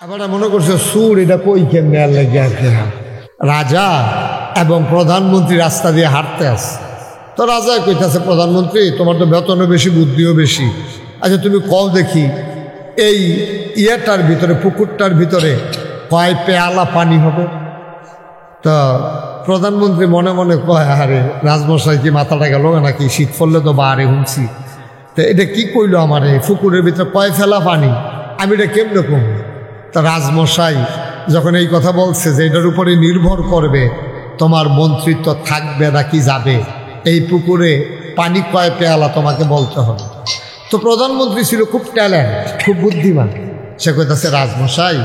এবার মনে করছে সুর এটা কই কেমনে লেগে আছে। রাজা এবং প্রধানমন্ত্রী রাস্তা দিয়ে হাঁটতে আসে, তো রাজা কইতাছে প্রধানমন্ত্রী তোমার তো বেতনও বেশি বুদ্ধিও বেশি, আচ্ছা তুমি কও দেখি এই ইয়েটার ভিতরে পুকুরটার ভিতরে কয় পেয়ালা পানি হবে। তা প্রধানমন্ত্রী মনে মনে কয় আরে রাজমশাই কি মাথাটা গেল নাকি, শীত পড়লে তো বারে হুঁছি, তো এটা কি কইলো আমার এই পুকুরের ভিতরে কয় ফেলা পানি, আমি এটা কেমনে কম। তা রাজমশাই যখন এই কথা বলছে যে এটার উপরে নির্ভর করবে তোমার মন্ত্রিত্ব থাকবে নাকি যাবে, এই পুকুরে পানি কয় পেয়ালা তোমাকে বলতে হবে। তো প্রধানমন্ত্রী ছিল খুব ট্যালেন্ট, খুব বুদ্ধিমান, সে কইতাছে রাজমশাই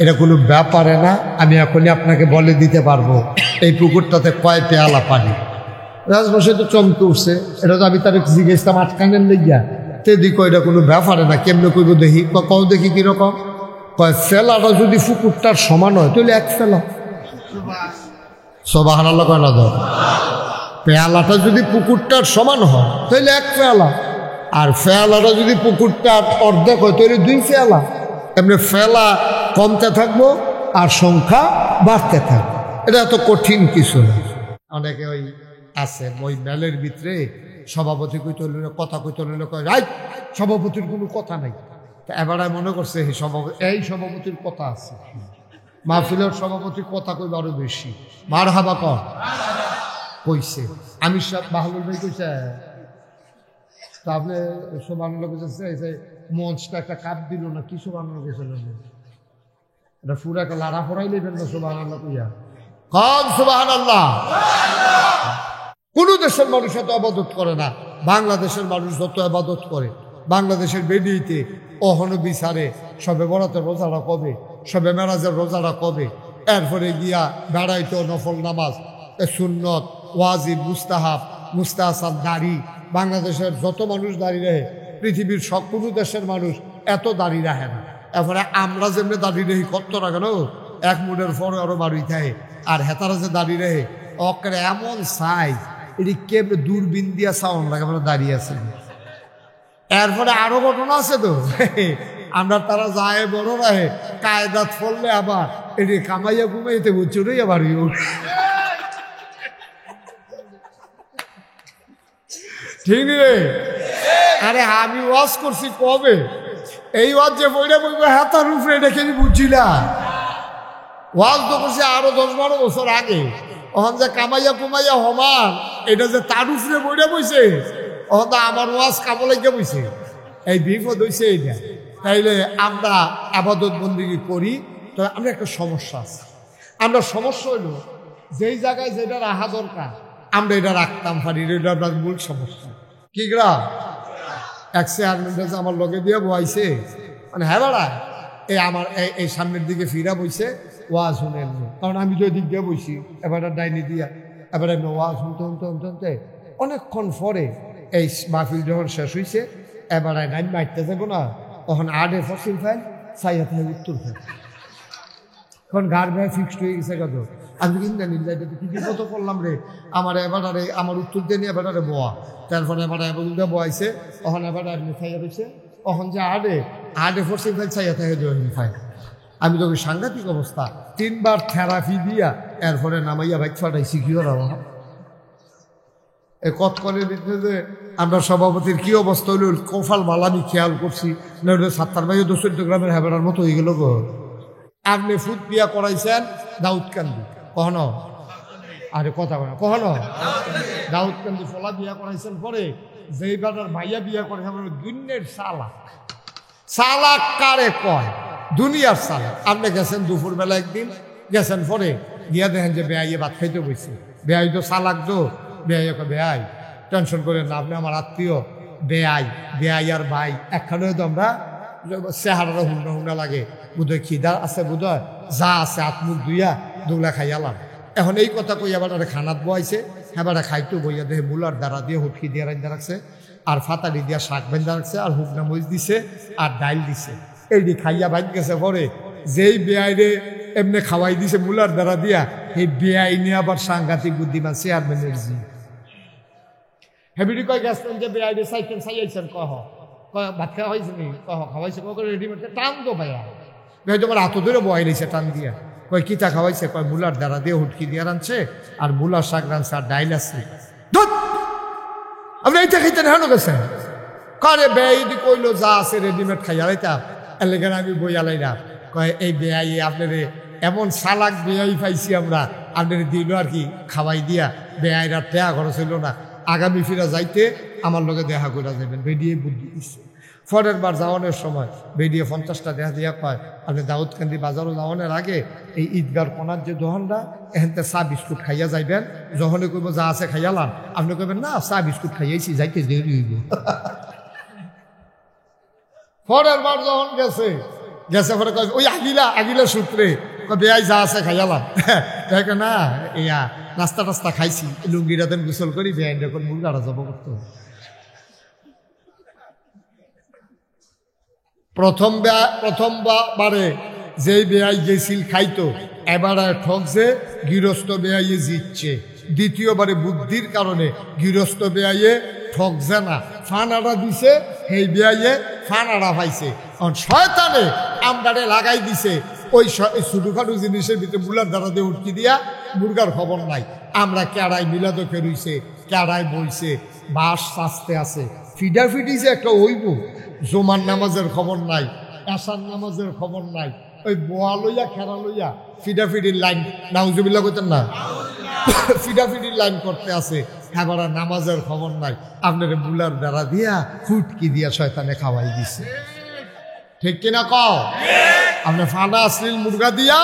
এটা কোনো ব্যাপারে না, আমি এখনই আপনাকে বলে দিতে পারবো এই পুকুরটাতে কয় পেয়ালা পানি। রাজমশাই তো চমকে উঠছে, এটা তো আমি তার জিজ্ঞেসতাম আটকানের লেগিয়া, তে দিকো এটা কোনো ব্যাপারে না, কেমনে কইব দেখি, কও দেখি কিরকম। কয় ফেলাটা যদি পুকুরটার সমান হয় তাহলে এক ফেলা। সুবহানাল্লাহ কয় না দাও। পেয়ালাটা যদি পুকুরটার সমান হয় তাহলে এক পেয়ালা, আর ফেলাটা যদি পুকুরটার অর্ধেক হয় তাহলে দুই ফেলা। এমনি ফেলা কমতে থাকবো আর সংখ্যা বাড়তে থাকবে, এটা এত কঠিন কিছু না। অনেকে ওই আছে ওই মেলের ভিতরে সভাপতি কইতে হইল কথা কইতে হইল, কয় রাইট সভাপতির কোনো কথা নাই। তা এবার মনে করছে এই সভাপতির কথা আছে, মাহফিলের সভাপতির কথা কইব আরো বেশি। মার হাবা কর কইছে, আমি সব বাহলুল ভাই কইছে, তা আপনি সুবহানাল্লাহ কইছে যে মঞ্চটা একটা কাপ দিল না, কি সুবহানাল্লাহ কইছিলেন, এটা পুরো একটা লাড়া ফরাই নেবেন না সুবহানাল্লাহ কইয়া কম সুবহানাল্লাহ। কোন দেশের মানুষ এত আবাদত করে না, বাংলাদেশের মানুষ যত আবাদত করে। বাংলাদেশের বেদিতে অহনো বিচারে সবে বরাতের রোজাটা কবে, সবে মেরাজের রোজাটা কবে, এরপরে গিয়া বেড়াইতো নফল নামাজ, সুন্নত, ওয়াজিব, মুস্তাহাব, মুস্তাহসান, দাড়ি। বাংলাদেশের যত মানুষ দাঁড়িয়ে রাখে পৃথিবীর সব কোনো দেশের মানুষ এত দাঁড়িয়ে রাখে না। এরপরে আমরা যেমনি দাঁড়িয়ে রাখি কত রাখে না, এক মুডের পরে আরো বাড়ি থাকে, আর হেতারা যে দাঁড়িয়ে রাখে অকের এমন সাইজ, এটি কেমনি দূরবীন দিয়া সাউন্ড লাগে আমরা দাঁড়িয়ে আছে। এরপরে আরো ঘটনা আছে তো, আমরা তারা যায় বড় রাহে কায়দাত ফললে আবার এটি কামাইয়া ঘুমাইতে চুরি আবার ঠিক রে। আরে আমি ওয়াজ করছি কবে, এই ওয়াজ যে বইটা বইব হাতার উপরে দেখে বুঝছিলাম, ওয়াজ তো করছি আরো 10-12 বছর আগে। ওখান যে কামাইয়া কুমাইয়া হমান এটা যে তার উপরে বইটা বইছে, ওখান তো আমার ওয়াজ কামলাইকে বইছে, এই বিপদ হইছে এইটা। তাইলে আমরা আবাদত বন্দেগী করি, তো আমরা একটা সমস্যা আছে। আমরা সমস্যা হইল যেই জায়গায় যেটা রাখা দরকার আমরা এটা রাখতাম পারি, এটা আপনার মূল সমস্যা। কি গ্রাম এক চেয়ারম্যান আমার লগে দিয়ে বইছে, মানে হ্যাঁ বেড়া এই আমার এই সামনের দিকে ফিরা বইছে, ওয়াজ শুনেন, কারণ আমি তো দিক দিয়ে বইছি, এবার ডাইনি দিয়া এবার ওয়াজ শুনতে শুনতে শুনতে শুনতে অনেকক্ষণ পরে এই মাহফিল যখন শেষ হয়েছে, এবার ডাইন মারতে যাবো না, তখন আডে ফসিল ফাইল চাইয়া থাকে উত্তর ফাইল, এখন গাড় ভাই ফিক্সড হয়ে গেছে কত। আমি কিন্তু কি বিপদ করলাম রে, আমার এবারে আমার উত্তর দিয়ে নিয়ে এবারে বোয়া, তারপরে এবার এবার বয়াইছে, তখন এবার এমনি খাইয়া রয়েছে, তখন যে আডে ফসিল ফাইল চাইয়া থাকে ফাইল। আমি তোকে সাংঘাতিক অবস্থা, 3বার থেরাপি দিয়া এরপরে নামাইয়া বাইক ফাটাইছি। কি করা এই কতকলের ভিতরে যে আমরা সভাপতির কি অবস্থা হইল, কফাল মালা আমি খেয়াল করছি, নইলে 7 ভাই 14 গ্রামের হেবেড়ার মতো হয়ে গেল গো। আপনি ফুট বিয়া করাইছেন দাউদকান্দি, কখনো আরে কথা বলে কখনো দাউদকান্দি ফলা বিয়া করাইছেন, পরে যেই বেটার ভাইয়া বিয়া করেছেন দুনিয়ার চালাক। চালাক কারে কয়? দুনিয়ার চালাক। আপনি গেছেন দুপুরবেলা একদিন গেছেন, পরে গিয়া দেখেন যে বেয়াইয়ে ভাত খাইতে বসছে, বেয়াই তো চালাক তো, বেয়াইকে বেয়াই টেনশন করেন না, আপনি আমার আত্মীয়, বেয়াই আর ভাই একখানে তো আমরা চেহারারও হুন্ডা হুন্ডা লাগে, বোধহয় খিদা আছে, বোধহয় যা আছে আত্মুখ দুইয়া দুগলা খাইয়ালাম। এখন এই কথা কই এবার খানাত বয়াইছে, এবারে খাইতো বইয়া দেখে মুলার দ্বারা দিয়ে হুটকি দিয়ে রান্দা রাখছে, আর ফাতালি দিয়া শাক বেঁধা রাখছে, আর হুকনা মরিচ দিছে, আর ডাইল দিছে। এইটি খাইয়া বাইক গেছে, পরে যেই বেআইরে এমনি খাওয়াই দিছে মুলার দ্বারা দিয়া, এই বেআই নিয়ে আবার সাংঘাতিক বুদ্ধিমান চেয়ারম্যানের জি হেবিটি কয় গেছেন যে বেআইরে চাইছেন কহ ভাত খাওয়া হয়েছে নি, কহ খাওয়াইছে, কহ রেডিমেড টান তো ভাইয়া তোমার হাত ধরে বয় নিছে টান দিয়া, কয় কিতা খাওয়াইছে, কয় মুলার দ্বারা দিয়ে হুটকি দিয়ে রানছে আর মুলার শাক রানছে আর ডাইল আছে। আপনি এইটা খাইতেন হেন গেছেন করে বেদি কইলো যা আছে রেডিমেড খাইয়া লাইতাম এর লেগে আমি বইয়া লাইলাম। কয় এই বেয়াই আপনার এমন সালাক বেয়াই পাইছি আমরা, আপনার দিল আর কি খাওয়াই দিয়া বেয়াইরা টেয়া খরচ হইল না, আগামী ফিরা যাইতে আমার লগে দেখা করে যাবেন। বেডিয়ে বুদ্ধি দিচ্ছে। পরের বার যাওয়ানোর সময় বেডিয়ে 50টা দেখা দিয়া কয় আপনি দাউদকান্দি বাজারও যাওয়ানোর আগে এই ঈদগার কোনার যে দোকানটা এখানতে চা বিস্কুট খাইয়া যাইবেন, যখনই কইব যা আছে খাইয়ালাম, আপনি কইবেন না চা বিস্কুট খাইয়াইছি যাইতে দেরি হইব। পরের বার যখন গেছে পরে কয় ওই আগিলা সূত্রে বেয়াই যা আছে খাইয়ালাম, না ইয়া নাস্তা টাস্তা খাইছি, লুঙ্গিরা দেন গোসল করি বেআইন যখন মুরগাটা জব করতো। প্রথমবারে যেই বেয়াই গেছিল খাইতো, এবারে ঠকছে গৃহস্থ বেয়াইয়ে জিতছে। দ্বিতীয়বারে বুদ্ধির কারণে গৃহস্থ বেয়াইয়ে ঠকছে না, ফানাড়া দিছে, সেই বেয়াইয়ে ফানাড়া পাইছে। শয়তানে আমদারে লাগাই দিছে ওই ছোটখাটো জিনিসের ভিতরে মুলার দ্বারা দিয়ে উঠকি দিয়া, মুরগার খবর নাই। আমরা কেড়াই মিলাদকে রইছে, কেড়াই বইছে, বাঁশ চাচতে আছে, ফিডাফিডি যে একটা ওইব, জোমার নামাজের খবর নাই, এশার নামাজের খবর নাই, ওই বোয়া লইয়া খেলা লইয়া ফিডাফিডির লাইন, নাউজুবিল্লাহ কইতেন না, ফিডাফিডির লাইন করতে আছে, এবার নামাজের খবর নাই। আপনার মুলার দ্বারা দিয়া ফুটকি দিয়া শয়তানে খাওয়াই দিছে, ঠিক কিনা কও? আপনি ফানা আসলিল মুরগা দিয়া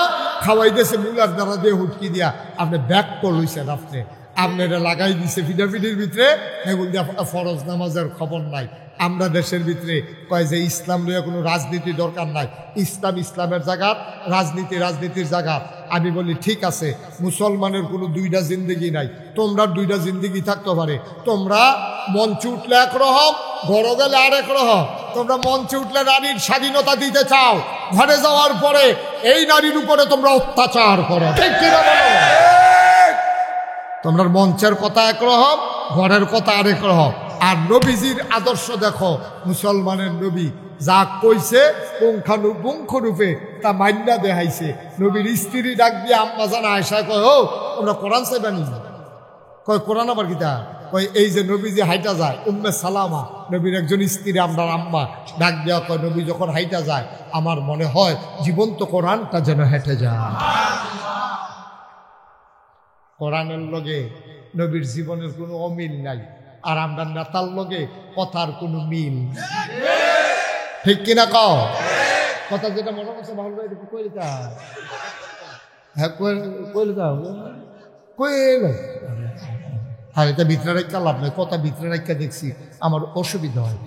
খাওয়াই দিয়েছে, মুলার দ্বারা দিয়ে হুটকি দিয়া আপনি ব্যাক করছেন, আপনারা লাগাই দিছে ফিডাফিডির ভিতরে, এগুলো দিয়ে ফরজ নামাজের খবর নাই। আমরা দেশের ভিতরে কয় যে ইসলাম লইয়া কোনো রাজনীতি দরকার নাই, ইসলামের জায়গা, রাজনীতির জায়গা। আমি বলি ঠিক আছে, মুসলমানের কোনো দুইটা জিন্দগি নাই, তোমরা দুইটা জিন্দগি থাকতে পারে। তোমরা মঞ্চে উঠলে একরকম, ঘরে গেলে আরেক রকম। তোমরা মঞ্চে উঠলে নারীর স্বাধীনতা দিতে চাও, ঘরে যাওয়ার পরে এই নারীর উপরে তোমরা অত্যাচার করো, ঠিক কিনা বলো? তোমরা মঞ্চের কথা একরকম, ঘরের কথা আরেক রকম। আর নবীজির আদর্শ দেখো, মুসলমানের নবী যা কইছে পুঙ্খানুপুঙ্খ রূপে তা মান্যা দেখাইছে। নবীর স্ত্রী ডাক দিয়ে আম্মা জানা আয়েশা কয়, ও তোমরা কোরআন চাইবানি? কয় কোরআন আবার কিতা? কয় এই যে নবীজি হাইটা যায়, উম্মে সালামা নবীর একজন স্ত্রী, আমরা আম্মা ডাক দেওয়া, কয় নবী যখন হাইটা যায় আমার মনে হয় জীবন্ত কোরআনটা যেন হেঁটে যায়। কোরআনের লগে নবীর জীবনের কোনো অমিল নাই, আর আমরা নেতার লগে কথার কোনো মিল, ঠিক কিনা কও? কথা যেটা মনে করছে ভালো কইলে তা, হ্যাঁ কইলে তা কইলে, আর এটা ভিতরে রেখা লাভ নেই, কথা ভিতরে রেখা দেখছি আমার অসুবিধা হয়,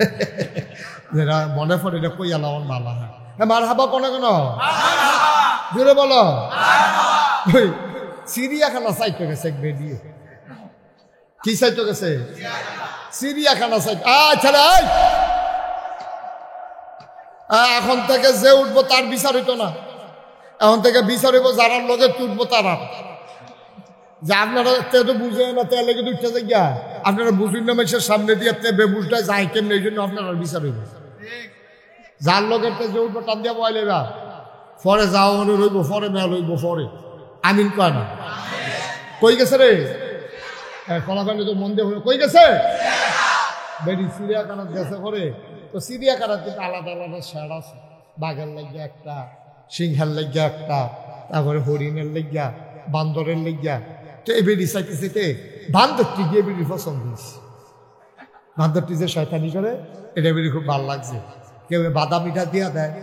যেটা মনে পড়ে এটা কই আলা আমার মালা হয়। হ্যাঁ মার হাবা কোনো কেন জোরে বলো। চিড়িয়াখানা চাইতে গেছে এক বেরিয়ে, কি চাইতে গেছে? চিড়িয়াখানা চাইতে। আচ্ছা এখন থেকে যে উঠবো তার বিচার হইতো না, এখন থেকে বিচার হইব যারা লগে তুটবো তারা। যে আপনারা তো বুঝে না, তে লেগে উঠতে যাইয়া আপনারা বুঝুন না, মানুষের সামনে দিয়ে বেবুজটা যায় কেমন, এই জন্য আপনারা বিচার হইব। যার লগের যে উঠবো টান দিয়া বয়লেরা, পরে যাওয়া মনে রইব, পরে মেল হইব, পরে আমিন কয় না। কই গেছে রে কলাকান্দি? তো মন দিয়ে কই গেছে? বেরি চিড়িয়াখানা গেছে পরে। তো চিড়িয়াখানার কিন্তু আলাদা আলাদা শেড আছে, বাঘের লাগিয়া একটা, সিংহের লাগিয়া একটা, তারপরে হরিণের লাগিয়া, বান্দরের লাগিয়া। তো এই বেরি চাইতে বান্দরটি গিয়ে বেরি পছন্দ হয়েছে। বান্দরটি যে শয়তানি করে এটা বেরি খুব ভালো লাগছে। কেউ বাদাম ইটা দিয়া দেয়,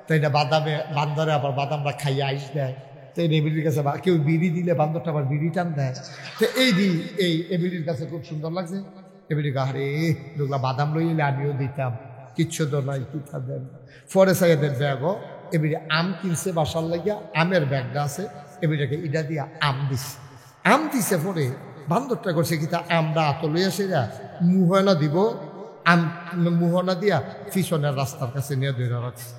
তো এটা বাদামে বান্দরে আবার বাদামটা খাইয়ে আইস দেয়। তো এই এবিলির কাছে কেউ বিড়ি দিলে বান্দরটা আবার বিড়ি টান দেয়। তো এই এবিলির কাছে খুব সুন্দর লাগছে। এবিলি গাহারে লোকলা বাদাম লইলে আমিও দিতাম, কিচ্ছু তো নাই, পিঠা দেন। পরে সাইদের ব্যাগও এবিলি আম কিনছে বাসার লাগিয়া, আমের ব্যাগটা আছে, এবিটাকে ইটা দিয়া আম দিছে। পরে বান্দরটা করছে কি, তা আমটা আত লইয়া সেরা মুহনা দিব, আম মুহনা দিয়া পিছনের রাস্তার কাছে নিয়ে ধরে রাখছে।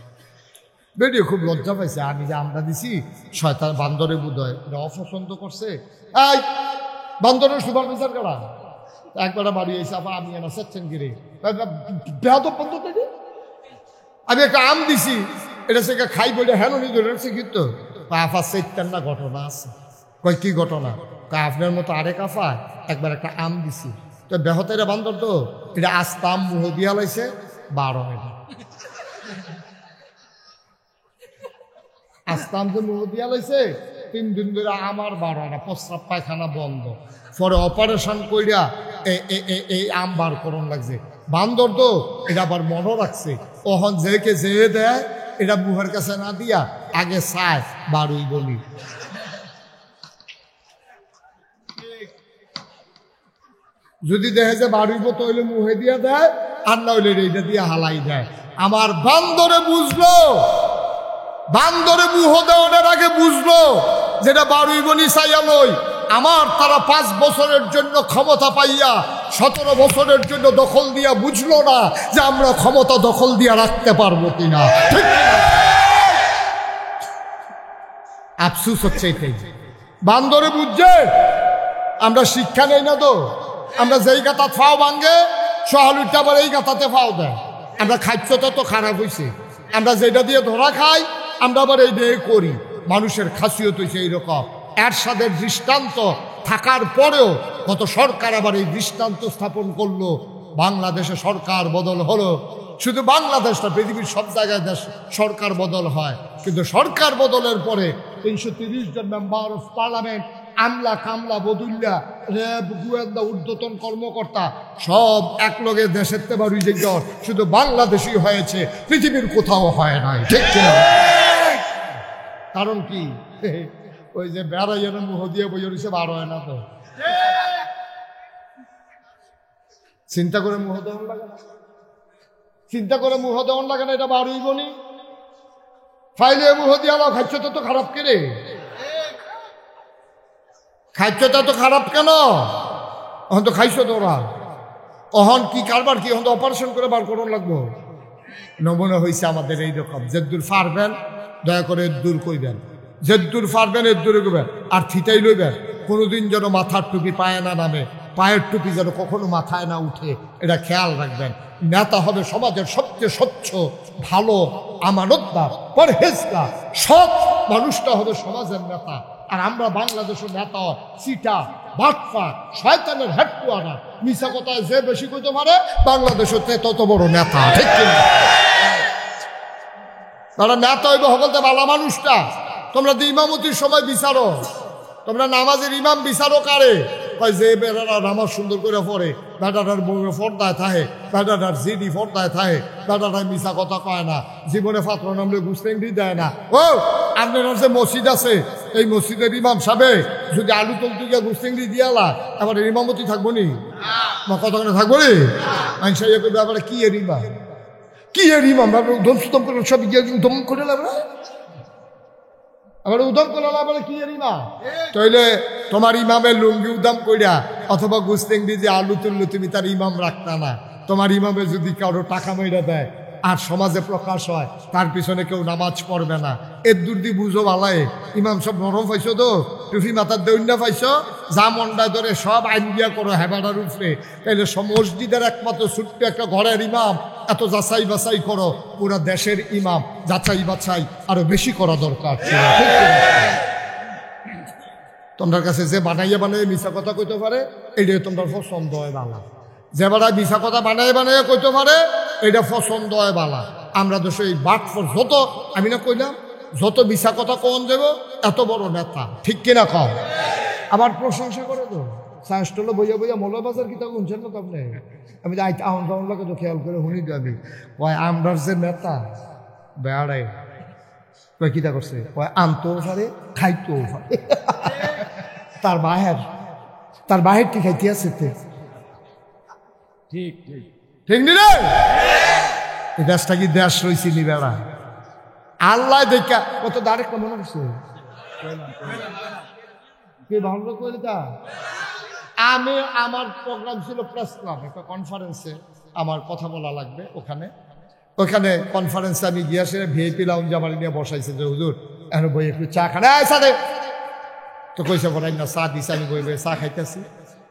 বেরিয়ে খুব লজ্জা পাইছে, আমি যে আমরা দিছি শয়তান বান্দরে বোধহয় অপছন্দ করছে। এই বান্দরের সুপার বিচার করা একবার বাড়ি এসে আবার আমি এনা সেচ্ছেন গিরে বেহাদব বন্ধ থেকে আমি একটা আম দিছি, এটা সে খাই বলে হ্যাঁ নি ধরে শিক্ষিত আফা সেইটার না ঘটনা আছে। কয় কি ঘটনা? কয় আপনার মতো আরেক আফা একবার একটা আম দিছি, তো বেহতেরা বান্দর তো এটা আস্তা আম মুহ দিয়া লাইছে 12 হয় না। আস্তা আম যে মুহ দিয়া লাইছে 3 দিন ধরে আমার 12 হয় না, প্রস্রাব পায়খানা বন্ধ। পরে অপারেশন কইরা এই আম বার করন লাগছে। বান্দর তো এটা আবার মনে রাখছে, ওহন যেকে যে দেয় এটা মুহের কাছে না দিয়া আগে চায় বারুই বলি। যদি দেখে যে বাড়িব তো হইলে মুহে দিয়া দেয়, আর না হইলে এইটা দিয়ে হালাই দেয়। আমার বান্দরে বুঝলো, বান্দরে মুহ দেওয়ার আগে বুঝলো যেটা বাড়ুই বনি চাইয়া লই। আমার তারা 5 বছরের জন্য ক্ষমতা পাইয়া 17 বছরের জন্য দখল দিয়া বুঝলো না যে আমরা ক্ষমতা দখল দিয়া রাখতে পারবো কিনা। আফসুস হচ্ছে এটাই, বান্দরে বুঝছে আমরা শিক্ষা নেই না তো। আমরা যেই গাতা ফাও ভাঙ্গে সহালুটা আবার এই গাতাতে ফাও দেয়। আমরা খাদ্যটা তো খারাপ হয়েছে, আমরা যেটা দিয়ে ধরা খাই আমরা আবার এই দিয়ে করি। মানুষের খাসিয়ত হয়েছে এইরকম। এরশাদের দৃষ্টান্ত থাকার পরেও গত সরকার আবার এই দৃষ্টান্ত স্থাপন করলো। বাংলাদেশে সরকার বদল হলো, শুধু বাংলাদেশটা পৃথিবীর সব জায়গায় দেশ সরকার বদল হয়, কিন্তু সরকার বদলের পরে 330 জন মেম্বার অফ পার্লামেন্ট, আমলা কামলা বদুল্লা র্যাব গোয়েন্দা ঊর্ধ্বতন কর্মকর্তা সব একলগে দেশের তেবারই যে শুধু বাংলাদেশই হয়েছে, পৃথিবীর কোথাও হয় নাই। ঠিক কিনা? কারণ কি? ওই যে বেড়াইয়া মুহ দিয়ে বই রয়েছে 12 হয় না তো। চিন্তা করে মুহ দেওয়ান লাগে না, চিন্তা করে মুহ দেওয়ান লাগে না, এটা বারুই বনি ফাইলে মুহ দিয়ে আলো। খাদ্যটা তো খারাপ কেরে, খাদ্যটা তো খারাপ কেন? এখন তো খাইছো তোরা, অহন কি কারবার কি এখন তো অপারেশন করে বার করুন লাগবো। নমুনা হয়েছে আমাদের এইরকম। যেদূর পারবেন দয়া করে দূর কইবেন, যেদূর পারবেন এর দূরে করবেন, আর থিতাই লইবেন। কোনোদিন যেন মাথার টুপি পায়ে না নামে, পায়ের টুপি যেন কখনো মাথায় না উঠে, এটা খেয়াল রাখবেন। নেতা হবে সমাজের সবচেয়ে স্বচ্ছ, ভালো, আমানতদার, পরহেজগার, সৎ মানুষটা হবে সমাজের নেতা। আর আমরা বাংলাদেশের নেতা চিটা বাটপা শয়তানের হেডকোয়ার্টার। মিশা কথায় যে বেশি কইতে পারে বাংলাদেশের তত বড় নেতা। ঠিক কিনা? তারা নেতা হইবে সকলতে ভালো মানুষটা। তোমরা তো ইমামতির সময় বিচারো, তোমরা নামাজের ইমাম বিচারো কারে? কয় যে বেটারা নামাজ সুন্দর করে পড়ে, বেটাটার বউয়ে ফর্দায় থাকে, বেটাটার জিডি ফর্দায় থাকে, বেটাটার মিশা কথা কয় না, জীবনে ফাত্র নামলে গুস্তেঙ্গি দেয় না। ও আপনার যে মসজিদ আছে, এই মসজিদের ইমাম সাহেব যদি আলু তলতুকে গুস্তেঙ্গি দিয়ালা আবার ইমামতি থাকবো নি? কতক্ষণে থাকবো নি? মানুষ ব্যাপারে কি এর ইমাম, কি এর ইমাম? উদম সুদম করে সব গিয়ে উদম করে লাগবে, আবার উদম করে লাগবে কি এর ইমাম? তাইলে তোমার ইমামের লুঙ্গি উদাম কইরা অথবা গুস্তেঙ্গি যে আলু তুললু তুমি তার ইমাম রাখতা না। তোমার ইমামে যদি কারো টাকা মেরা দেয় আর সমাজে প্রকাশ হয়, তার পিছনে কেউ নামাজ পড়বে না। এর দূর দিয়ে বুঝো ভালায় ইমাম সব নরম পাইছো তো, টুফি মাথার দৈন্যা পাইছো, যা মন্ডায় ধরে সব আইন দিয়া করো হেবাটার উপরে। তাইলে মসজিদের একমাত্র ছোট্ট একটা ঘরের ইমাম এত যাচাই বাছাই করো, পুরা দেশের ইমাম যাচাই বাছাই আরো বেশি করা দরকার ছিল। তোমার কাছে যে বানাইয়া বানাইয়া মিশা কথা কইতে পারে, এইটাই তোমার পছন্দ হয় বালা। যে বেড়া মিশা কথা বানাইয়া বানাইয়া কইতে পারে, এটা পছন্দ হয় বালা। আমরা তো সেই বাট যত, আমি না কইলাম যত মিশা কথা কন যাব এত বড় নেতা। ঠিক কিনা কম? আবার প্রশংসা করে তো সাহসটলো বইয়া বইয়া মৌলবাজার কিতা শুনছেন না তো আপনি? আমি যে আহন জামলাকে তো খেয়াল করে শুনি আমি, কয় আমরার যে নেতা বেড়ায় কয় কিতা করছে, কয় আনতেও পারে খাইতেও পারে। তার বাহের কি খাইতে আছে? ঠিক ঠিক ঠিক নি রে? এই দেশটা কি দেশ রয়েছি নি বেড়া? আল্লাহ দেখা কত ডাইরেক্ট মনে করছে কে ভালো করে তা। আমি আমার প্রোগ্রাম ছিল প্রেস ক্লাব, একটা কনফারেন্সে আমার কথা বলা লাগবে। ওখানে কনফারেন্সে আমি গিয়ে আসে ভিআইপি লাউঞ্জে আমার নিয়ে বসাইছে যে হুজুর এখন বই একটু চা খান। সাথে তো কইসে বলাই না, চা দিছে, আমি বই বই চা খাইতেছি।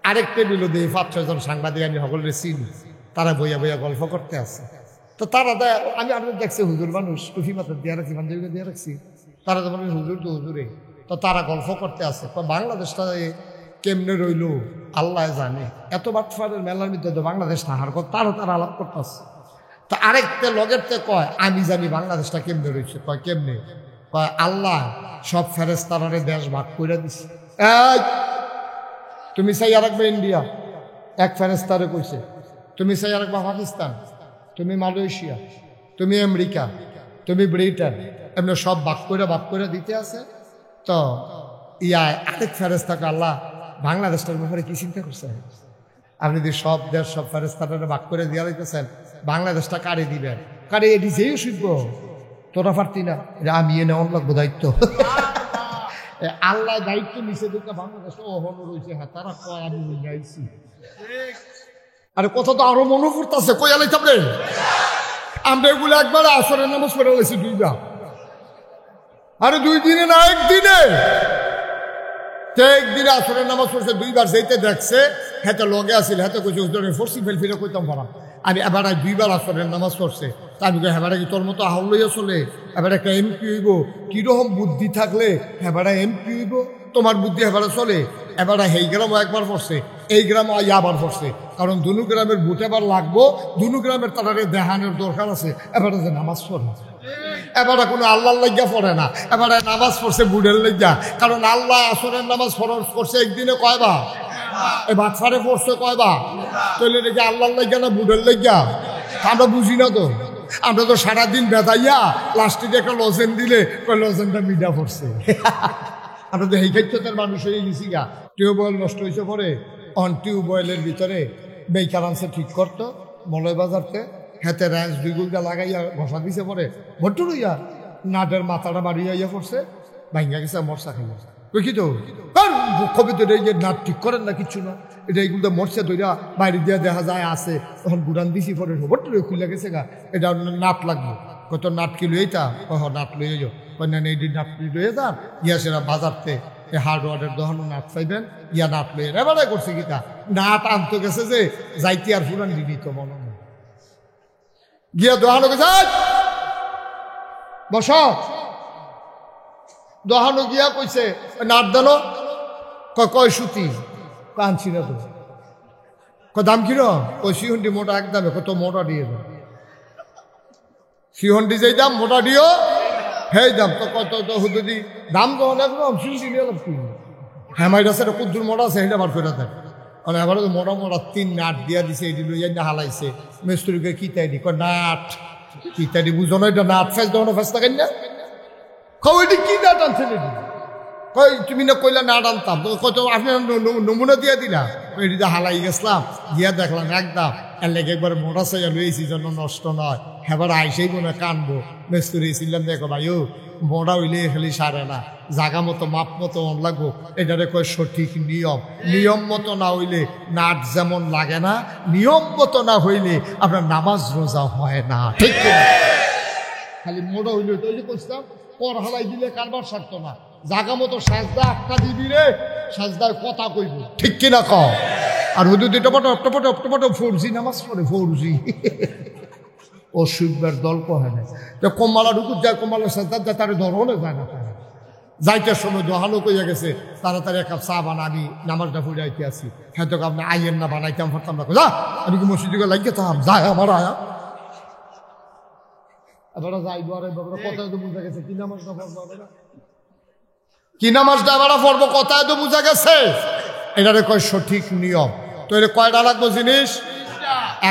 আরেক টেবিলও দিয়ে 5-6 জন সাংবাদিক আমি সকলের চিনি, তারা বইয়া বইয়া গল্প করতে আছে। তো তারা আমি আপনার দেখছি হুজুর মানুষ টুফি মাথা দিয়ে রাখছি পাঞ্জাবি দিয়ে রাখছি তারা তো মানুষ হুজুর তো হুজুরে তো তারা গল্প করতে আছে বাংলাদেশটা কেমনে রইল আল্লাহ জানে এত বাটফারের মেলার মধ্যে তো বাংলাদেশ তাহার তারা আলাপ করতেছে তো আরেকটা লগের তে কয় আমি জানি বাংলাদেশটা কেমনে রয়েছে কয় কেমনে কয় আল্লাহ সব ফেরেশতারে দেশ ভাগ করে দিছে তুমি চাইয়া রাখবে ইন্ডিয়া এক ফেরেশতারে কইছে তুমি চাইয়া রাখবা পাকিস্তান তুমি মালয়েশিয়া তুমি আমেরিকা তুমি ব্রিটেন এমনি সব ভাগ করে দিতে আছে তো আরেক ফেরেশতাকে আল্লাহ বাংলাদেশটার ব্যাপারে কি চিন্তা করছে আপনি যদি সব দেশ সব ফেরেশতারে ভাগ করে দিয়া দিতেছেন বাংলাদেশটা কারে দিবেন কারে এটি যেই শিখব তোরা পারতি না আমি এনে অন্য লাগবো দায়িত্ব আল্লাহ দায়িত্ব নিচে দিকে বাংলাদেশটা অহন রয়েছে হ্যাঁ তারা কয় আমি গাইছি আরে কথা তো আরো মনে পড়তেছে কই আলাই থাকবে আমরা এগুলো একবার আসরের নামাজ পড়ে গেছি 2 বার আরে 2 দিনে না একদিনে একদিনে আসরের নামাজ পড়ছে 2 বার যেতে দেখছে হেতে লগে আসিল হেতে কইছে ফরসি ফিরে কইতাম পারাম আমি এবার 2 বার আসরের নামাজ পড়ছে তা আমি হেবারে কি তোর মতো আহল লইয়া চলে এবার একটা এমপি হইব কিরকম বুদ্ধি থাকলে হেবারা এমপি হইব তোমার বুদ্ধি হেবারে চলে এবার এই গ্রামও একবার পড়ছে এই গ্রামও আবার পড়ছে কারণ দুনু গ্রামের বুট এবার লাগবো দুনু গ্রামের তারারে দেহানের দরকার আছে এবারে যে নামাজ পড়ে এবারে কোনো আল্লাহর লাগিয়া পড়ে না এবারে নামাজ পড়ছে বুড়ের লাগিয়া কারণ আল্লাহ আসরের নামাজ ফরজ করছে একদিনে কয়বার এই বাচ্চারে পড়ছে কয়বার তৈলে রেখে আল্লাহর লাগিয়া না বুড়ের লাগিয়া আমরা বুঝি না তো আমরা তো সারাদিন বেদাইয়া লাস্টে একটা লজেন দিলে ওই লজেনটা মিডা পড়ছে আমরা তো এই ক্ষেত্রে মানুষ হয়ে গেছি গা টিউবওয়েল নষ্ট হয়েছে পরে অন টিউবওয়েলের ভিতরে বেকার আনছে ঠিক করতো মলয় বাজারতে হাতে র্যাঞ্চ 2 গুলটা লাগাইয়া ঘষা দিছে পরে ভট্টু রইয়া নাটের মাথাটা বাড়িয়া ইয়া করছে ভাঙ্গা গেছে মরসা খাইয়া কই কি তো কবি তো এই যে নাট ঠিক করেন না কিচ্ছু না এটা এইগুলো মরসা ধইরা বাইরে দিয়া দেখা যায় আছে তখন গুড়ান দিছি পরে ভট্টু খুলে গেছে গা এটা নাট লাগবে কত নাট কি লইয়ে যা নাট লইয়ে যাও কন্যা এই নাট লইয়ে যান ইয়া সেরা বাজারতে হার্ডওয়ারের দোকানও নাট পাইবেন ইয়া নাট লইয়ে এবারে করছে গীতা নাট আনতে গেছে যে যাইতে আর ফুরান দিদি তো মনে হয় গিয়া দোহানো গেছে বস দোহানো গিয়া কইছে নাট দানো কয় সুতি কানছি না তো দাম কিরম ওই সিহন্ডি মোটা একদম কত মোটা দিয়ে দাও সিহন্ডি যেই দাম মোটা দিও হেই দাম তো কত তো হুদি দাম তো অনেক রকম সিহন্ডি নিয়ে লাভ কি হ্যাঁ মাইর আছে কুদ্দুর মোটা আছে সেটা বার করে দেয় মানে এবার মোটা মোটা 3 নাট দিয়া দিছে এটি লইয়া না হালাইছে মিস্ত্রিকে কিতাই দি নাট কিতাই দি বুঝো না এটা নাট ফেস দেওয়া ফেস থাকেন না কইটি কি নাট আনছে কই তুমি না কইলা নাট আনতাম কত আপনি নমুনা দিয়া দিলা এটিতে হালাই গেছিলাম গিয়া দেখলাম একদম এর লেগে একবার মোটা চাইয়া লইছি জন্য নষ্ট নয় এবার আইসেই মনে কানবো মিস্ত্রি ছিলাম দেখো ভাইও মোটা হইলে খালি সারে না জাগা মতো মাপ মতো মন লাগবো এটারে কয় সঠিক নিয়ম মতো না হইলে নাট যেমন লাগে না নিয়ম মতো না হইলে আপনার নামাজ রোজা হয় না ঠিক খালি মোটা হইলে তো যে করছিলাম পর হালাই দিলে কারবার সারতো না জাগা মতো সাজদা একটা দিবি রে সাজদায় কথা কইব ঠিক কিনা ক আর হুদুদি টপটো ফৌরজি নামাজ পড়ে ফৌরজি অসুখবার দল কহে না কম্মালা ঢুকুর যায় কম্মালা সাজদার যায় তার ধরনে যায় না তারা যাইতে সময় দোহানো কইয়া গেছে তাড়াতাড়ি এক কাপ চা বানা আমি নামাজটা ফুটাইতে আসি হ্যাঁ তো আপনি আইয়েন না বানাইতাম পারতাম না যা আমি কি মসজিদে লাগিয়ে থাম যায় আমার আয়া এবার যাইবো আর কথা তো বুঝা গেছে কি নামাজটা পড়বো কি নামাজটা এবার পড়বো কথায় তো বুঝা গেছে এটারে কয় সঠিক নিয়ম তো এটা কয়টা লাগবো জিনিস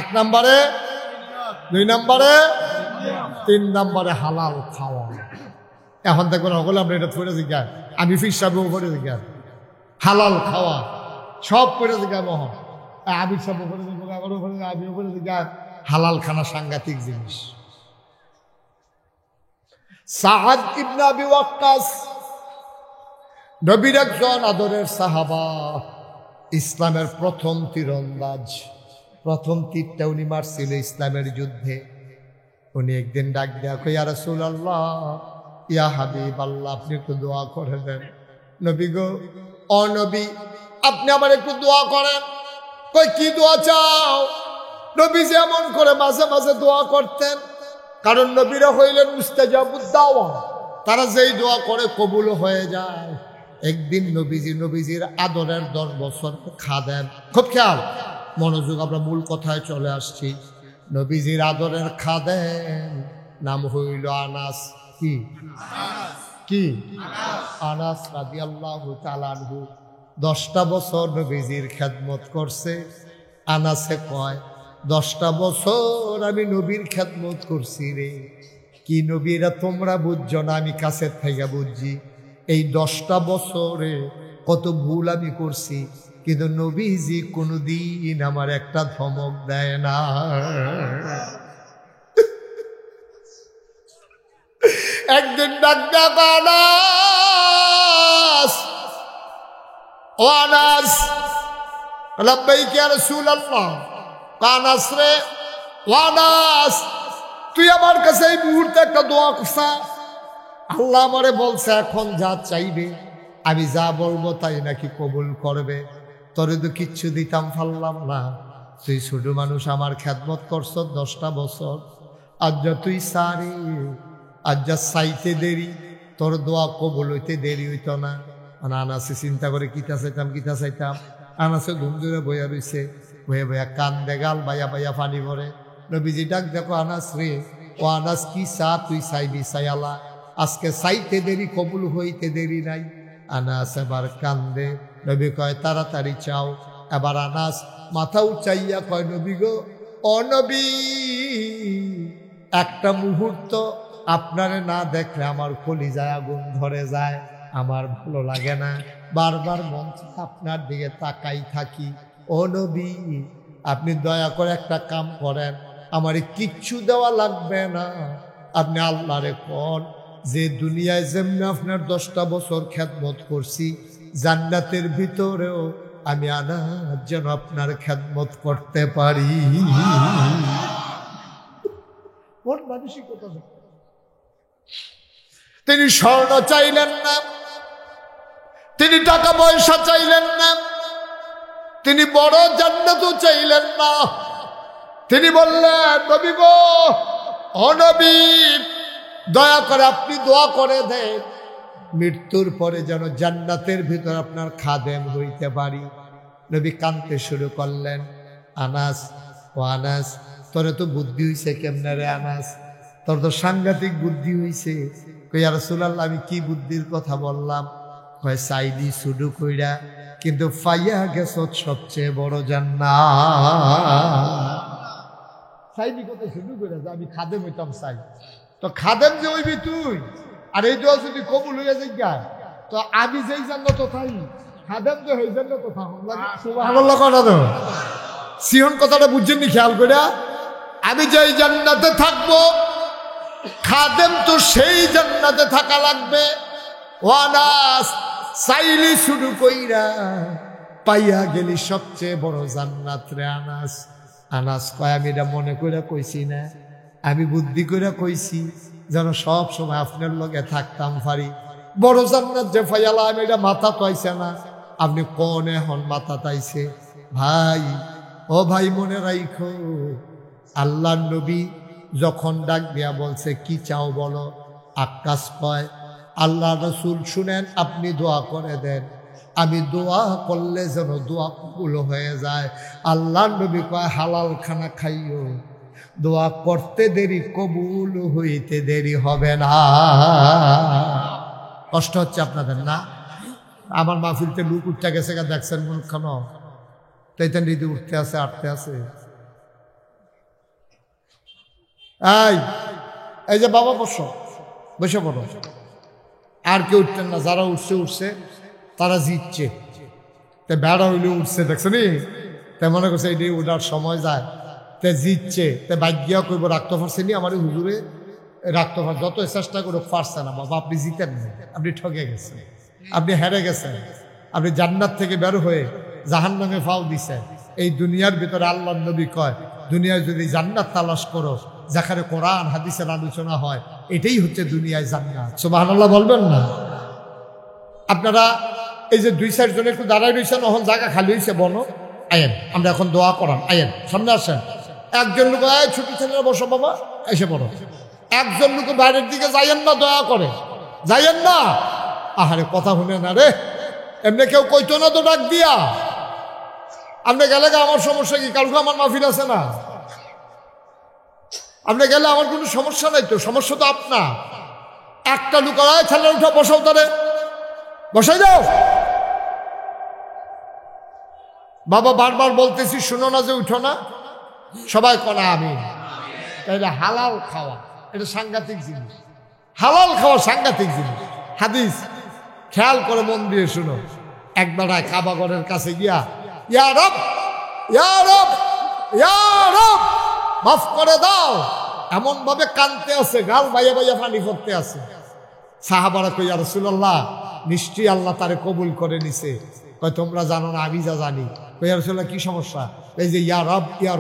1 নম্বরে 2 নম্বরে 3 নম্বরে হালাল খাওয়া এখন দেখবেন সকলে আমরা এটা পড়ে জিজ্ঞাসা আমি ফির সাহেবও পড়ে জিজ্ঞাসা হালাল খাওয়া সব পড়ে জিজ্ঞাসা মহন আবির সাহেব পড়ে জিজ্ঞাসা আমারও পড়ে আমিও পড়ে জিজ্ঞাসা হালাল খানা সাংঘাতিক জিনিস সাআদ ইবনে আবি ওয়াক্কাস নবীর একজন আদরের সাহাবা ইসলামের প্রথম তীরন্দাজ প্রথম তীরটা উনি মারছিল ইসলামের যুদ্ধে উনি একদিন ডাক দেয়া কই ইয়া রাসূলুল্লাহ ইয়া হাবিব আল্লাহ আপনি একটু দোয়া করে দেন নবী গো ও নবী আপনি আবার একটু দোয়া করেন কই কি দোয়া চাও নবীজি এমন করে মাঝে মাঝে দোয়া করতেন, কারণ নবীরা হইলেন মুস্তাজাবুদ দাওয়া, তারা যেই দোয়া করে কবুল হয়ে যায়। একদিন নবীজির আদরের 10 বছর খাদেম, খুব খেয়াল মনোযোগ, আমরা মূল কথায় চলে আসছি। নবীজির আদরের খাদেম নাম হইল আনাস। কি আনাস রাদিয়াল্লাহু তাআলা আনহু 10টা বছর নবীজির খেদমত করছে। আনাসে কয় 10টা বছর আমি নবীর খেদমত করছি রে। কি নবীরা তোমরা বুঝছো না, আমি কাছের থেকে বুঝছি। এই 10টা বছরে কত ভুল আমি করছি, কিন্তু নবীজি কোনোদিন আমার একটা ধমক দেয় না। একদিন ডাক আনাস, ও আনাস, লাব্বাইক ইয়া রাসূলুল্লাহ। আনাস রে, ও আনাস, তুই আমার কাছে এই মুহূর্তে একটা দোয়া করছা। আল্লাহ আমারে বলছে এখন যা চাইবে আমি যা বলবো তাই নাকি কবুল করবে। তোরে তো কিচ্ছু দিতাম পারলাম না, তুই ছোট মানুষ, আমার খেদমত করছ 10টা বছর। আজ যা তুই সারে, আজ যা চাইতে দেরি, তোর দোয়া কবুল হইতে দেরি হইতো না। আনাসে চিন্তা করে কিতা চাইতাম। আনাসে ঘুম ধরে বইয়া রইছে, বইয়া কান্দে, গাল বাইয়া বাইয়া পানি ভরে। নবীজি ডাক, দেখো আনাস রে, ও আনাস কি চা তুই চাইবি চাইয়ালা, আজকে চাইতে দেরি কবুল হইতে দেরি নাই। আনাস এবার কান্দে। নবী কয় তাড়াতাড়ি চাও। এবার আনাস মাথা উচাইয়া কয়, নবী গো, ও নবী, একটা মুহূর্ত আপনারে না দেখলে আমার কলিজায় আগুন ধরে যায়, আমার ভালো লাগে না, বারবার মন আপনার দিকে তাকাই থাকি। ও নবী, আপনি দয়া করে একটা কাম করেন, আমারে কিচ্ছু দেওয়া লাগবে না, আপনি আল্লাহরে কোন যে দুনিয়ায় যেমনি আপনার 10টা বছর খেদমত করছি, জান্নাতের ভিতরেও আমি আনাস যেন আপনার খেদমত করতে পারি। তিনি স্বর্ণ চাইলেন না, তিনি টাকা পয়সা চাইলেন না, তিনি বড় জান্নাতও চাইলেন না। তিনি বললেন, নবী গো, ও নবী, দয়া করে আপনি দোয়া করে দেন, মৃত্যুর পরে যেন জান্নাতের ভিতর আপনার খাদেম হইতে পারি। নবী কাঁদতে শুরু করলেন। আনাস, ও আনাস, তোরে তো বুদ্ধি হইছে কেমনে রে আনাস, তোর তো সাংঘাতিক বুদ্ধি হইছে। কই ইয়া রাসূলুল্লাহ, আমি কি বুদ্ধির কথা বললাম? কয় চাইলি শুরু কইরা, কিন্তু পাইয়া গেছ সবচেয়ে বড় জান্নাত। চাইলি কত শুরু কইরা যে আমি খাদেম হইতাম চাই, তো খাদেম যে হইবি তুই, আর এই দোয়া যদি কবুল হইয়া যায়, তো আমি যেই জান্নাত তাই খাদেম যে হয়ে জান্নাত তো সুবহানাল্লাহ। কথা তো সিহন কথাটা বুঝছেন নি খেয়াল কইরা? আমি যেই জান্নাতে থাকবো, খাদেম তো সেই জান্নাতে থাকা লাগবে। ওয়ানাস, চাইলি শুরু কইরা পাইয়া গেলি সবচেয়ে বড় জান্নাত রে আনাস। আনাস কয়, আমি এটা মনে কইরা কইছি না, আমি বুদ্ধি কইরা কইছি যেন সব সময় আপনার লগে থাকতাম পারি। বড় জান্নাত যে ফাইয়ালা, আমি এটা মাথা পাইছে না, আপনি কোন এখন মাথা তাইছে? ভাই, ও ভাই, মনে রাইখো, আল্লাহ নবী যখন ডাক দিয়া বলছে কি চাও বলো, আকাশ কয়, আল্লাহ রসুল শুনেন, আপনি দোয়া করে দেন, আমি দোয়া করলে যেন দোয়া কবুল হয়ে যায়। আল্লাহ নবী কয়, হালাল খানা খাইও, দোয়া করতে দেরি কবুল হইতে দেরি হবে না। কষ্ট হচ্ছে আপনাদের না? আমার মাহফিলতে লুক উঠতে গেছে, দেখছেন মুখখান তাইতেন রীতি উঠতে আছে, আটতে আছে। এই যে বাবা বসে পড়ো। আর কেউ উঠতেন না, যারা উঠছে তারা জিতছে। তে বেড়া হইলেও উঠছে, দেখছেন? তাই মনে করছে এটি উঠার সময় যায়, তে জিতছে। তে ভাগ্যা কইব রাখতে পারছে নি আমার হুজুরে, রাখতে পার, যত চেষ্টা করে পারছে না। বাবা, আপনি জিতেন না, আপনি ঠকে গেছেন, আপনি হেরে গেছেন, আপনি জান্নাত থেকে বের হয়ে জাহান্নামে ফাও দিছেন। এই দুনিয়ার ভিতরে আল্লাহ নবী কয়, দুনিয়ায় যদি জান্নাত তালাশ করো, যেখানে কোরআন হাদিসের আলোচনা হয়, এটাই হচ্ছে দুনিয়ায় জান্নাত। সুবহানাল্লাহ বলবেন না? আপনারা এই যে 2-4 জন একটু দাঁড়ায় রয়েছেন, এখন জায়গা খালি হয়েছে, বলো আয়েন, আমরা এখন দোয়া করান, আয়েন সামনে আসেন। একজন লোক ছুটি ছেলেরা বসো বাবা এসে পড়ো, একজন লোক বাইরের দিকে যাইয়েন না, দয়া করে যাইয়েন না। আহারে কথা শুনে না রে, এমনি কেউ কইতো না তো ডাক দিয়া। আপনি গেলে আমার সমস্যা কি? কালকে আমার মাহফিল আছে না, আপনি গেলে আমার কোনো সমস্যা নাই তো, সমস্যা তো আপনার। একটা লুকায় ছেলে উঠা বসাও, তারে বসাই দাও। বাবা বারবার বলতেছি শুনো না যে উঠো না, সবাই করা আমি। তাইলে হালাল খাওয়া এটা সাংঘাতিক জিনিস, হালাল খাওয়া সাংঘাতিক জিনিস। হাদিস খেয়াল করে মন দিয়ে শুনো। একবেলায় কাবাগরের কাছে গিয়া ইয়া রব, ইয়া রব, ইয়া রব মাফ করে দাও, এমন ভাবে কানতে আছে, গাল বাইয়া বাইয়া পানি পড়তে আছে। সাহাবারা কই ইয়া রাসূলুল্লাহ, নিশ্চয়ই আল্লাহ তারে কবুল করে নিছে। কয় তোমরা জানো না, আমি যা জানি। কই ইয়া রাসূলুল্লাহ কি সমস্যা? এই যে ইয়া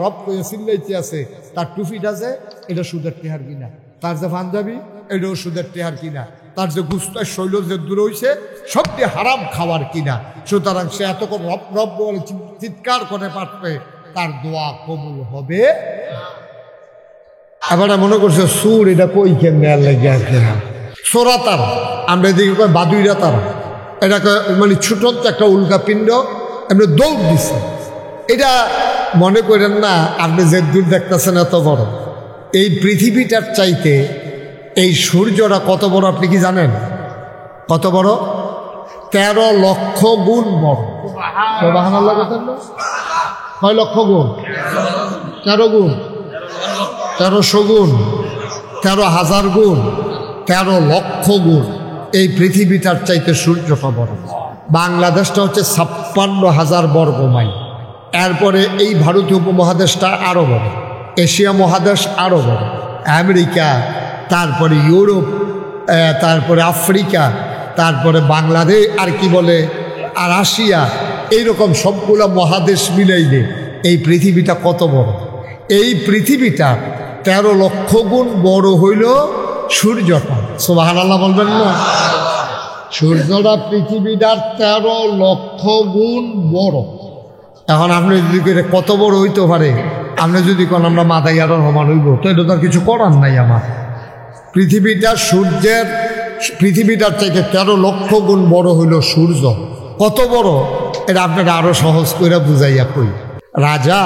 রব কইয়া চিল্লাইতে আছে, তার টুপিটা যে এটা সুদের টেহার কিনা, তার যে পাঞ্জাবি এটাও সুদের টেহার কিনা, তার যে গুস্তার শৈল যে দূর হইছে সবটি হারাম খাওয়ার কিনা। সুতরাং সে এতক্ষণ রব রব বলে চিৎকার করে পারবে, তার দোয়া কবুল হবে। এবার মনে করছে সুর এটা কই কেমনে লেগে আসবে না, সোরা তারা, আমরা এদিকে কয় বাদুইরা তারা, এটাকে মানে ছোট একটা উল্কা পিণ্ড এমনি দৌড় দিছে। এটা মনে করেন না আপনি যে দূর দেখতেছেন এত বড়, এই পৃথিবীটার চাইতে এই সূর্যটা কত বড় আপনি কি জানেন? কত বড়? 13 লক্ষ গুণ বড়। কয় লক্ষ গুণ? 13 গুণ, 1300 গুণ, 13,000 গুণ, 13 লক্ষ গুণ এই পৃথিবীটার চাইতে সূর্যটা বড়। বাংলাদেশটা হচ্ছে 56,000 বর্গ মাইল। এরপরে এই ভারতীয় উপমহাদেশটা আরও বড়, এশিয়া মহাদেশ আরও বড়, আমেরিকা, তারপরে ইউরোপ, তারপরে আফ্রিকা, তারপরে বাংলাদেশ, আর কি বলে আর রাশিয়া, এইরকম সবগুলো মহাদেশ মিলাইলে এই পৃথিবীটা কত বড়। এই পৃথিবীটা 13 লক্ষ গুণ বড় হইল সূর্যটা। সুবহানাল্লাহ বলবেন না? সূর্যটা পৃথিবীটার 13 লক্ষ গুণ বড়। এখন আপনি যদি কত বড় হইতে পারে, আপনি যদি কোন আমরা মাথায় আরো সমান হইব, তো এটা তো কিছু করার নাই আমার। পৃথিবীটার থেকে 13 লক্ষ গুণ বড় হইল সূর্য। কত বড় এটা আপনারা আরো সহজ করে বুঝাইয়া কই। রাজা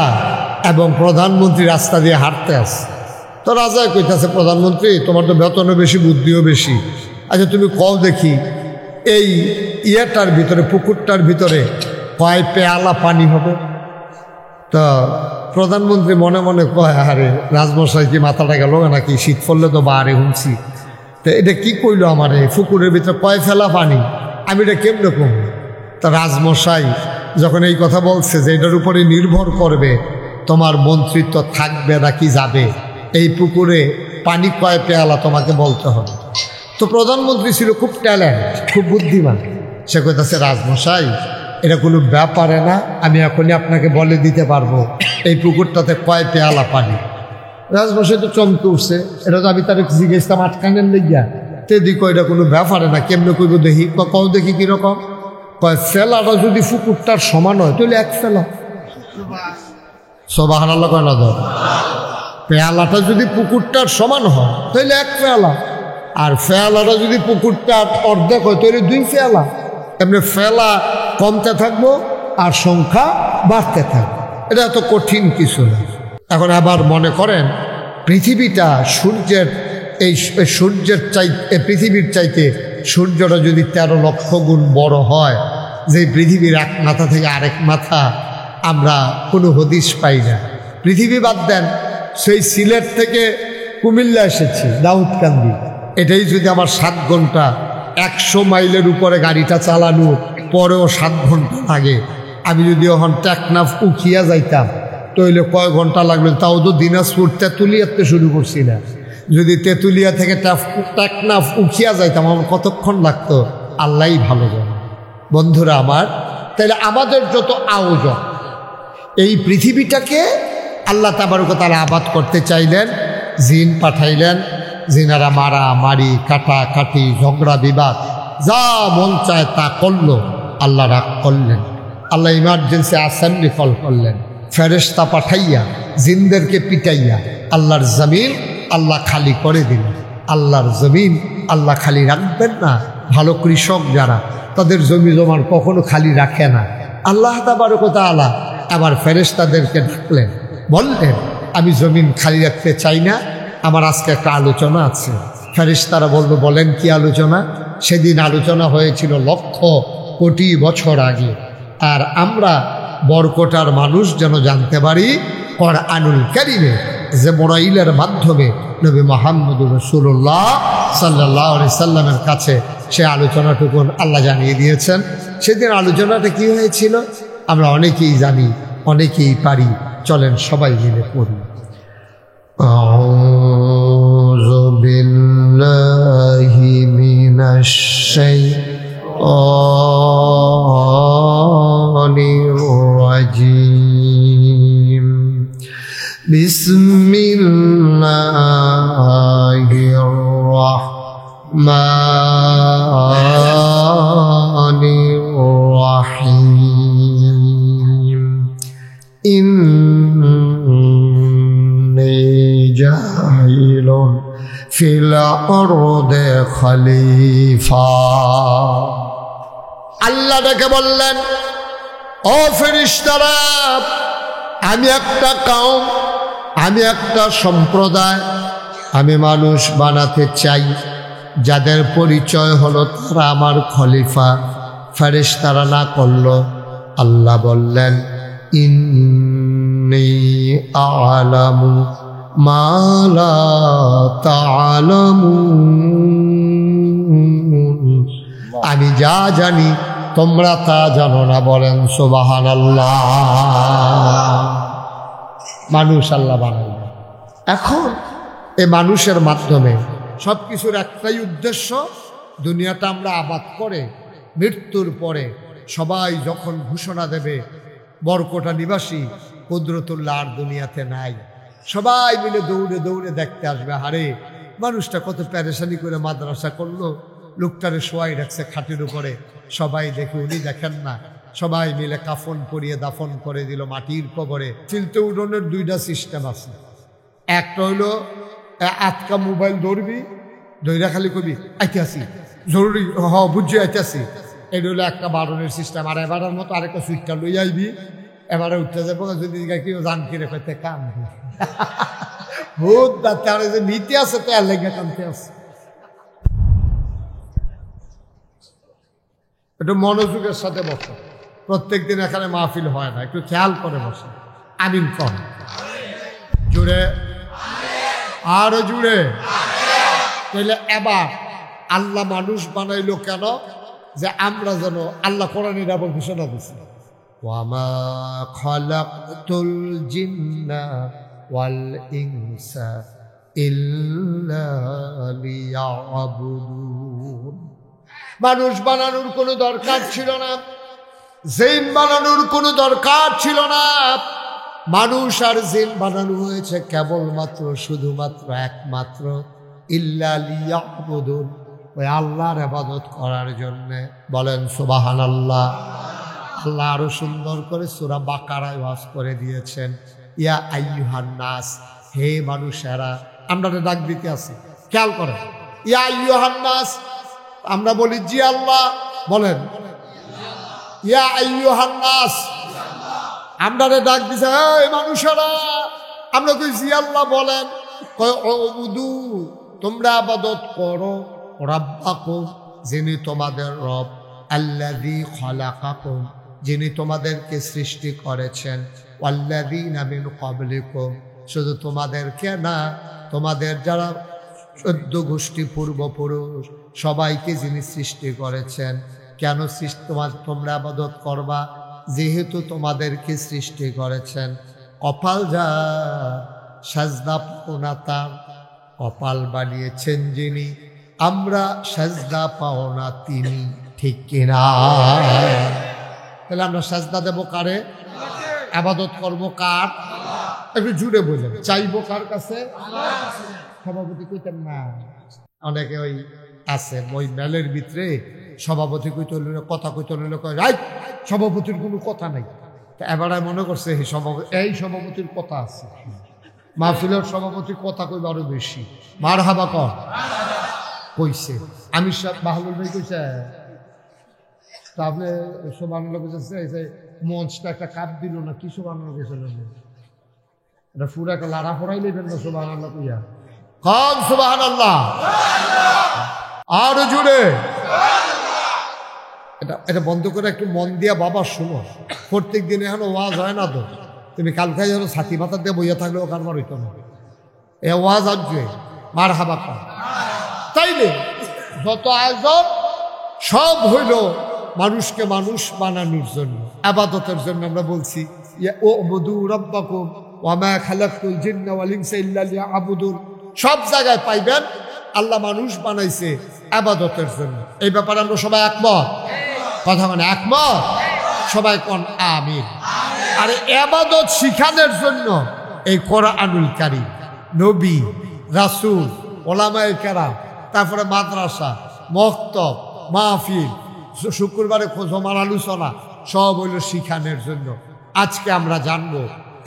এবং প্রধানমন্ত্রী রাস্তা দিয়ে হাঁটতে আসে, তো রাজা কইতাছে প্রধানমন্ত্রী তোমার তো বেতনও বেশি, বুদ্ধিও বেশি, আচ্ছা তুমি কও দেখি এই ইয়েটার ভিতরে, পুকুরটার ভিতরে কয় পেয়ালা পানি হবে? তা প্রধানমন্ত্রী মনে মনে কয় আরে রাজমশাই কি মাথাটা গেল নাকি, শীত পড়লে তো বারে হুমছি, তো এটা কি কইলো আমারে, পুকুরের ভিতরে কয় ফেলা পানি, আমি এটা কেমনে কমব? তা রাজমশাই যখন এই কথা বলছে যে এটার উপরে নির্ভর করবে তোমার মন্ত্রিত্ব থাকবে নাকি যাবে, এই পুকুরে পানি কয় পেয়ালা তোমাকে বলতে হবে। তো প্রধানমন্ত্রী ছিল খুব ট্যালেন্ট, খুব বুদ্ধিমান, সে কইতাছে রাজমশাই এটা কোনো ব্যাপারে না, আমি এখনই আপনাকে বলে দিতে পারবো এই পুকুরটাতে কয় পেয়ালা পানি। রাজমশাই তো চমকে উঠছে, এটা তো আমি তার জিজ্ঞেসতাম আটকানের লেগিয়া, তেদিক এটা কোনো ব্যাপারে না, কেমনে কইব দেখি, কও দেখি কিরকম, কয় ফেলাটা যদি পুকুরটার সমান হয় তাহলে এক ফেলা। সুবহানাল্লাহ কয় না? পেয়ালাটা যদি পুকুরটার সমান হয় তাহলে এক পেয়ালা, আর ফেলাটা যদি পুকুরটার অর্ধেক হয় তাহলে 2 ফেলা। এমনি ফেলা কমতে থাকবো আর সংখ্যা বাড়তে থাকবে, এটা এত কঠিন কিছু না। এখন আবার মনে করেন পৃথিবীটা সূর্যের পৃথিবীর চাইতে সূর্যটা যদি 13 লক্ষ গুণ বড় হয়, যে পৃথিবীর এক মাথা থেকে আরেক মাথা আমরা কোনো হদিস পাই না। পৃথিবী বাদ দেন, সেই সিলেট থেকে কুমিল্লা এসেছি দাউদকান্দি, এটাই যদি আমার 7 ঘন্টা, 100 মাইলের উপরে গাড়িটা চালানো পরেও 7 ঘন্টা লাগে। আমি যদি এখন টেকনাফ উখিয়া যাইতাম তাহলে কয় ঘন্টা লাগলো, তাও তো দিনাজপুর তেঁতুলিয়াতে শুরু করছি না, যদি তেঁতুলিয়া থেকে টেকনাফ উখিয়া যাইতাম আমার কতক্ষণ লাগতো আল্লাহই ভালো জানে। বন্ধুরা আমার, তাহলে আমাদের যত আয়োজন, এই পৃথিবীটাকে আল্লাহ তাবারক ওয়া তাআলা আবাদ করতে চাইলেন, জিন পাঠাইলেন, জিনারা মারামারি, কাটাকাটি, ঝগড়া বিবাদ, যা মন চায় তা করলো। আল্লাহ রাগ করলেন, আল্লাহ ইমার্জেন্সি অ্যাসেম্বলি কল করলেন, ফেরেশতা পাঠাইয়া জিনদেরকে পিটাইয়া আল্লাহর জমিন আল্লাহ খালি করে দিলেন। আল্লাহর জমিন আল্লাহ খালি রাখবেন না। ভালো কৃষক যারা, তাদের জমি জমার কখনো খালি রাখে না। আল্লাহ তাবারক ওয়া তাআলা আবার ফেরেশতাদেরকে ডাকলেন, বললেন আমি জমিন খালি রাখতে চাই না, আমার আজকে একটা আলোচনা আছে। ফেরেশতারা বলল, বলেন কি আলোচনা? সেদিন আলোচনা হয়েছিল লক্ষ কোটি বছর আগে, আর আমরা বরকটার মানুষ যেন জানতে পারি কোরআনুল কারীমে জিবরাইলের মাধ্যমে নবী মুহাম্মদুর রাসূলুল্লাহ সাল্লাল্লাহু আলাইহি সাল্লামের কাছে সে আলোচনাটুকু আল্লাহ জানিয়ে দিয়েছেন। সেদিন আলোচনাটা কি হয়েছিল আমরা অনেকেই জানি, অনেকেই পারি। চলেন সবাই মিলে পড়ি। আউযু বিল্লাহি মিনাশ শাইতানির রাজীম। বিসমিল্লাহির রাহমানির রাহিম। ইন্নী জাইলুন ফিল আরদি খলিফা। আল্লাহ ডেকে বললেন, ও ফেরেশতারা, আমি একটা কওম, আমি একটা সম্প্রদায়, আমি মানুষ বানাতে চাই যাদের পরিচয় হলো তারা আমার খলিফা। ফেরেশতারা না করল। আল্লাহ বললেন, ইন্নী আ'লামু মা লা তা'লামুন, আমি যা জানি তোমরা তা জানো না। বলেন সুবহানাল্লাহ। মানুষ আল্লাহ বানাইলেন। এখন এই মানুষের মাধ্যমে সব কিছুর একটাই উদ্দেশ্য, দুনিয়াটা আমরা আবাদ করে মৃত্যুর পরে সবাই যখন ঘোষণা দেবে বরকটা নিবাসী কুদরতুল্লাহ আর দুনিয়াতে নাই, সবাই মিলে দৌড়ে দৌড়ে দেখতে আসবে, হারে মানুষটা কত পেরেশানি করে মাদ্রাসা করলো, লোকটারে শোয়াই রাখছে খাটের উপরে, সবাই দেখে উনি দেখেন না। সবাই মিলে কাফন পরিয়ে দাফন করে দিল মাটির কবরে। চিলতে উঠোনের দুইটা সিস্টেম আছে। একটা হইলো আটকা মোবাইল ধরবি, ধৈরা খালি কবি আইতে আসি জরুরি, বুঝছি আইতে আসি, এটা হলো একটা বারণের সিস্টেম। আর এবারের মতো আরেকটা সুইটটা লই আইবি, এবারে উঠতে যাবো, যদি কেউ জান কিরে কইতে কাম ভূত তার যে নীতি আছে তার লেগে কামতে আছে। একটু মনোযোগের সাথে বসো, প্রত্যেক দিন এখানে মাহফিল হয় না, একটু খেয়াল করে বসো। আমিন কম জুড়ে, আরো জুড়ে। তাহলে এবার আল্লাহ মানুষ বানাইলো কেন? যে আমরা যেন, আল্লাহ কোরআনের আবার ঘোষণা দিচ্ছে, ওয়ামা খালাকতুল জিন্না ওয়াল ইনসা ইল্লা লিয়াবুদুন। মানুষ বানানোর কোনো দরকার ছিল না, জিন বানানোর কোনো দরকার ছিল না। মানুষ আর জিন বানানো হয়েছে কেবলমাত্র, শুধুমাত্র, একমাত্র ইল্লা লিয়াবুদুন, ওই আল্লাহর ইবাদত করার জন্যে। বলেন সুবহানাল্লাহ। আল্লাহ আরো সুন্দর করে সূরা বাকারায় ওয়াজ করে দিয়েছেন, ইয়া আইয়ুহান নাস, হে মানুষেরা। আমরা ডাক দিতে আছি, খেয়াল করেন, ইয়া আইয়ুহান নাস। আমরা বলি জি আল্লাহ, বলেন ইয়া আইয়ুহান নাস। আমরা ডাক দিছে, হে মানুষেরা। আমরা কই জি আল্লাহ, বলেন। কয় উবুদু, তোমরা ইবাদত করো, রাব্বাকুম, যিনি তোমাদের রব, আল্লাযী খালাকাকুম, যিনি তোমাদেরকে সৃষ্টি করেছেন, ওয়াল্লাযীনা মিন ক্বাবলিকুম, শুধু তোমাদেরকে না, তোমাদের যারা 14 গোষ্ঠী পূর্বপুরুষ সবাইকে যিনি সৃষ্টি করেছেন। কেন তোমরা ইবাদত করবা? যেহেতু তোমাদেরকে সৃষ্টি করেছেন। কপাল যা সাজদা পাও না তার, কপাল বানিয়েছেন যিনি, আমরা সাজদা পাও না তিনি। ঠিক কিনা? তাহলে আমরা সাজদা দেব কারে? ইবাদত করব কার? একটু জুড়ে বলেন, চাইবো কার কাছে? সভাপতি কইতেন না, অনেকে ওই আছে ওই মেলের ভিতরে সভাপতি কইতে হইল, কথা কইতে হইল, কয় রাইট, সভাপতির কোনো কথা নাই, এবারে মনে করছে এই সভাপতির কথা আছে, মাহফিলের সভাপতির কথা কইব আরো বেশি। মার হাবা কর কইছে, আমি সব বাহলুল ভাই কইছে, তা আপনি সুবহানাল্লাহ কইছে, এই যে মঞ্চটা একটা কাপ দিল না, কি সুবহানাল্লাহ কইছিল, এটা পুরো একটা লাড়া ফোড়াই নেবেন না সুবহানাল্লাহ কইয়া, কম সুবহানাল্লাহ আরো জুড়ে। এটা বন্ধ করে একটু মন দিয়া বাবা শুনো, প্রত্যেক দিনে এখন ওয়াজ হয় না তো, তুমি কালকে যেন ছাতি মাথা দিয়ে বইয়া থাকলেও কারবার হইতো না, এ ওয়াজ আসবে মার হাবা কর। তাইলে যত আয়োজন সব হইল মানুষকে মানুষ বানানোর জন্য, আবাদতের জন্য। আমরা বলছি উ'বুদু রাব্বাকুম ওয়া মা খালাকতুল জিন্না ওয়াল ইনসা ইল্লা লিয়াবুদুন, সব জায়গায় পাইবেন আল্লাহ মানুষ বানাইছে আবাদতের জন্য। এই ব্যাপারে আমরা সবাই একমত, কথা মানে একমত, সবাই কোন আমিন। আর আবাদত শিখানোর জন্য এই কোরআনুল কারীম, নবী, রাসূল, ওলামায়ে কেরাম, তারপরে মাদ্রাসা, মক্তব, মাহফিল, শুক্রবারে জমার আলোচনা, সব হইল শিখানোর জন্য। আজকে আমরা জানবো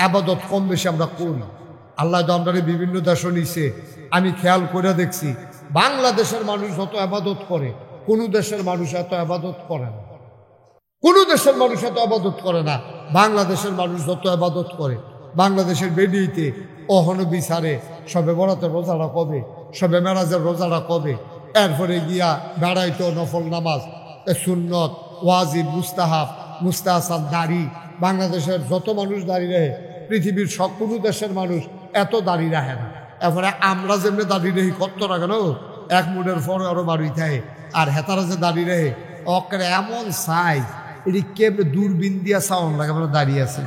আবাদত কম বেশি আমরা করি। আল্লাহ তো আমরা বিভিন্ন দেশ নিছে, আমি খেয়াল করে দেখছি বাংলাদেশের মানুষ যত আবাদত করে কোন দেশের মানুষ এত আবাদত করে না, কোন দেশের মানুষ এত আবাদত করে না। বাংলাদেশের মানুষ যত আবাদত করে, বাংলাদেশের বেডিতে অহন বিচারে সবে বরাতের রোজাটা কবে, সবে মেরাজের রোজাটা কবে, এরপরে গিয়া বেড়াইতো নফল নামাজ, সুন্নত, ওয়াজিব, মুস্তাহাব, মুস্তাহসান, দাড়ি। বাংলাদেশের যত মানুষ দাঁড়িয়ে রাখে পৃথিবীর সব কোনো দেশের মানুষ এত দাঁড়িয়ে রাখে না। এরপরে আমরা যেমনি দাঁড়িয়ে রাখি কত রাখে না, এক মুডের পরে আরো বাড়ি থাকে, আর হেতারা যে দাঁড়িয়ে রাখে অকের এমন সাইজ, এটি কেমনি দূরবীন দিয়া সাউন্ড লাগে আমরা দাঁড়িয়ে আছে।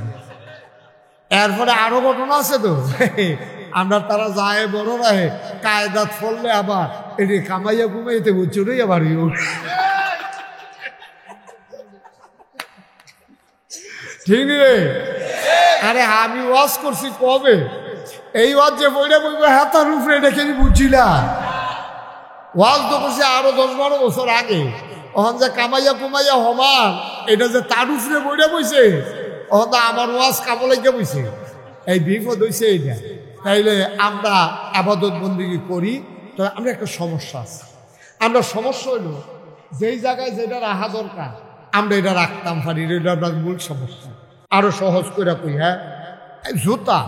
এরপরে আরো ঘটনা আছে তো, আমরা তারা যায় বড় রাহে কায়দাত ফললে আবার এটি কামাইয়া কুমাইতে চড়ে আবার ঠিক রে। আরে আমি ওয়াজ করছি কবে, এই ওয়াজ যে বইটা বলবো হাতার উপরে দেখে বুঝছিলাম, ওয়াজ তো করছি আরো 10-12 বছর আগে। ওখান যে কামাইয়া কুমাইয়া হমান, এটা যে তার উপরে বইটা বইছে, ওখান তো আমার ওয়াজ কামলাইয়া বইছে, এই বিপদ হইছে এইটা। তাইলে আমরা আবাদত বন্দেগী করি, তো আমরা একটা সমস্যা আছে। আমরা সমস্যা হইল যেই জায়গায় যেটা রাখা দরকার আমরা এটা রাখতাম পারি, এটা আপনার মূল সমস্যা। আরো সহজ করে কই, হ্যাঁ জুতা,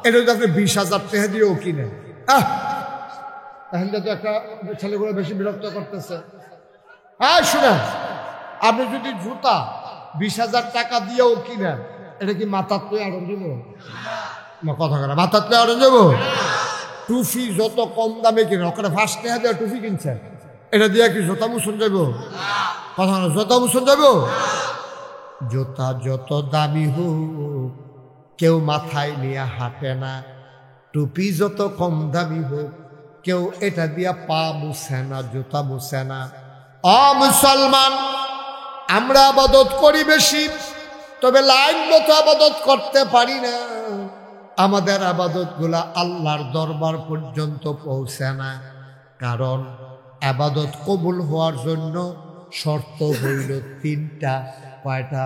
এটা যদি আপনি 20,000 টাকা দিয়েও কিনেন, তাহলে তো একটা ছেলেগুলো বেশি বিরক্ত করতেছে। হ্যাঁ শুনেন, আপনি যদি জুতা 20,000 টাকা দিয়েও কিনেন, এটা কি মাথার তো আড়ন যাবো না, কথা করে মাথার তো আড়ন যাবো? টুফি যত কম দামে কিনেন, ওখানে 5 টাকা দিয়ে টুফি কিনছেন, এটা দিয়ে কি জুতা মুসন যাবো? কথা না, জুতা মুসন যাবো? জুতা যত দামি হোক কেউ মাথায় নিয়ে হাঁটে না, টুপি যত কম দামি হোক কেউ এটা দিয়া পা মুছে না, জুতা মুছে না। মুসলমান, আমরা আবাদত করি বেশি, তবে লাইন মতো আবাদত করতে পারি না। আমাদের আবাদত গুলা আল্লাহর দরবার পর্যন্ত পৌঁছে না, কারণ আবাদত কবুল হওয়ার জন্য শর্ত হইল 3টা। কয়টা?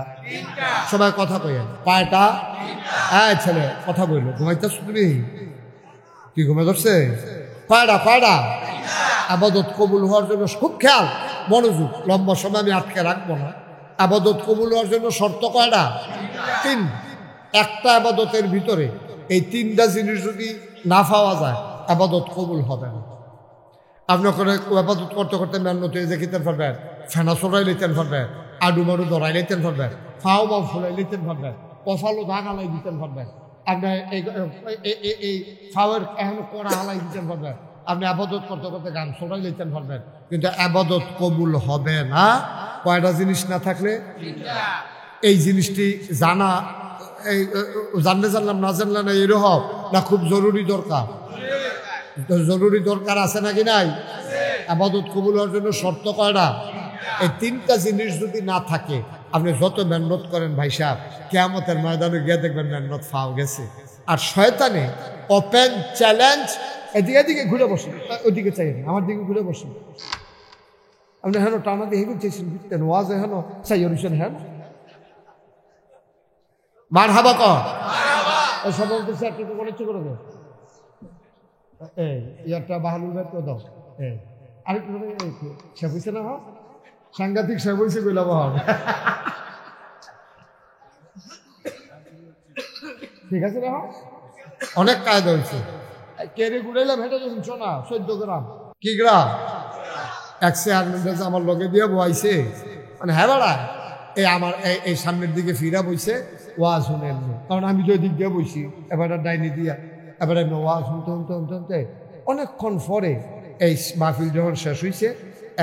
সবাই কথা কইেন, কয়টা? হ্যাঁ ছেলে কথা বলল, ঘুমাইতেছ তুমি? কি ঘুমে ধরছে? কয়টা? আবাদত কবুল হওয়ার জন্য খুব খেয়াল, মনোযোগ, লম্বা সময় আমি আটকে রাখবো না। আবাদত কবুল হওয়ার জন্য শর্ত কয়টা? 3। একটা আবাদতের ভিতরে এই 3টা জিনিস যদি না পাওয়া যায় আবাদত কবুল হবে না। আপনি করে আবাদত করতে করতে মেহনত হয়ে দেখিতে পারবেন, ফেনা চড়াই লিতেন পারবেন, আডু মাডু ধরাই লিতেন পারবেন, ফাও বাউ ফুলাই লিতেন পারবেন, কফালো দাগ হালাই দিতেন পারবেন, আপনি এই ফাওয়ের এখন কড়া হালাই দিতেন পারবেন, আপনি আবাদত করতে করতে গান চড়াই লিতেন পারবেন, কিন্তু আবাদত কবুল হবে না কয়টা জিনিস না থাকলে। এই জিনিসটি জানা, এই জানলাম না জানলাম না এরকম না, খুব জরুরি দরকার? জরুরি দরকার আছে নাকি নাই? আবাদত কবুল হওয়ার জন্য শর্ত কয়টা? এই 3টা জিনিস যদি না থাকে আপনি যত মেহনত করেন ভাই সাহেব, কিয়ামতের ময়দানে গিয়ে দেখবেন মেহনত ফাও গেছে। আর শয়তানে ওপেন চ্যালেঞ্জ, এদিকে ঘুরে বসে, ওদিকে চাই আমার দিকে ঘুরে বসে, আপনি হেন টানা দিয়ে চাইছেন, ওয়াজ হেন চাই অনুষণ, হ্যাঁ মারহাবা কর। ওই সব বলতেছে একটা তো মনে করে দাও, এই ইয়ারটা বাহালুর ভাই তো দাও, এই আরেকটু সে বুঝছে না, সাংঘাতিক সে বলছে বলে বাবা, ঠিক আছে না, অনেক কায়দা হয়েছে। কেড়ে ঘুরাইলাম হেঁটে যখন শোনা 14 গ্রাম, কি গ্রাম, একশো আমার লগে দিয়ে বইছে, মানে হ্যাঁ বেড়া এই আমার এই সামনের দিকে ফিরা বইছে, ওয়াজ শুনে, কারণ আমি তো দিক দিয়ে বইছি, এবার ডাইনি দিয়া, এবার ওয়াজ শুনতে শুনতে শুনতে শুনতে অনেকক্ষণ পরে এই মাহফিল যখন শেষ হয়েছে,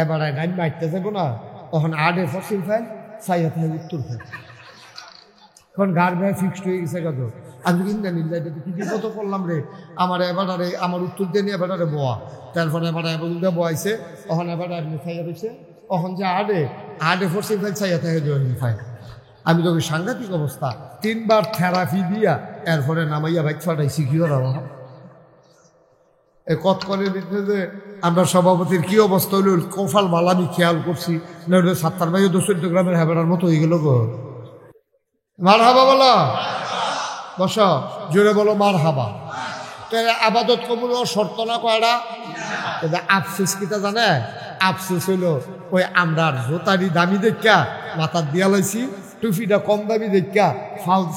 এবার ডাইন মারতে যাবো না, তখন আডে ফসিল ফেল সাইয়া থাকে উত্তর ফেল, তখন গার গায়ে ফিক্সড হয়ে গেছে কত, আমি কিনা নিল্লা এটা কি বিপদ করলাম রে, আমার এবারে আমার উত্তর দিয়ে নিয়ে এবারে বোয়া, তারপরে এবার এবার বয়াইছে, তখন এবার খাইয়া দিচ্ছে, তখন যে আডে ফসিল ফেল সাইয়া থাকে খাই, আমি তোকে সাংঘাতিক অবস্থা, 3 বার থেরাপি দিয়া এরপরে নামাইয়া বাইক ফাটাইছি, কি করা এই কতক্ষণের ভিতরে যে আমরা সভাপতির কি অবস্থা হইল, কফাল মালা আমি খেয়াল করছি, নইলে 7 ভাই 14 গ্রামের হেবেড়ার মতো হয়ে গেল গো। মার হাবা বলো, বস জোরে বলো মার হাবা। তো আবাদত কবুল শর্ত না কয়টা, আফসোস কিতা জানে, আফসোস হইল ওই আমরা জোতারি দামি দেখা মাথার দিয়া লাইছি, টুপিটা কম দামি দেখা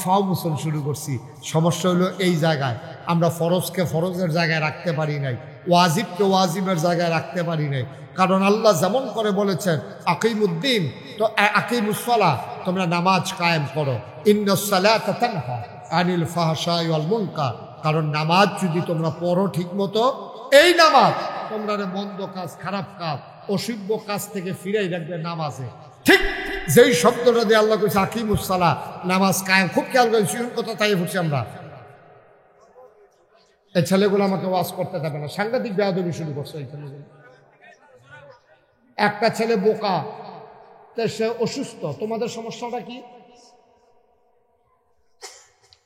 ফাও মুসল শুরু করছি। সমস্যা হলো এই জায়গায় আমরা ফরজকে ফরজের জায়গায় রাখতে পারি নাই, ওয়াজিবকে ওয়াজিবের জায়গায় রাখতে পারি নাই, কারণ আল্লাহ যেমন করে বলেছেন আকিমুদ্দিন, তো আকিমুসসালাহ, তোমরা নামাজ কায়েম করো, ইন্নাস সালাতা তানহা আনিল ফাহশাই ওয়াল মুনকার, কারণ নামাজ যদি তোমরা পড়ো ঠিক মতো, এই নামাজ তোমরা মন্দ কাজ, খারাপ কাজ, অশুভ কাজ থেকে ফিরাই রাখবে নামাজে। ঠিক যেই শব্দটা দিয়ে আল্লাহ কইছে আকিমুসসালাহ, নামাজ কায়েম, খুব খেয়াল করেছি কথা, তাই হচ্ছে আমরা এই ছেলেগুলো আমাকে ওয়াজ করতে দেবে না, সাংঘাতিক বেয়াদবি শুরু করছে এই ছেলেগুলো। একটা ছেলে বোকা, সে অসুস্থ, তোমাদের সমস্যাটা কি?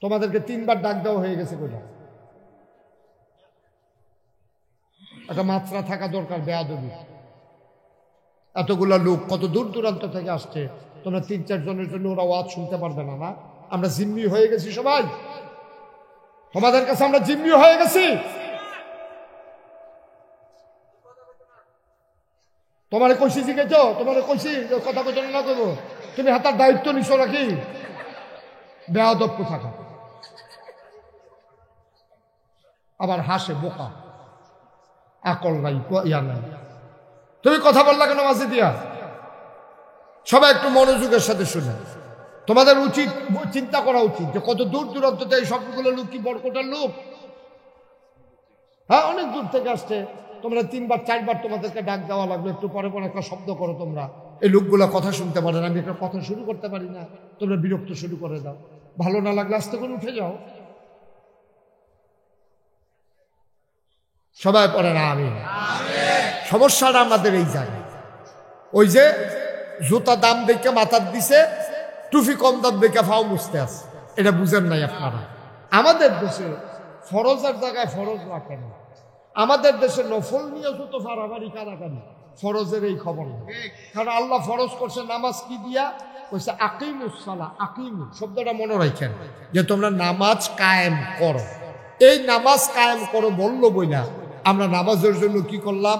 তোমাদেরকে 3 বার ডাক দেওয়া হয়ে গেছে কোথাও, একটা মাত্রা থাকা দরকার বেয়াদবি। এতগুলা লোক কত দূর দূরান্ত থেকে আসছে, তোমরা 3-4 জনের জন্য ওরা ওয়াজ শুনতে পারবে না? না, আমরা জিম্মি হয়ে গেছি সবাই, তোমাদের কাছে আমরা জিম্মি হয়ে গেছি। তোমারে কইছি জিজ্ঞেস, তোমারে কইছি কথা কইছ না করবো, তুমি হাতার দায়িত্ব নিছো নাকি? বেয়াদব কোথাকা, আবার হাসে বোকা, আকল নাই, ইয়া নাই। তুমি কথা বললা কেন মাঝে দিয়া? সবাই একটু মনোযোগের সাথে শুনে, তোমাদের উচিত চিন্তা করা উচিত যে কত দূর দূরান্ত থেকে এই সবগুলো লোক কি বরকটার লোক, হ্যাঁ অনেক দূর থেকে আসছে। তোমরা 3 বার 4 বার তোমাদেরকে ডাক দেওয়া লাগলো, একটু পরে পরে একটা শব্দ করো তোমরা, এই লোকগুলা কথা শুনতে পারে না, আমি একটা কথা শুরু করতে পারি না, তোমরা বিরক্ত শুরু করে দাও, ভালো না লাগলে আস্তে করে উঠে যাও। সবাই পড়ে না আমি, সমস্যাটা আমাদের এই জায়গায়, ওই যে জুতা দাম দেখে মাথার দিছে, টুপি কম দাম দেখে ফাও মুছতে আছে, এটা বুঝেন নাই আপনারা। আমাদের দেশে ফরজের জায়গায় ফরজ রাখে না, আমাদের দেশে নফল নিয়ে যত ফারাফারি কারাকারি, ফরজের এই খবর না। কারণ আল্লাহ ফরজ করছে নামাজ কি দিয়া, কইছে আকিমুসসালাহ, আকিমু শব্দটা মনে রাখেন যে তোমরা নামাজ কায়েম করো। এই নামাজ কায়েম করো বললো বই না, আমরা নামাজের জন্য কি করলাম,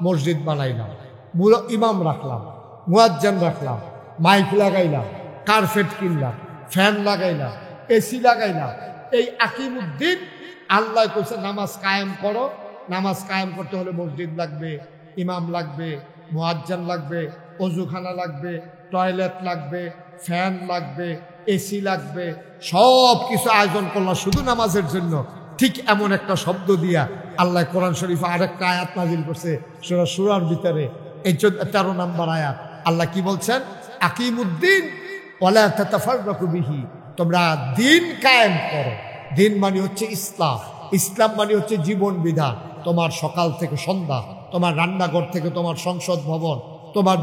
মসজিদ বানাইলাম, ইমাম রাখলাম, মুয়াজ্জিন রাখলাম, মাইক লাগাইলাম, কার্পেট কিনলাম, ফ্যান লাগাইলাম, এসি লাগাইলাম। এই আকিমুদ্দিন আল্লাহ কইছে নামাজ কায়েম করো। নামাজ কায়েম করতে হলে মসজিদ লাগবে, ইমাম লাগবে, মুয়াজ্জিন লাগবে, অজুখানা লাগবে, টয়লেট লাগবে, ফ্যান লাগবে, এসি লাগবে, সব কিছু আয়োজন করলাম শুধু নামাজের জন্য। ঠিক এমন একটা শব্দ দিয়া আল্লাহ কোরআন শরীফে আরেকটা আয়াত নাজিল করছে সূরা সূরার ভিতরে, এই 13 নম্বর আয়াত। আল্লাহ কি বলছেন, আকিমুদ্দিন ওয়ালা তাতাফাররাকু বিহি, তোমরা দিন কায়েম করো। দিন মানে হচ্ছে ইসলাম, ইসলাম মানে হচ্ছে জীবন বিধান। তোমার সকাল থেকে সন্ধ্যা, তোমার রান্নাঘর থেকে তোমার সংসদ ভবন, তোমার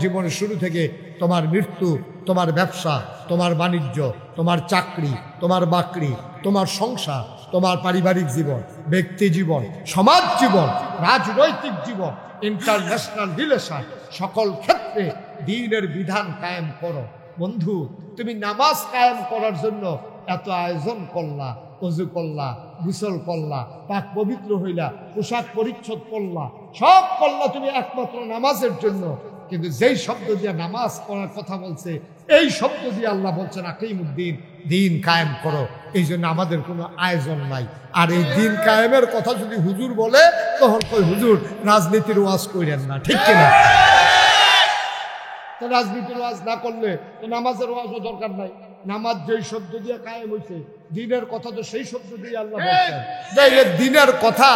জীবনের শুরু থেকে তোমার মৃত্যু, তোমার ব্যবসা, তোমার বাণিজ্য, তোমার চাকরি, তোমার বাকরি, তোমার সংসার, তোমার পারিবারিক জীবন, ব্যক্তি জীবন, সমাজ জীবন, রাজনৈতিক জীবন, ইন্টারন্যাশনাল রিলেশন, সকল ক্ষেত্রে দ্বীনের বিধান কায়েম করো। বন্ধু তুমি নামাজ কায়েম করার জন্য এত আয়োজন করলা, ওযু করলা, গোসল করলা, পাক পবিত্র হইলা, পোশাক পরিচ্ছদ করলা, সব করলা তুমি একমাত্র নামাজের জন্য। কিন্তু যেই শব্দ দিয়ে নামাজ পড়ার কথা বলছে, এই শব্দ দিয়ে আল্লাহ বলছেন আকিমুদ্দিন, দিন কায়েম করো। এই জন্য আমাদের কোনো আয়োজন নাই। আর এই দিন কায়েমের কথা যদি হুজুর বলে, তখন কই হুজুর রাজনীতির ওয়াজ কইরেন না, ঠিক কিনা? তো রাজনীতির ওয়াজ না করলে তো নামাজের ওয়াজও দরকার নাই। নামাজ যেই শব্দ দিয়ে কায়েম হয়েছে, দিনের কথা তো সেই শব্দ দিয়ে আল্লাহ বলছেন। দিনের কথা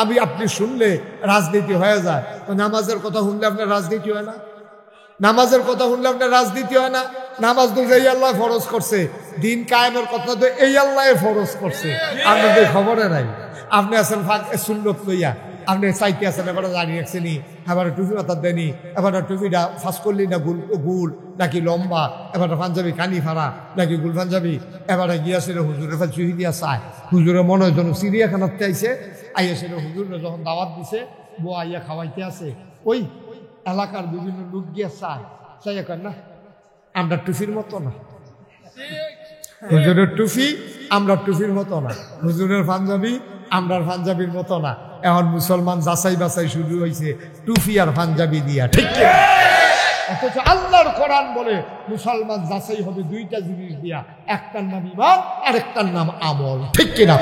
আমি আপনি শুনলে রাজনীতি হয়ে যায়, তো নামাজের কথা শুনলে আপনার রাজনীতি হয় না? নামাজের কথা শুনলে আপনার রাজনীতি হয় না? নামাজ তো এই আল্লাহ ফরজ করছে, দিন কায়েমের কথা তো এই আল্লাহ ফরজ করছে, আপনাদের খবরে নাই। আপনি আছেন সুন্নত লইয়া, আপনি চাইতে আছেন, এবার দাঁড়িয়ে রাখছেনি, এবার টুপি মাথার দেনি, এবার টুপিটা ফাঁস করলি না গুল নাকি লম্বা, এবার পাঞ্জাবি কানি ফাড়া নাকি গুল পাঞ্জাবি, এবারে গিয়াছিল হুজুরের ফেল চুহি দিয়া চায়। হুজুরের মনে হয় যেন চিড়িয়াখানাতে আইসে, আইয়াছিল হুজুরে যখন দাওয়াত দিছে, বউ আইয়া খাওয়াইতে আছে, ওই এলাকার বিভিন্ন লোক গিয়া চায়, চাই এখন না আমরা টুপির মতো না, হুজুরের টুপি আমরা টুপির মতো না, হুজুরের পাঞ্জাবি আমরা পাঞ্জাবির মতো না। এখন মুসলমান যাচাই বাছাই শুরু হয়েছে টুপি আর পাঞ্জাবি দিয়া, ঠিক কি? অথচ আল্লাহর কোরআন বলে মুসলমান যাচাই হবে দুইটা জিনিস দিয়া, একটার নাম ঈমান আর একটার নাম আমল, ঠিক কিনা?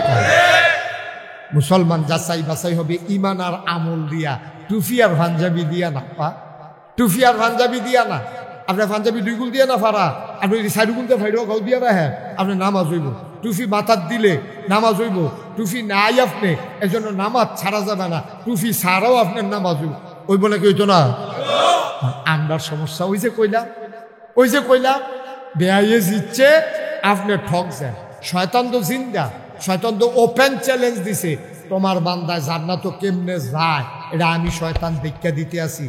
মুসলমান যাচাই বাছাই হবে ঈমান আর আমল দিয়া, টুপি আর পাঞ্জাবি দিয়া না। টুপি আর পাঞ্জাবি দিয়া না। আপনার পাঞ্জাবি দুই গুল দিয়ে না ফারা, আপনি চারি গুল দিয়ে ফাইরেও গাও দিয়া না, হ্যাঁ আপনি নামাজ হইব। টুপি মাথার দিলে নামাজ হইব, টুপি নাই আপনি এজন্য নামাজ ছাড়া যাবে না, টুপি ছাড়াও আপনার নামাজ হইব নাকি হইতো না? আমরার সমস্যা ওই যে কইলাম বেআইয়ে জিতছে, আপনি ঠকছেন। শয়তান তো জিন্দা, শয়তান তো ওপেন চ্যালেঞ্জ দিছে, তোমার বান্দায় জান্নাত তো কেমনে যায় এটা আমি শয়তান দেখা দিতে আসি।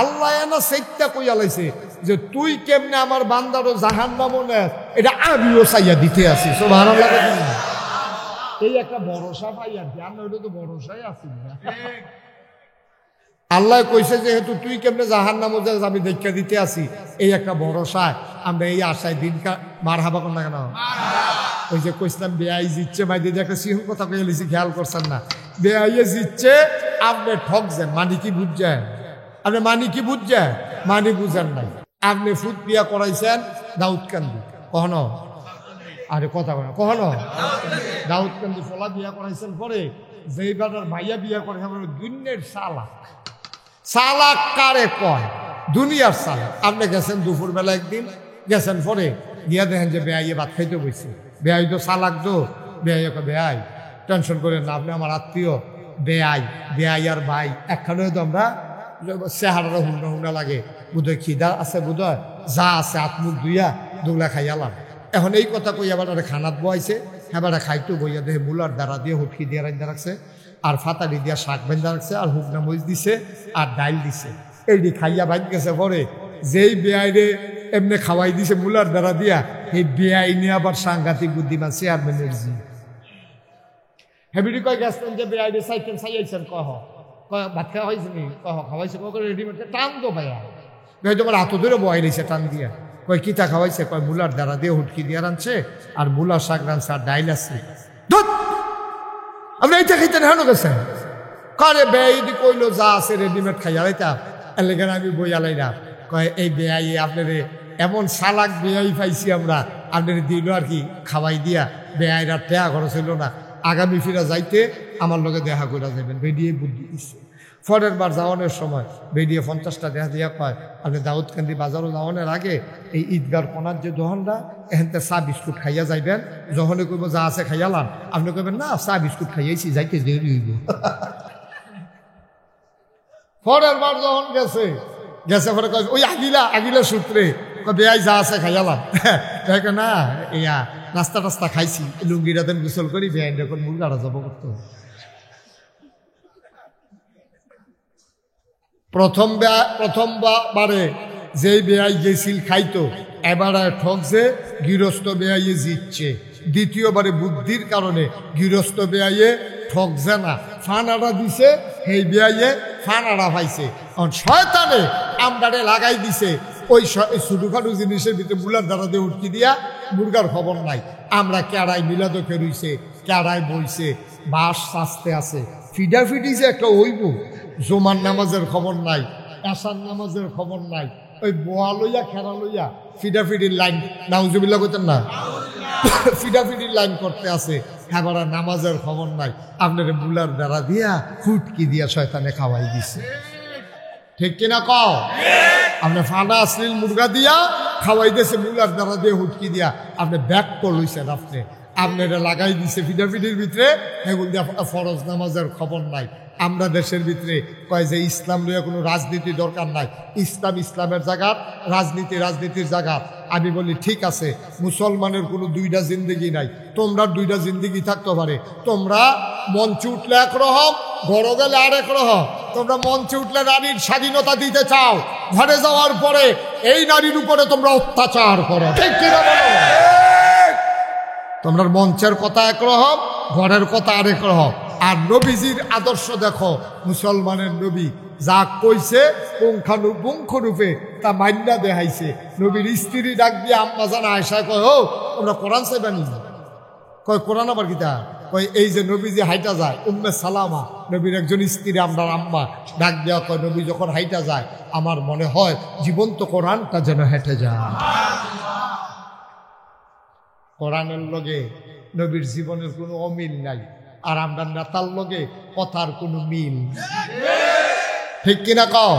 আল্লাহ এনা সেইটা কইয়া লাইছে যে তুই কেমনে আমার বান্দারও জাহান্নামও নেস, এটা আমিও চাইয়া দিতে আসি। সুবহানাল্লাহ। এই একটা ভরসা পাই আর কি, আমরা ওটা তো ভরসাই আছি না। আল্লাহ কইছে যেহেতু তুই কেমনে জাহান্নামও যাস আমি দেখা দিতে আসি, এই একটা ভরসায় আমরা এই আশায় দিনকা মারহাবা কর না কেন? ওই যে কইছিলাম বেআই জিতছে, মাই দিদি একটা সিংহ কথা কয়ে লিছি, খেয়াল করছেন না? বেআইয়ে জিতছে, আপনি ঠকছেন, মানি কি বুঝছেন? আপনি মানি কি বুঝছেন? মানি বুঝেন নাই। আপনি ফুট বিয়া করাইছেন দাউদকান্দি, কখনো আরে কথা বলে কখনো দাউদকান্দি ফলা বিয়া করাইছেন, পরে যেই বেটার ভাইয়া বিয়া করে দুনিয়ার সালাক কারে কয়? দুনিয়ার সালাক। আপনি গেছেন দুপুরবেলা একদিন গেছেন, পরে গিয়া দেখেন যে বেআইয়ে ভাত খাইতে বসছে, বেআই তো সালাক তো, বেআই বেআই টেনশন করেন না, আপনি আমার আত্মীয়, বেআই আর ভাই একখানে তো আমরা চেহারা হুন্ডা লাগে, বোধহয় খিদা আছে, বোধহয় যা আছে আত্মুখ দুইয়া দুগলা খাইয়ালাম। এখন এই কথা কই আবার খানাত বয়াইছে, এবারে খাইতো বইয়া দেহে মুলার দ্বারা দিয়ে হুটকি দিয়ে রাখতে রাখছে, আর ফাতারি দিয়া শাক বেঁধে রাখছে, আর হুকনা মরিচ দিছে, আর ডাইল দিছে। এইটি খাইয়া বাইক গেছে, পরে যেই বেআইরে এমনি খাওয়াই দিছে মুলার দ্বারা দিয়া, এই বেআই নিয়ে আবার সাংঘাতিক বুদ্ধিমান চেয়ারম্যানের জি হেবিটি কয় গেছেন যে বেআইরে সাইকেল চাইয়াইছেন, কহ ভাত খাওয়া হয়েছে নি? কহ খাওয়াইছে, রেডিমেড টান তো ভাইয়া, ভাই তোমার হাত ধরে বয়াই নিছে টান দিয়া। কয় কিতা খাওয়াইছে? কয় মুলার দ্বারা দিয়ে হুটকি দিয়ে রানছে, আর মুলার শাক রানছে, আর ডাইল আছে। আপনি এইটা খাইতেন হেন গেছেন? করে বেআইদি কইলো যা আছে রেডিমেড খাইয়া লাইতাম, এলাকার আমি বইয়া লাইলাম। কয় এই বেআই আপনার এমন সালাক বেআই পাইছি আমরা, আপনার দিল আর কি খাওয়াই দিয়া, বেআইর আর টেয়া খরচ হইল না, আগামী ফিরা যাইতে আমার লগে দেখা করে যাবেন। বেরিয়ে বুদ্ধি দিচ্ছে। পরের বার যাওয়ানোর সময় বেরিয়ে 50টা দেখা দিয়া কয় আপনি দাউদকান্দি বাজারও যাওয়ানোর আগে এই ঈদগার কোনার যে দোকানটা, এখানতে চা বিস্কুট খাইয়া যাইবেন। যখনই কইব যা আছে খাইয়ালাম, আপনি কইবেন না চা বিস্কুট খাইয়াইছি, যাইতে দেরি হইব। পরের বার যখন গেছে পরে কয় ওই আগিলা সূত্রে বেআই যা আছে খাইয়ালাম। না ইয়া নাস্তা টাস্তা খাইছি, লুঙ্গিরা দেন গোসল করি, বেআইন যখন মুরগাড়া জব করতে হবে। প্রথমবারে যেই বেআই গেছিল খাইতো, এবারে ঠকছে, গৃহস্থ বেআইয়ে জিতছে। দ্বিতীয়বারে বুদ্ধির কারণে গৃহস্থ বেআইয়ে ঠকছে না, ফানাড়া দিছে, সেই বেআইয়ে ফানাড়া পাইছে। শয়তানে আমদারে লাগাই দিছে ওই ছোটখাটো জিনিসের ভিতরে মুলার দ্বারা দিয়ে উটকি দিয়া মুরগার খবর নাই। আমরা কেড়াই মিলাদকে রইছে, কেড়াই বইছে, বাঁশ সাজতে আছে, ফিডাফিডি যে একটা হইব, জোমার নামাজের খবর নাই, এশার নামাজের খবর নাই, ওই বোয়া লইয়া খেলা লইয়া ফিডাফিডির লাইন, নাউজুবিল্লাহ কইতেন না, ফিডাফিডির লাইন করতে আছে, এবার নামাজের খবর নাই। আপনার মুলার দ্বারা দিয়া ফুটকি দিয়া শয়তানে খাওয়াই দিছে, ঠিক কিনা কও? আপনার ফানা আসলিল মুরগা দিয়া খাওয়াই দিয়েছে মুলার দ্বারা দিয়ে হুটকি দিয়া, আপনি ব্যাক করলইছেন, আপনি এটা লাগাই দিছে ফিডাফিডির ভিতরে, এগুলো দিয়া ফরজ নামাজের খবর নাই। আমরা দেশের ভিতরে কয় যে ইসলাম লইয়া কোনো রাজনীতি দরকার নাই, ইসলাম ইসলামের জায়গা, রাজনীতি রাজনীতির জায়গা। আমি বলি ঠিক আছে, মুসলমানের কোনো দুইটা জিন্দগি নাই, তোমরা দুইটা জিন্দগি থাকতে পারে। তোমরা মঞ্চে উঠলে একরকম, ঘরে গেলে আরেক রকম। তোমরা মঞ্চে উঠলে নারীর স্বাধীনতা দিতে চাও, ঘরে যাওয়ার পরে এই নারীর উপরে তোমরা অত্যাচার করো, ঠিক কিনা বলো? তোমরা মঞ্চের কথা একরকম, ঘরের কথা আরেক রকম। আর নবীজির আদর্শ দেখো, মুসলমানের নবী যা কইছে পুঙ্খানুপুঙ্খ রূপে তা মান্যা দেখাইছে। নবীর স্ত্রী ডাক দিয়ে আম্মা জানা আয়েশা কয়, ও তোমরা কোরআন চাইবানি? কয় কোরআন আবার কিতা? কয় এই যে নবীজি হাইটা যায়, উম্মে সালামা নবীর একজন স্ত্রী, আমরা আম্মা, ডাক দেওয়া কয় নবী যখন হাইটা যায় আমার মনে হয় জীবন্ত কোরআনটা যেন হেঁটে যায়। কোরআনের লগে নবীর জীবনের কোনো অমিল নাই, আর আমরা নেতার লগে কথার কোনো মিল, ঠিক কিনা কও?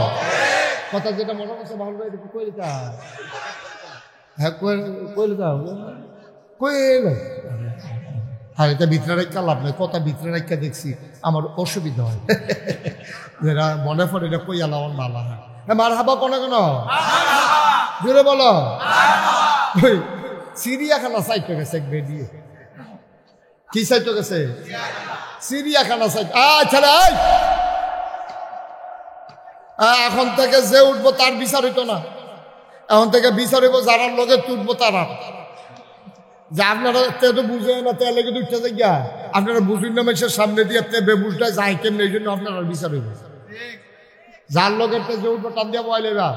কথা যেটা মনে করছে ভালো ভাই কইলে তা, হ্যাঁ কইলে তা কইলে, আর এটা ভিতরে রেখা লাভ নাই, কথা ভিতরে রেখা দেখছি আমার অসুবিধা হয়, যেটা মনে পড়ে এটা কই আলা আমার ভালো হয়। হ্যাঁ মার হাবা কোনে কেন জোরে বলো। চিড়িয়াখানা সাইটে গেছে এক বেরিয়ে, কি সাইটে গেছে? চিড়িয়াখানা সাইট। আচ্ছা এখন থেকে যে উঠবো তার বিচার হইতো না, এখন থেকে বিচার হইব যারা লগে তুটবো তারা। যে আপনারা তো বুঝে না, তেলে কিন্তু উঠতে যাই, আপনারা বুঝুন না, মানুষের সামনে দিয়ে বেবুসটা যায় কেমন, এই জন্য আপনারা বিচার হইব। যার লগের যে উঠবো টান দিয়া বয় লেবা,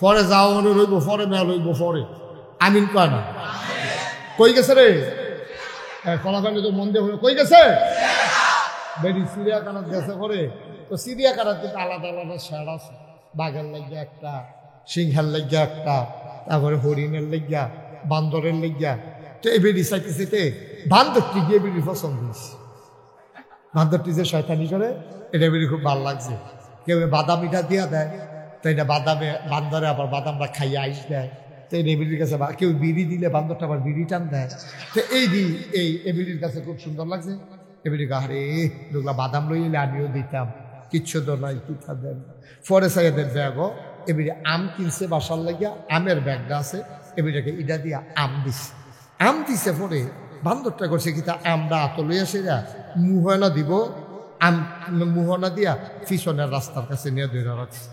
পরে যাও মনে রইব, পরে মেয়া লইব, পরে আমিন কয় না। কই গেছে রে কলাকান্দি? তো মন দিয়ে কই গেছে? বেরি চিড়িয়াখানার গেছে পরে। তো চিড়িয়াখানার কিন্তু আলাদা আলাদা শেড আছে, বাঘের লাগিয়া একটা, সিংহের লাগিয়া একটা, তারপরে হরিণের লাগিয়া, বান্দরের লাগিয়া। তো এই বেরি চাইতেছে বান্দরটি গিয়ে বেরি পছন্দ হয়েছে, বান্দরটি যে শয়তানি করে এটা বেরি খুব ভালো লাগছে। কেউ বাদাম মিঠা দিয়া দেয়, তো এটা বাদামে বান্দরে আবার বাদামটা খাইয়ে আইস দেয়। তো এই এবিলির কাছে কেউ বিড়ি দিলে বান্দরটা আবার বিড়ি টান দেয়। তো এই এবিলির কাছে খুব সুন্দর লাগছে। এবিলি গাহারে লোকলা বাদাম লই এলে আমিও দিতাম, কিচ্ছু তো নাই, পিঠা দেন। পরে সাইদের ব্যাগও এবিলি আম কিনছে বাসার লাগিয়া, আমের ব্যাগটা আছে, এবিটাকে ইটা দিয়া আম দিছে। পরে বান্দরটা করছে কি, তা আমরা আত লইয়া সেরা মুহনা দিব, আম মুহনা দিয়া পিছনের রাস্তার কাছে নিয়ে ধরে রাখছে।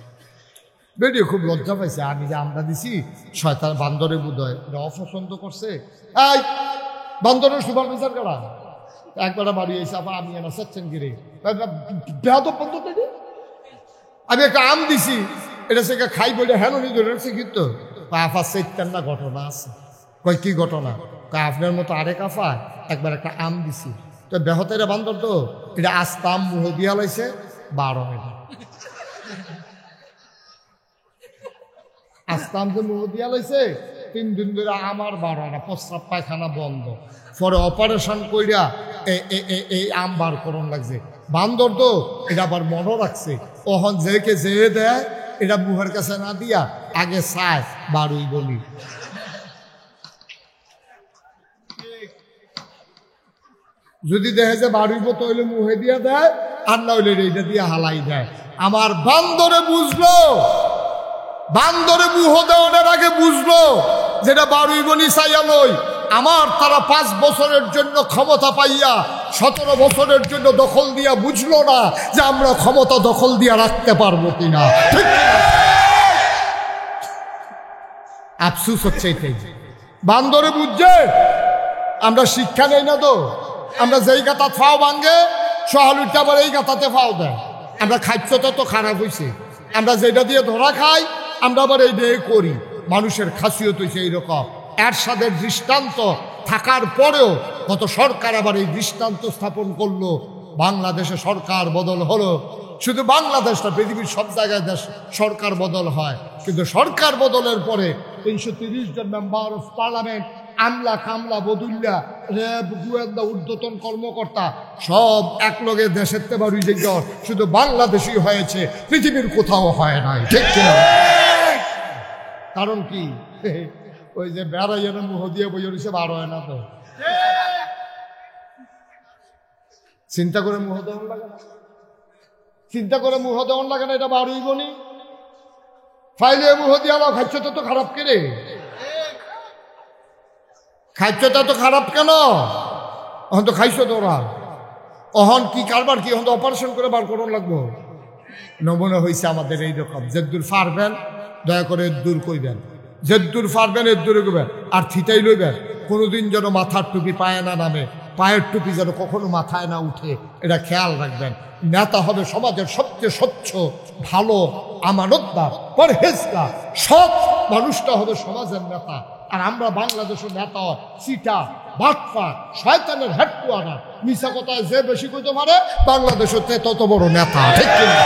বেরিয়ে খুব লজ্জা পাইছে, আমি যে আমরা দিছি শয়তান বান্দরে বোধহয় এটা অপছন্দ করছে। এই বান্দরের সুপার বিচার করা একবার বাড়ি এসে আবার আমি এনা চাচ্ছেন গিরে বেহাদব বান্দর থেকে আমি একটা আম দিছি, এটা সে খাই বলে হ্যাঁ উনি ধরে রাখছে। কিন্তু আফা চাইতেন না, ঘটনা আছে। কয় কি ঘটনা? কয় আপনার মতো আরেক আফা একবার একটা আম দিছি, তো বেহতের বান্দর তো এটা আস্তা আম মুহ দিয়া লাইছে 12 এটা আস্তাম যে মুহ দিয়া লাইছে 3 দিন ধরে আমার 12 আনা প্রস্রাব পায়খানা বন্ধ। পরে অপারেশন কইরা এই আম বার করন লাগছে। বান্দর তো এটা আবার মনে রাখছে, ওহন যেকে যে দেয় এটা মুহের কাছে না দিয়া আগে চায় বারুই বলি। যদি দেখে যে বারুইব তো হইলে মুহে দিয়া দেয়, আর না হইলে এইটা দিয়ে হালাই দেয়। আমার বান্দরে বুঝলো, বান্দরে মুহ দেওয়ার আগে বুঝলো যেটা বারুই বনি চাইয়া লই। আমার তারা 5 বছরের জন্য ক্ষমতা পাইয়া 17 বছরের জন্য দখল দিয়া বুঝলো না যে আমরা ক্ষমতা দখল দিয়া রাখতে পারবো কিনা। আফসুস হচ্ছে এটাই, বান্দরে বুঝছে আমরা শিক্ষা নেই না। তো আমরা যেই গাতা ফাও ভাঙ্গে সহালুটা আবার এই গাতাতে ফাও দেয়। আমরা খাদ্যটা তো খারাপ হয়েছে, আমরা যেটা দিয়ে ধরা খাই আমরা আবার এই দিয়ে করি। মানুষের খাসিয়ত হয়েছে এইরকম, এরশাদের দৃষ্টান্ত থাকার পরেও গত সরকার আবার এই দৃষ্টান্ত স্থাপন করলো। বাংলাদেশে সরকার বদল হলো, শুধু বাংলাদেশটা, পৃথিবীর সব জায়গায় দেশ সরকার বদল হয়, কিন্তু সরকার বদলের পরে 330 জন মেম্বার অফ পার্লামেন্ট, আমলা কামলা বদুল্লা র্যাব গোয়েন্দা ঊর্ধ্বতন কর্মকর্তা সব একলগে দেশের তেবারুই যে শুধু বাংলাদেশই হয়েছে, পৃথিবীর কোথাও হয় নাই। ঠিক কিনা? কারণ কি? ওই যে বেড়াইয়ের মুহ দিয়ে বই রয়েছে, বার হয় না তো। চিন্তা করে মুহ দেওয়ান লাগে না, চিন্তা করে মুহ দেওয়ান লাগে না, এটা বারোই বনি ফাইলে মুহ দিয়ে আলো। খাদ্যটা তো খারাপ কেরে, খাদ্যটা তো খারাপ কেন? এখন তো খাইছো তোরা, অহন কি কারবার কি, এখন তো অপারেশন করে বার করুন লাগবো। নমুনা হয়েছে আমাদের এইরকম। যেদূর পারবেন দয়া করে দূর কইবেন, যেদূর পারবেন এর দূরে করবেন, আর থিতাই লইবেন। কোনোদিন যেন মাথার টুপি পায়ে না নামে, পায়ের টুপি যেন কখনো মাথায় না উঠে, এটা খেয়াল রাখবেন। নেতা হবে সমাজের সবচেয়ে স্বচ্ছ, ভালো, আমানতদার, পরহেজগার, সৎ মানুষটা হবে সমাজের নেতা। আর আমরা বাংলাদেশের নেতা চিটা বাটপা শয়তানের হেডকোয়ার্টার, মিশা কথায় যে বেশি কইতে পারে বাংলাদেশের তত বড় নেতা। ঠিক কিনা?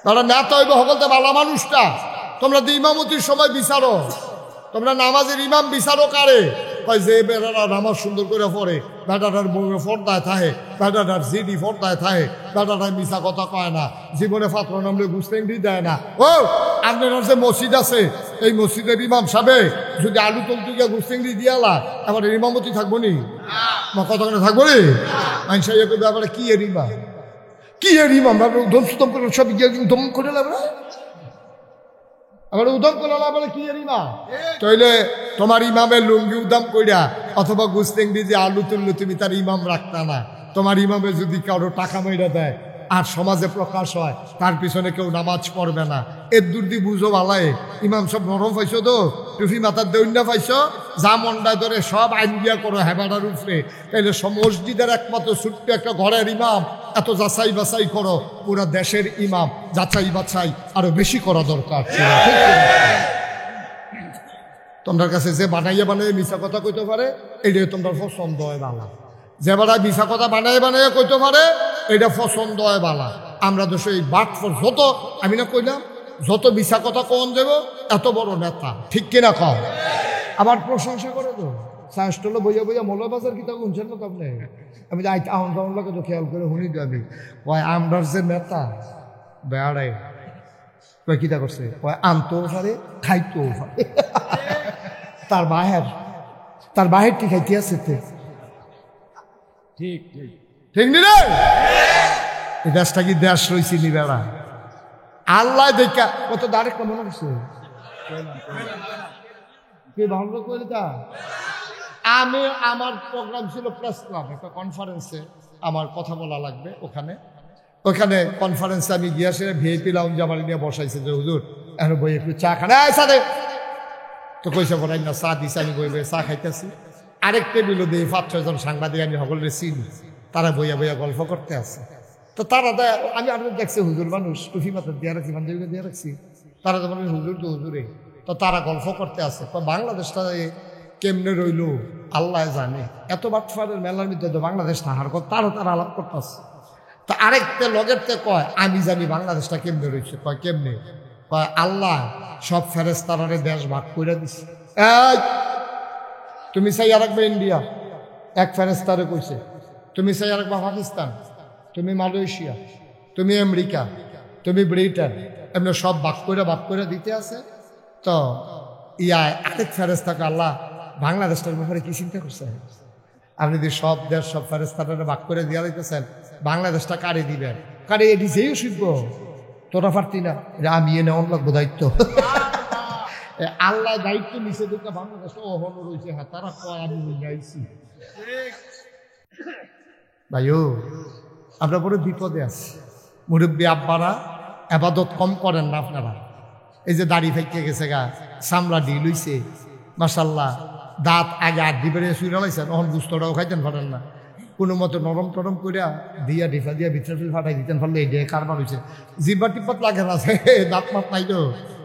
তারা নেতা হইবে সকলতে ভালো মানুষটা। তোমরা তো ইমামতির সময় বিচারো, তোমরা নামাজের ইমাম বিচারো কারে? যে বেটারা নামাজ সুন্দর করে পড়ে, বেটাটার বউয়ে ফর্দায় থাকে, বেটাটার জিডি ফর্দায় থাকে, বেটাটার মিশা কথা কয় না, জীবনে পাত্র নামলে গুস্তেঙ্গি দেয় না। ও আপনার যে মসজিদ আছে, এই মসজিদের ইমাম সাহেব যদি আলু তলতুকে গুস্তেঙ্গি দিয়ালা, আবার ইমামতি থাকবো নি? কতক্ষণে থাকবো নি? মানুষ ব্যাপারে কি এর ইমাম, কি এর ইমাম? উদম সুদম করে সব উদম করে লাগবে, আবার উদম করে লাগবে কি এর ইমাম? তাইলে তোমার ইমামের লুঙ্গি উদাম কইরা অথবা গুস্তেঙ্গি যে আলু তুললো, তুমি তার ইমাম রাখতা না। তোমার ইমামে যদি কারো টাকা মেরা দেয় আর সমাজে প্রকাশ হয়, তার পিছনে কেউ নামাজ পড়বে না। এর দূর দিয়ে বুঝো ভালাই, ইমাম সব নরম পাইছো তো, টুফি মাথার দৈন্য পাইছো, যা মন্ডায় ধরে সব আইন দিয়া করো হেবাটার উপরে। তাইলে মসজিদের একমাত্র ছোট্ট একটা ঘরের ইমাম এত যাচাই বাছাই করো, পুরা দেশের ইমাম যাচাই বাছাই আরো বেশি করা দরকার ছিল। তোমার কাছে যে বানাইয়া মিশা কথা কইতে পারে, এটাই তোমার পছন্দ হয় বালা। যে বেড়া মিশা কথা বানাইয়া কইতে পারে, এটা পছন্দ হয় বালা। আমরা তো সেই বাট যত, আমি না কইলাম, যত মিশা কথা কন দেব এত বড় নেতা। ঠিক কিনা কম? আবার প্রশংসা করে তো সাহসটলে বইয়া বইয়া মৌলবাজার কিতা শুনছেন না আপনি? আমি যে আহন লাগে তো খেয়াল করে শুনি তো আমি। কয় আমরার যে নেতা বেড়ায় কয় কিতা করছে, কয় আনতেও পারে খাইতেও পারে। তার বাহের ঠিক খাইতে আছে। ঠিক ঠিক ঠিক নি রে? এই দেশটা কি দেশ রয়েছি নি বেড়া? আল্লাহ দেখা কত ডাইরেক্ট মনে করছে ভালো করে। তা আমি, আমার প্রোগ্রাম ছিল প্রেস ক্লাব, একটা কনফারেন্সে আমার কথা বলা লাগবে। ওখানে কনফারেন্সে আমি গিয়ে আসে ভিআইপি লাউঞ্জে আমার নিয়ে বসাইছে যে হুজুর এখন বই একটু চা খান সাথে তো কইসা বলাই না, চা দিছে, আমি বই বইয়ে চা খাইতেছি। আরেক টেবিলও দিয়ে 5-6 জন সাংবাদিক আমি সকলের চিনি, তারা বইয়া বইয়া গল্প করতে আছে। তো তারা আমি আর দেখছি হুজুর মানুষ, টুফি মাথা দিয়ে রাখছি, পাঞ্জাবিকে দিয়ে রাখছি, তারা তো মানুষ হুজুর তো হুজুরে। তো তারা গল্প করতে আছে, বাংলাদেশটা কেমনে রইল আল্লাহ জানে। এত বাটফারের মেলার মধ্যে তো বাংলাদেশ নাহার কর, তারা আলাপ করতেছে। তো আরেকটা লগেরতে কয় আমি জানি বাংলাদেশটা কেমনে রয়েছে। কয় কেমনে? কয় আল্লাহ সব ফেরেশতারে দেশ ভাগ করে দিছে। তুমি চাইয়া রাখবে ইন্ডিয়া, এক ফেরেশতারে কইছে। তুমি চাইয়া রাখবা পাকিস্তান, তুমি মালয়েশিয়া, তুমি আমেরিকা, তুমি ব্রিটেন, এমনি সব ভাগ করে দিতে আছে। তো আরেক ফেরেশতাকে আল্লাহ বাংলাদেশটার ব্যাপারে কি চিন্তা করছে? আপনি যদি সব দেশ সব ফেরেশতারে ভাগ করে দিয়া দিতেছেন, বাংলাদেশটা কারে দিবেন? কারে এটি যেই শিখব তোরা পারতি না, আমি এনে অন লাগবো দায়িত্ব। আল্লাহ দায়িত্ব নিচে দিকে বাংলাদেশটা অহন রয়েছে। হ্যাঁ, তারা কয় আমি গাইছি। ভাইও আমরা বড় বিপদে আছি। মুরব্বী আব্বারা আবাদত কম করেন না আপনারা। এই যে দাড়ি ফেঁকে গেছে গা, চামড়া ঢিল হইছে, মাশাল্লাহ, দাঁত আগে 8 দিবে শুয়ে লাইছেন, অহন গুস্তটাও খাইতেন পারেন না। কোনো মতো নরম টরম করিয়া দিয়া ডিফা দিয়া ভিতরে ফিল ফাটাই দিতেন, ফলে এই যে কারবার হয়েছে জিব্বা টিপ্পাত লাগে না, দাঁত মাত নাই তো,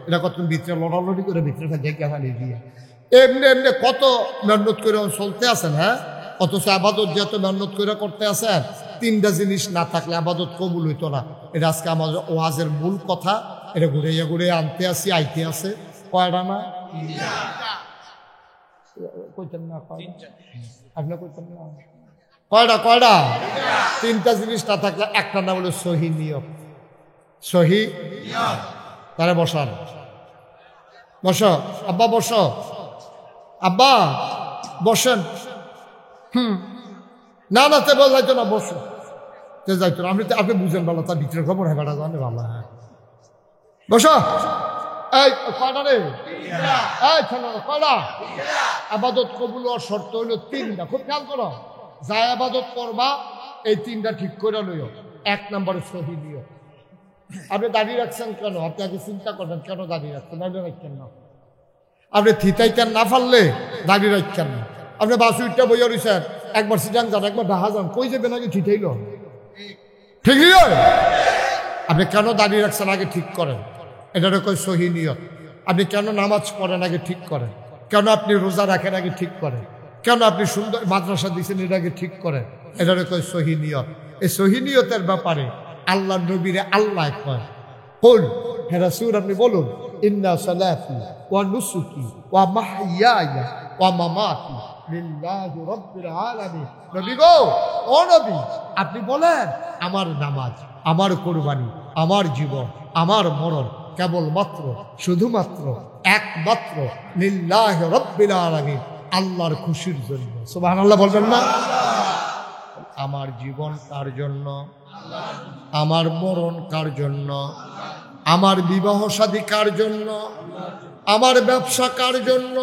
এটা কতক্ষণ ভিতরে লড়ালড়ি করে ভিতরে দেখে ফালিয়ে দিয়া এমনি এমনি কত মেহনত করে চলতে আছেন। হ্যাঁ, অথচ আবাদত যত মেহনত করে করতে আছেন, তিনটা জিনিস না থাকলে আবাদত কবুল হইতো না। এটা আজকে আমাদের ওয়াজের মূল কথা, এটা ঘুরাইয়া ঘুরিয়ে আনতে আসি, আইতে আছে। কয়টা না কইতেন না, আপনি কইতেন না কয়টা? কয়টা? তিনটা জিনিস না থাকলে একটা না বলে সহি নিয়ত। সহি তারা বসান, বস আব্বা, বস আব্বা, বসেন। না না তে যাইতো না, বসো, তে যাইতো না। আপনি বুঝেন ভালো, তার ভিতরে খবর হয় বেড়া জানে ভালো। হ্যাঁ, বসো। এই কয়টা রে? এই কয়টা? আবাদত কবুল হওয়ার শর্ত হইল তিনটা, খুব খেয়াল করো। যা আবাদত করবা এই তিনটা ঠিক করে লইও। এক নম্বরে সহি নিয়ত। আপনি দাঁড়িয়ে রাখছেন কেন? আপনি আগে চিন্তা করবেন কেন দাঁড়িয়ে রাখছেন, দাঁড়িয়ে রাখছেন না। আপনি থিতাইতেন না পারলে দাঁড়িয়ে রাখছেন না। আপনি বাসু ইটটা বইয়া রয়েছেন, একবার সিটাং যান, একবার ঢাহা যান, কই যাবেন আগে ঠিকইল, ঠিকই হয়। আপনি কেন দাঁড়িয়ে রাখছেন আগে ঠিক করেন, এটার কই সহি নিয়ত। আপনি কেন নামাজ পড়েন আগে ঠিক করেন, কেন আপনি রোজা রাখেন আগে ঠিক করেন, কেন আপনি সুন্দর মাদ্রাসা দিচ্ছেন এটা আগে ঠিক করেন, এটার কই সহি নিয়ত। এই সহি নিয়তের ব্যাপারে আল্লাহ নবীরে আল্লাহ কয়, বল হে রাসূল আপনি বলুন, ইন্না সালাতি ওয়া নুসুকি ওয়া মাহইয়ায়া ওয়া মামাতি লিল্লাহি রাব্বিল আলামিন। নবী গো, ও নবী আপনি বলেন, আমার নামাজ, আমার কুরবানি, আমার জীবন, আমার মরণ কেবলমাত্র শুধুমাত্র একমাত্র লিল্লাহি রাব্বিল আলামিন, আল্লাহর খুশির জন্য। সুবহানাল্লাহ বলবেন না? আমার জীবন কার জন্য? আমার মরণ কার জন্য? আমার বিবাহ শাদী কার জন্য? আমার ব্যবসা কার জন্য?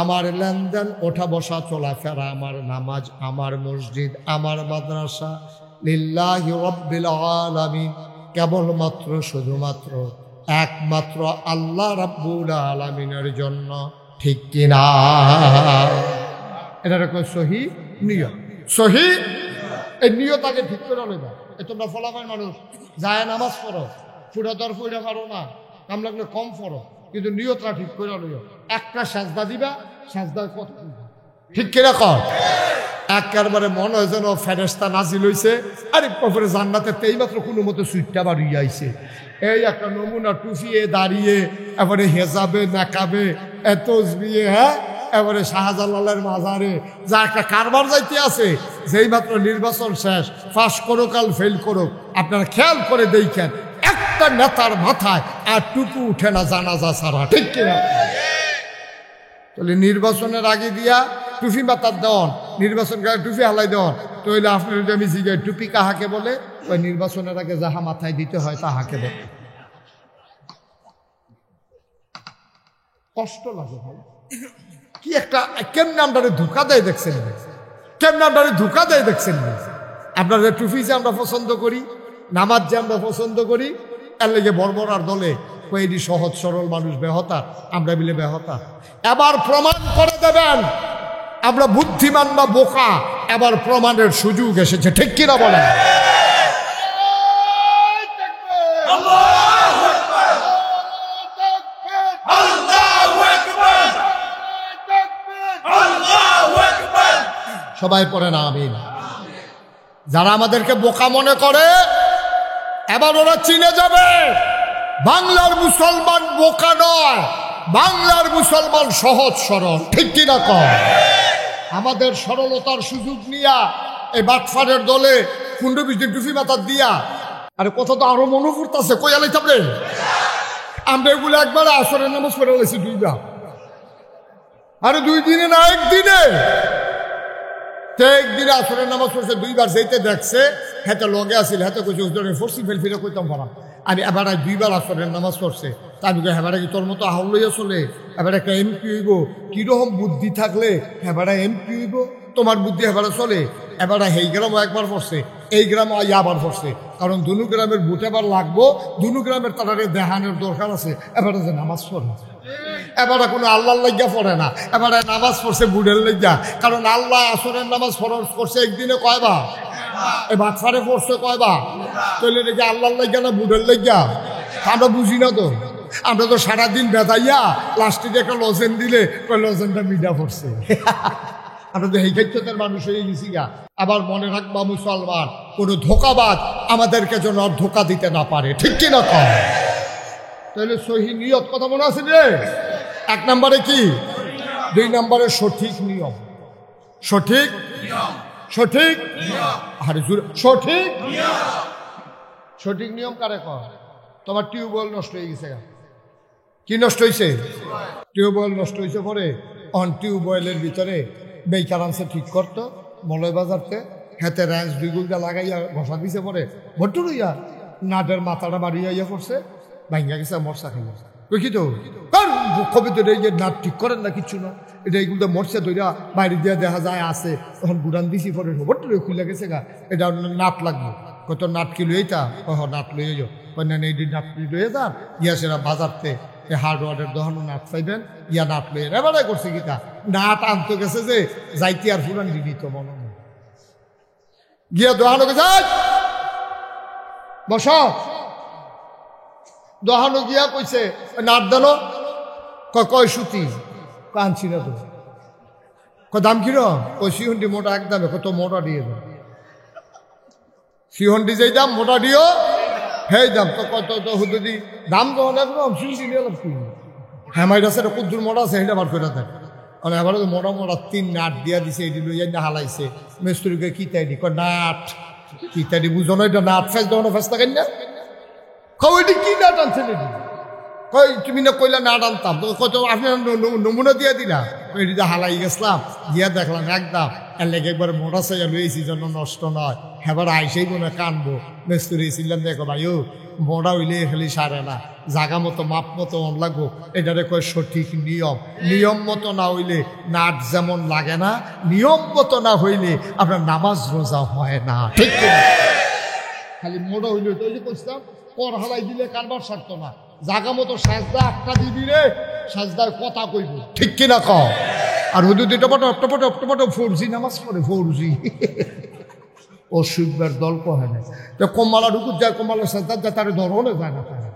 আমার লেনদেন, ওঠা বসা চলাফেরা, আমার নামাজ, আমার মসজিদ, আমার মাদ্রাসা লিল্লাহি রাব্বিল আলামিন, কেবলমাত্র শুধুমাত্র একমাত্র আল্লাহ রাব্বুল আলামিনের জন্য। ঠিক কিনা? এটা রকম সহি নিয়ত। সহি এই নিয়ত আগে ঠিক করে নেবা। এ তোমরা ফলাফল মানুষ যায় নামাজ পড়ো, ফুটাতর ফুটা পারো না, কাম লাগলে কম পড়ো, কিন্তু নিয়তটা ঠিক করে লইও। একটা সাজদা দিবা, সাজদার কত ঠিক কিনা কর। একেবারে মনে হয় যেন ফেরেশতা নাজিল হইছে, আরে পরে জান্নাতে এই মাত্র কোনো মতো সুইটটা বাড়িয়ে আইছে। এই একটা নমুনা টুফিয়ে দাঁড়িয়ে, এবারে হেজাবে নাকাবে এত বিয়ে, হ্যাঁ এবারে শাহজালালের মাজারে যা একটা কারবার যাইতে আছে, যেই মাত্র নির্বাচন শেষ, পাস করুক আর ফেল করুক, আপনারা খেয়াল করে দেখেন একটা নেতার মাথায় আর টুকু উঠে না জানাজা ছাড়া। ঠিক কিনা? তাহলে নির্বাচনের আগে দিয়া টুপি মাথার দেওয়ান, নির্বাচন টুপি হালাই দেওয়ান, তাহলে আপনার আমি জিজ্ঞাসা টুপি কাহাকে বলে? ওই নির্বাচনের আগে যাহা মাথায় দিতে হয় তাহাকে বলে। কষ্ট লাগে ভাই, কি একটা কেমনে আপনারা ধোকা দেয় দেখছেন, কেমনে আপনারা ধোকা দেয় দেখছেন। আপনাদের টুপি যে আমরা পছন্দ করি, নামাজ যে আমরা পছন্দ করি, এর লেগে বর্বর আর দলে কয়েদি সহজ সরল মানুষ বেহতা, আমরা মিলে বেহতা। এবার প্রমাণ করে দেবেন আমরা বুদ্ধিমান বা বোকা, এবার প্রমাণের সুযোগ এসেছে। ঠিক কিনা বলেন? সবাই পড়েন আমিন। যারা আমাদেরকে বোকা মনে করে, এবার ওরা চিনে যাবে বাংলার মুসলমান বোকা নয়, বাংলার মুসলমান সহজ সরল। ঠিক কিনা কর? আমাদের সরলতার সুযোগ নিয়া এই বাটফারের দলে 15-20 দিন টুপি মাথার দিয়া, আরে কথা তো আরো মনে পড়তেছে, কই আলাইতাম রে আমরা এগুলো একবার আসরের নামাজ পড়ে লাইছি 2 বার, আরে 2 দিনে না একদিনে, একদিনে আসরের নামাজ পড়ছে 2 বার। যেতে দেখছে হেতে লগে আসিল, হেতে কইছে ফরসি ফেল ফিরে কইতাম পারাম, আমি এবার 2 বার আসরের নামাজ পড়ছে। তা আমি হেবারা কি তোর মতো আহল লইয়া চলে? এবার একটা এমপি হইব, কিরকম বুদ্ধি থাকলে হেবারা এমপি হইব? তোমার বুদ্ধি হেবারা চলে? এবার এই গ্রামও একবার পড়ছে, এই গ্রামও আবার পড়ছে, কারণ দুনু গ্রামের বুট এবার লাগবো, দুনু গ্রামের তারারে দেহানের দরকার আছে, এবার যে নামাজ পড়ে। এবারে কোনো আল্লাহর লাগিয়া পড়ে না, এবারে নামাজ পড়ছে বুড়ের লাগিয়া। কারণ আল্লাহ আসরের নামাজ ফরজ করছে একদিনে কয়বার? এই বাচ্চারে পড়ছে কয়বার? তাহলে দেখি আল্লাহর লাগিয়া না বুড়ের লাগিয়া? আমরা বুঝি না তো। আমরা তো সারাদিন বেদাইয়া লাস্টে একটা লজেন দিলে লজেনটা মিডা পড়ছে। আমরা তো এই ক্ষেত্রে মানুষ হয়ে গেছি গা। আবার মনে রাখবা মুসলমান, কোনো ধোকাবাজ আমাদেরকে যেন ধোকা দিতে না পারে, ঠিক কিনা কয়? তাহলে সহি নিয়ত কথা মনে আছে রে? 1 নম্বরে কি? 2 নম্বরে সঠিক নিয়ম। সঠিক সঠিক আরে সঠিক সঠিক নিয়ম কারে কয়? তোমার টিউবওয়েল নষ্ট হয়ে গেছে। কি নষ্ট হয়েছে? টিউবওয়েল নষ্ট হয়েছে। পরে অন টিউবওয়েলের ভিতরে বেকার আনছে ঠিক করতো মলয় বাজারতে, হাতে র্যাঞ্চ 2 গুলটা লাগাইয়া ঘষা দিছে। পরে ভট্টু রইয়া নাটের মাথাটা বাড়িয়া ইয়া করছে, ভাঙ্গা গেছে, মরসা খাই কি তো কবি তো এই যে নাট ঠিক করেন না কিচ্ছু না, এটা এইগুলো মরছে ধইরা বাইরে দিয়ে দেখা যায় আছে। তখন গুড়ান দিছি, পরে ভট্টু খুলে গেছে গা, এটা নাট লাগবে। কত নাট কি লইয়ে তা নাট লইয়ে যাও, না এই নাট লইয়ে যান গিয়া সেরা বাজারতে হার্ডওয়ারের দোকানও নাট পাইবেন, ইয়া নাট লইয়ে এবারে করছে গীতা নাট আনতে গেছে যে যাইতে আর ফুরান দিত মনে গিয়া দোকানো গেছে বস। দোকানো গিয়া কইছে নাট দানো, কয় সুতি, আনছি না তো। দাম কিরম? ওই সিহন্ডি মোটা একদম, কত মোটা দিয়ে দাও। সিহন্ডি যেই দাম মোটা দিও সেই দাম। তো কত তো হুদি দাম তো একদম সিহন্ডি নিয়ে লাভ কি? হ্যাঁ মাইর আছে কুদ্দুর মোটা আছে, সেটা বার করে দেয়। মানে এবার মোটা মোটা 3 নাট দিয়া দিছে, এটি লইয়া না হালাইছে। মিস্ত্রিকে কিতাইডি নাট কিতাইডি বুঝো না, এটা নাট ফেস দেওয়ানো ফেস থাকেন না। কইটি কি নাট আনছেন? এটি কই তুমি না কইলা নাট আনতাম, তো কত আপনি নমুনা দিয়া দিলা। এটিতে হালাই গেছিলাম, গিয়া দেখলাম একদম এর লেগে একবার মোটা চাইয়া লইছি জন্য নষ্ট নয়। এবার আইসেই মনে কানবো। মিস্ত্রি ছিলাম, দেখো ভাই ও মোটা হইলে খালি সারে না, জাগা মতো মাপ মতো অন লাগবো। এটারে কয় সঠিক নিয়ম। নিয়ম মতো না হইলে নাট যেমন লাগে না, নিয়ম মতো না হইলে আপনার নামাজ রোজা হয় না, ঠিক কিনা? খালি মোটা হইলে তো কইতাম কর হালাই দিলে কারবার সারতো না। জাগা মতো সাজদা একটা দিবি রে, সাজদার কথা কইব, ঠিক কিনা কও? আর হুদুদি টপটো টপটো টপটো ফৌজি নামাজ পড়ে, ফৌজি অসুখবার দল কহে না। তো কম্মালা ঢুকুর যায়, কম্মালা সাজদার যায়, তারে ধরনে যায় না। তারা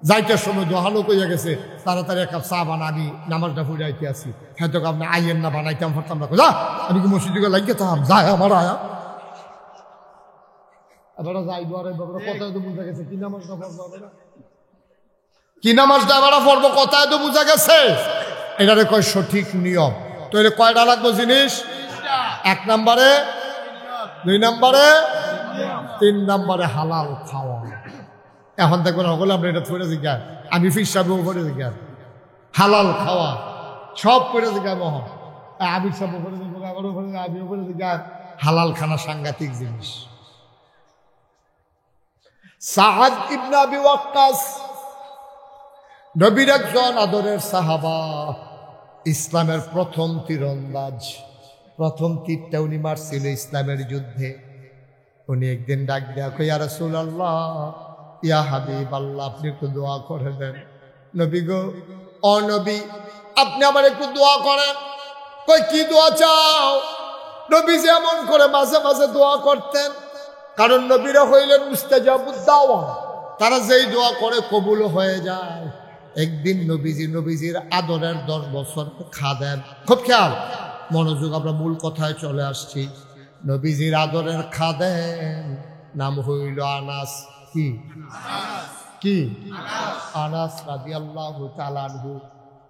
যাইতে সময় দোহানো কইয়া গেছে, তাড়াতাড়ি 1 কাপ চা বানা, আমি নামাজটা ফুরাইতে আসি। হ্যাঁ তো আপনি আইয়েন না, বানাইতাম পারতাম না। যা আমি কি মসজিদে লাগিয়ে থাম, যায় আমার আয়া এবার যাই দোয়ারে কথা তো বুঝা গেছে। কি নামাজটা পড়বো, কি নামাজটা এবার পড়বো, কথায় তো বুঝা গেছে। এটারে কয় সঠিক নিয়ম। তো এটা কয়টা লাগবো জিনিস? 1 নম্বরে, 2 নম্বরে, 3 নম্বরে হালাল খাওয়া। এখন দেখবেন সকলে আমরা এটা পড়ে জিজ্ঞাস, আমি ফিরসাবও পড়ে জিজ্ঞাস হালাল খাওয়া সব পড়ে জিজ্ঞাস মহন, আবির সাবও পড়ে জিজ্ঞাস, আমারও পড়ে, আমিও পড়ে জিজ্ঞাস। হালাল খানা সাংঘাতিক জিনিস। সাআদ ইবনে আবি ওয়াক্কাস নবীর একজন আদরের সাহাবা, ইসলামের প্রথম তীরন্দাজ। প্রথম তীরটা উনি মারছিল ইসলামের যুদ্ধে। উনি একদিন ডাক দেয়া কই, ইয়া রাসূলুল্লাহ, ইয়া হাবিব আল্লাহ, আপনি একটু দোয়া করে দেন। নবী গো, ও নবী, আপনি আমার একটু দোয়া করেন। কই কি দোয়া চাও? নবী যেমন করে মাঝে মাঝে দোয়া করতেন, কারণ নবীরা হইলেন মুস্তাজাবুদ দাওয়া, তারা যেই দোয়া করে কবুল হয়ে যায়। একদিন নবীজির আদরের 10 বছর খাদেম, খুব খেয়াল মনোযোগ, আমরা মূল কথায় চলে আসছি। নবীজির আদরের খাদেম নাম হইল আনাস। কি আনাস রাদিয়াল্লাহু তাআলা আনহু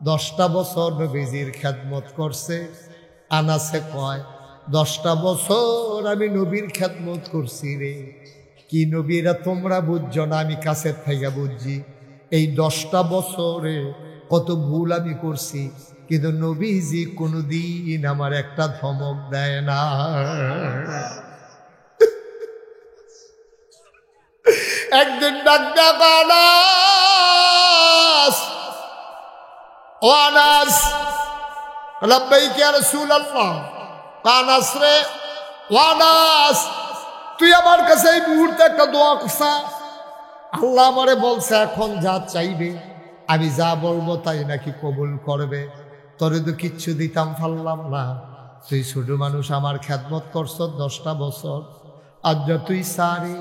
10টা বছর নবীজির খেদমত করছে। আনাসে কয়, 10টা বছর আমি নবীর খেদমত করছি রে। কি নবীরা তোমরা বুঝছো না, আমি কাছের থেকে বুঝছি। এই 10টা বছরে কত ভুল আমি করছি, কিন্তু নবীজি কোনোদিন আমার একটা ধমক দেয় না। একদিন ডাক দেয়া, আনাস, ও আনাস, লাব্বাইক ইয়া রাসূলুল্লাহ। আনাস রে, ও আনাস, তুই আমার কাছে এই মুহূর্তে একটা দোয়া করছা। আল্লাহ আমারে বলছে এখন যা চাইবে আমি যা বলবো তাই নাকি কবুল করবে। তোরে তো কিচ্ছু দিতাম পারলাম না, তুই ছোট মানুষ, আমার খেদমত করছ 10টা বছর, আজ যা তুই সারে,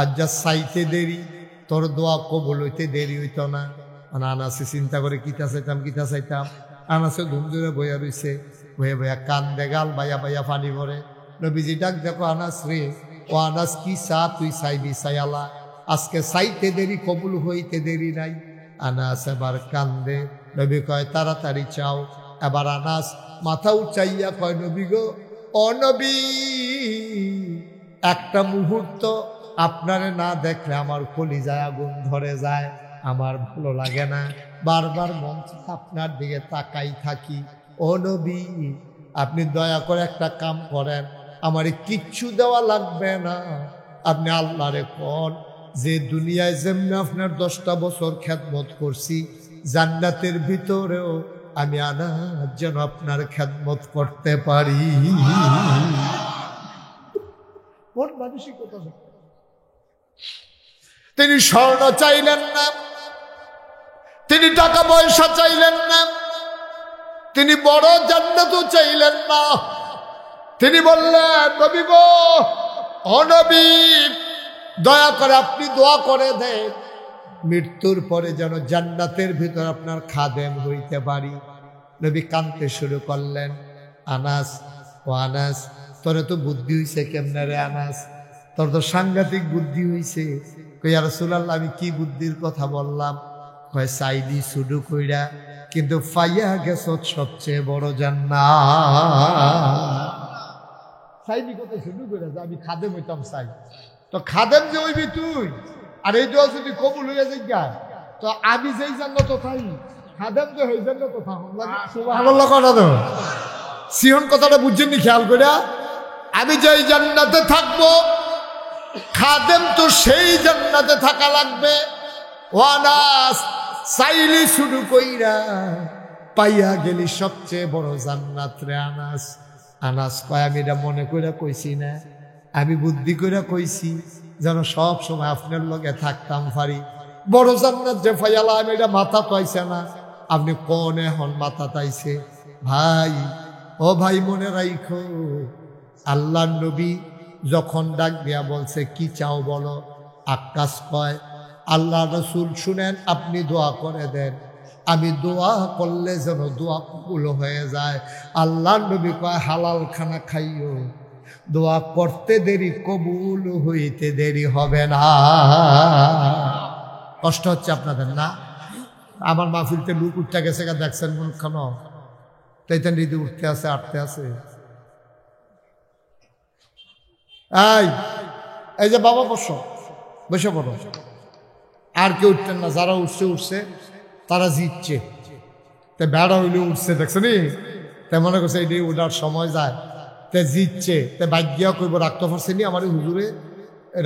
আজ যা চাইতে দেরি, তোর দোয়া কবুল হইতে দেরি হইতো না। মানে আনাসে চিন্তা করে কিতা চাইতাম। আনাসে ঘুম ধরে বইয়া রইছে, বইয়া কান্দে, গাল বাইয়া বাইয়া পানি ভরে। নবীজি ডাক, দেখো আনাস রে, ও আনাস কি চা তুই চাইবি চাইয়ালা, আজকে চাইতে দেরি কবুল হইতে দেরি নাই। আনাস এবার কান্দে। নবী কয় তাড়াতাড়ি চাও। এবার আনাস মাথা উচাইয়া কয়, নবী গো, ও নবী, একটা মুহূর্ত আপনারে না দেখলে আমার কলিজায় আগুন ধরে যায়, আমার ভালো লাগে না, বারবার মন আপনার দিকে তাকাই থাকি। ও নবী, আপনি দয়া করে একটা কাম করেন, আমারে কিচ্ছু দেওয়া লাগবে না, আপনি আল্লাহরে কোন যে দুনিয়ায় যেমনি আপনার 10টা বছর খেদমত করছি, জান্নাতের ভিতরেও আমি আনাস যেন আপনার খেদমত করতে পারি। তিনি স্বর্ণ চাইলেন না, তিনি টাকা পয়সা চাইলেন না, তিনি বড় জান্নাতও চাইলেন না। তিনি বললেন, নবী গো, ও নবী, দয়া করে আপনি দোয়া করে দেন, মৃত্যুর পরে যেন জান্নাতের ভিতর আপনার খাদেম হইতে পারি। নবী কাঁদতে শুরু করলেন। আনাস, ও আনাস, তোরে তো বুদ্ধি হইছে কেমনে রে আনাস, তোর তো সাংঘাতিক বুদ্ধি হইছে। কই ইয়া রাসূলুল্লাহ, আমি কি বুদ্ধির কথা বললাম? কয় চাইলি শুরু কইরা, কিন্তু পাইয়া গেছ সবচেয়ে বড় জান্নাত। চাইলি কথা শুরু কইরা যে আমি খাদেম হইতাম চাই, তো খাদেম যে হইবি তুই, আর এই দোয়া যদি কবুল হইয়া যায়, তো আমি যেই জান্নাত চাই, খাদেম যে হই জান্নাত সুবহানাল্লাহ কথা তো। সিহন কথাটা বুঝছেন নি খেয়াল কইরা? আমি যেই জান্নাতে থাকবো, খাদেম তো সেই জান্নাতে থাকা লাগবে। ওয়ানাস, চাইলি শুরু কইরা পাইয়া গেলি সবচেয়ে বড় জান্নাত রে আনাস। আনাস কয়, আমি এটা মনে কইরা কইছি না, আমি বুদ্ধি কইরা কইছি যেন সব সময় আপনার লগে থাকতাম পারি। বড় জান্নাত যে ফাইয়ালা, আমি এটা মাথা পাইছে না, আপনি কোন এখন মাথা তাইছে? ভাই, ও ভাই, মনে রাইখো, আল্লাহ নবী যখন ডাক দিয়া বলছে কি চাও বলো, আকাশ কয়, আল্লাহ রসুল শুনেন, আপনি দোয়া করে দেন, আমি দোয়া করলে যেন দোয়া কবুল হয়ে যায়। আল্লাহ নবী কয়, হালাল খানা খাইও, দোয়া করতে দেরি কবুল হইতে দেরি হবে না। কষ্ট হচ্ছে আপনাদের না? আমার মাহফিলতে লুক উঠতে গেছে, দেখছেন মনখান তাইতেন রীতি উঠতে আছে, আটতে আছে। এই যে বাবা বসে পড়ো। আর কেউ উঠতেন না, যারা উঠছে তারা জিতছে, তাই বেড়া হইলেও উঠছে, দেখছেন? তাই মনে করছে এটাই ওঠার সময় যায়, তাই জিতছে, তাই ভাগ্যা কইব রাখতে পারছে নি আমার হুজুরে,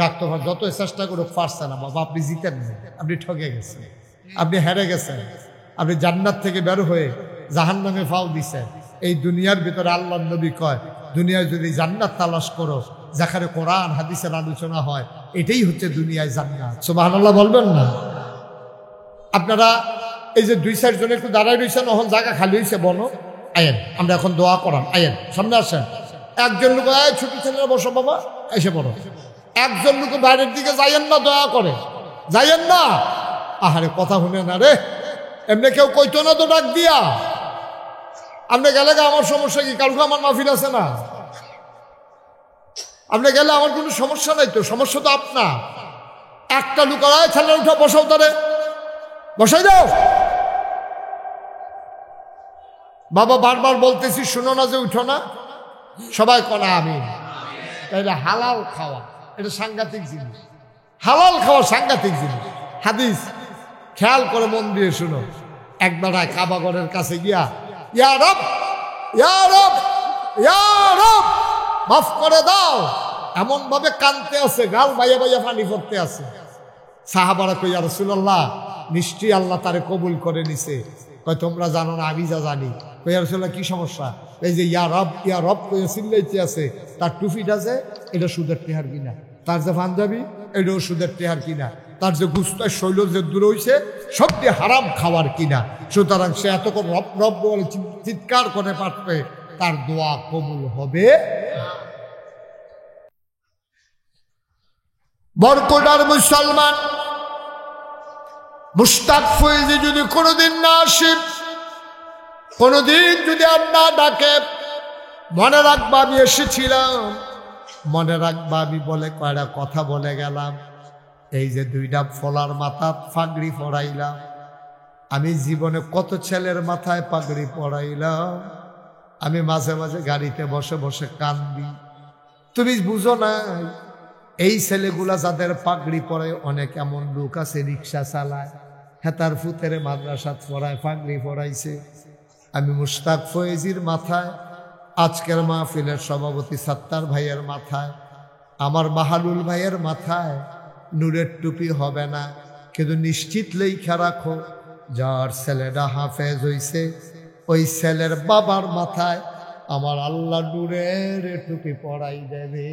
রাখতে পার, যত চেষ্টা করে পারছে না। বাবা, আপনি জিতেন না, আপনি ঠকে গেছেন, আপনি হেরে গেছেন, আপনি জান্নাত থেকে বের হয়ে জাহান্নামে ফাও দিছেন। এই দুনিয়ার ভিতরে আল্লাহ নবী কয়, দুনিয়ায় যদি জান্নাত তালাশ করো, যেখানে কোরআন হাদিসের আলোচনা হয়, এটাই হচ্ছে দুনিয়ায় জান্নাত। সুবহানাল্লাহ বলবেন না? আপনারা এই যে 2-4 জন একটু দাঁড়ায় রয়েছেন, এখন জায়গা খালি হয়েছে, বলো আয়েন, আমরা এখন দোয়া করান, আয়েন সামনে আসেন। একজন লোক, ছোট ছেলেরা বসো বাবা, এসে পড়ো। একজন লোক বাইরের দিকে যাইয়েন না, দয়া করে যাইয়েন না। আহারে, কথা শুনে না রে, এমনি কেউ কইতো না তো ডাক দিয়া। আপনি গেলে আমার সমস্যা কি? কালকে আমার মাহফিল আছে না, আপনি গেলে আমার কোনো সমস্যা নাই তো, সমস্যা তো আপনার। একটা লোক, ছেলে উঠা বসাও, তারে বসাই দাও। বাবা, বারবার বলতেছি, শুনো না যে উঠো না, সবাই করা আমি। তাইলে হালাল খাওয়া এটা সাংঘাতিক জিনিস, হালাল খাওয়া সাংঘাতিক জিনিস। হাদিস খেয়াল করে মন দিয়ে শুনো। একবার কাবাগরের কাছে গিয়া, ইয়া রব, ইয়া রব, ইয়া রব, মাফ করে দাও, এমন ভাবে কাঁদতে আছে, গাল বাইয়া বাইয়া পানি পড়তে আছে। সাহাবারা কই, ইয়া রাসূলুল্লাহ, নিশ্চয়ই আল্লাহ তারে কবুল করে নিছে। কয়, তোমরা জানো না, আমি যা জানি। কই, ইয়া রাসূলুল্লাহ, কি সমস্যা? এই যে ইয়া রব কইয়া চিল্লাইতে আছে, তার টুপিটা যে এটা সুদের টেহার কিনা, তার যে পাঞ্জাবি এটাও সুদের টেহার কিনা, তার যে গুস্তার শৈল যে দূর হয়েছে সব দিয়ে হারাম খাওয়ার কিনা, সুতরাং সে এতক্ষণ রব রব বলে চিৎকার করে পারবে, তার দোয়া কবুল হবে। বরকোটার মুসলমান মুশতাক ফয়েজি যদি কোনোদিন না আসে, কোনোদিন যদি আর না ডাকে, মনে রাখবা আমি এসেছিলাম, মনে রাখবা আমি বলে কয়টা কথা বলে গেলাম। এই যে দুইটা ফলার মাথা পাগড়ি পরাইলাম, আমি জীবনে কত ছেলের মাথায় পাগড়ি পরাইলাম। আমি মাঝে মাঝে গাড়িতে বসে বসে কান্দি। তুমি বুঝো না, এই ছেলেগুলা যাদের পাগড়ি পরে, অনেক এমন লোক আছে রিক্সা চালায়, হেতার ফুতেরে মাদ্রাসাত পড়ায়, পাগড়ি পরাইছে। আমি মুশতাক ফয়েজির মাথায়, আজকের মাহফিলের সভাপতি সাত্তার ভাইয়ের মাথায়, আমার মাহালুল ভাইয়ের মাথায় নূরের টুপি হবে না, কিন্তু নিশ্চিত লেখা রাখো, যার ছেলেটা হাফেজ হইছে ওই ছেলের বাবার মাথায় আমার আল্লাহ নূরের টুপি পরাই দেবে।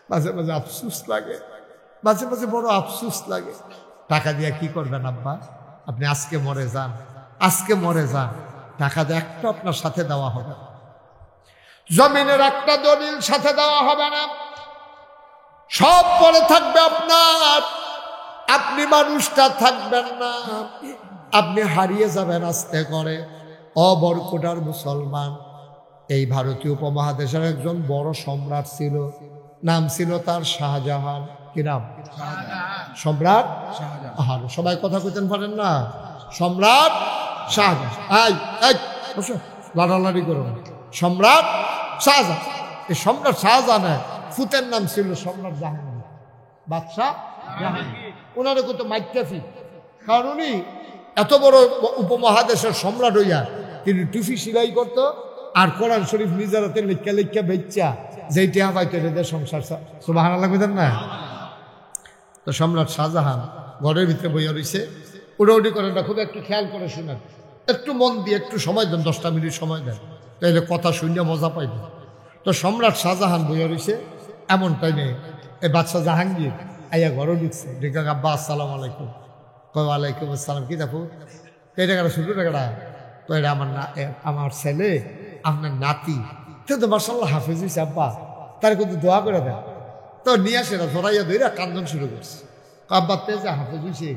মাঝে মাঝে আফসুস লাগে, মাঝে মাঝে বড় আফসুস লাগে। টাকা দিয়ে কি করবেন আব্বা? আপনি আজকে মরে যান, আজকে মরে যান, টাকা দিয়ে একটা আপনার সাথে দেওয়া হবে না, জমিনের একটা দলিল সাথে দেওয়া হবে না, সব পরে থাকবে আপনার, আপনি মানুষটা থাকবেন না, আপনি হারিয়ে যাবেন আস্তে করে। অবরকোটার মুসলমান, এই ভারতীয় উপমহাদেশের একজন বড় সম্রাট ছিল, নাম ছিল তার শাহজাহান। কি নাম? সম্রাট শাহজাহান। সবাই কথা কইতেন পারেন না, সম্রাট শাহজাহান। লাড়ালাড়ি করো, সম্রাট শাহজাহান। এই সম্রাট শাহজাহানের ফুতের নাম ছিল সম্রাট জাহাঙ্গীর, বাদশাহ জাহাঙ্গীর। ওনারে কত মাইটাফি, কারণ উনি এত বড় উপমহাদেশের সম্রাট হইয়া তিনি টুফি সিলাই করতো, আর কোরআন শরীফ নিজের হাতে লেখা লেখা বেচ্চা যেইটা হয়তো এদের সংসার সুবহানাল্লাহ কইতেন না। তো সম্রাট শাহজাহান ঘরের ভিতরে বইয়া রয়েছে, উড়াউড়ি করেন না, খুব একটু খেয়াল করে শুনেন, একটু মন দিয়ে একটু সময় দেন, 10টা মিনিট সময় দেন, তাইলে কথা শুনে মজা পাইবেন। তো সম্রাট শাহজাহান বইয়া রয়েছে, এমন টাইমে এই বাদশাহ জাহাঙ্গীর আইয়া ঘরে ঢুকছে, ঢুকে আব্বা আসসালামু আলাইকুম। ওয়ালাইকুম আসসালাম। কি দেখো এই টাকাটা শুধু টাকাটা? তো এটা আমার ছেলে, আপনার নাতি, তো মাশাআল্লাহ হাফেজ হয়েছে আব্বা, তার কিন্তু দোয়া করে দেন। তো নিয়ে আসে না, ধরাইয়া ধরে কান্দন শুরু করছে। আব্বা তেজা হাফেজ হয়েছে,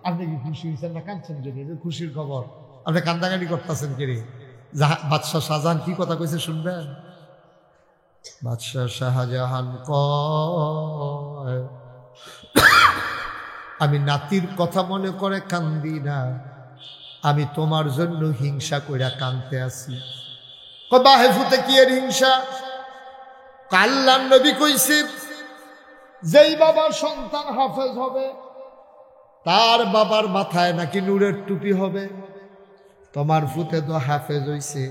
আপনি কি খুশি হয়েছেন না কাঁদছেন? যদি খুশির খবর, আপনি কান্দাকাটি করতেছেন কিরে? বাদশাহ শাহজাহান কি কথা কইছে শুনবেন? বাদশাহ শাহজাহান কয়, আমি নাতির কথা মনে করে কান্দি না, আমি তোমার জন্য হিংসা কইরা কাঁদতে আছি। বাহে ফুতে কি এর হিংসা? আল্লাহর নবী কইছে, যেই বাবার সন্তান হাফেজ হবে তার বাবার মাথায় নাকি নূরের টুপি হবে। তোমার ফুতে তো হাফেজ হইছে,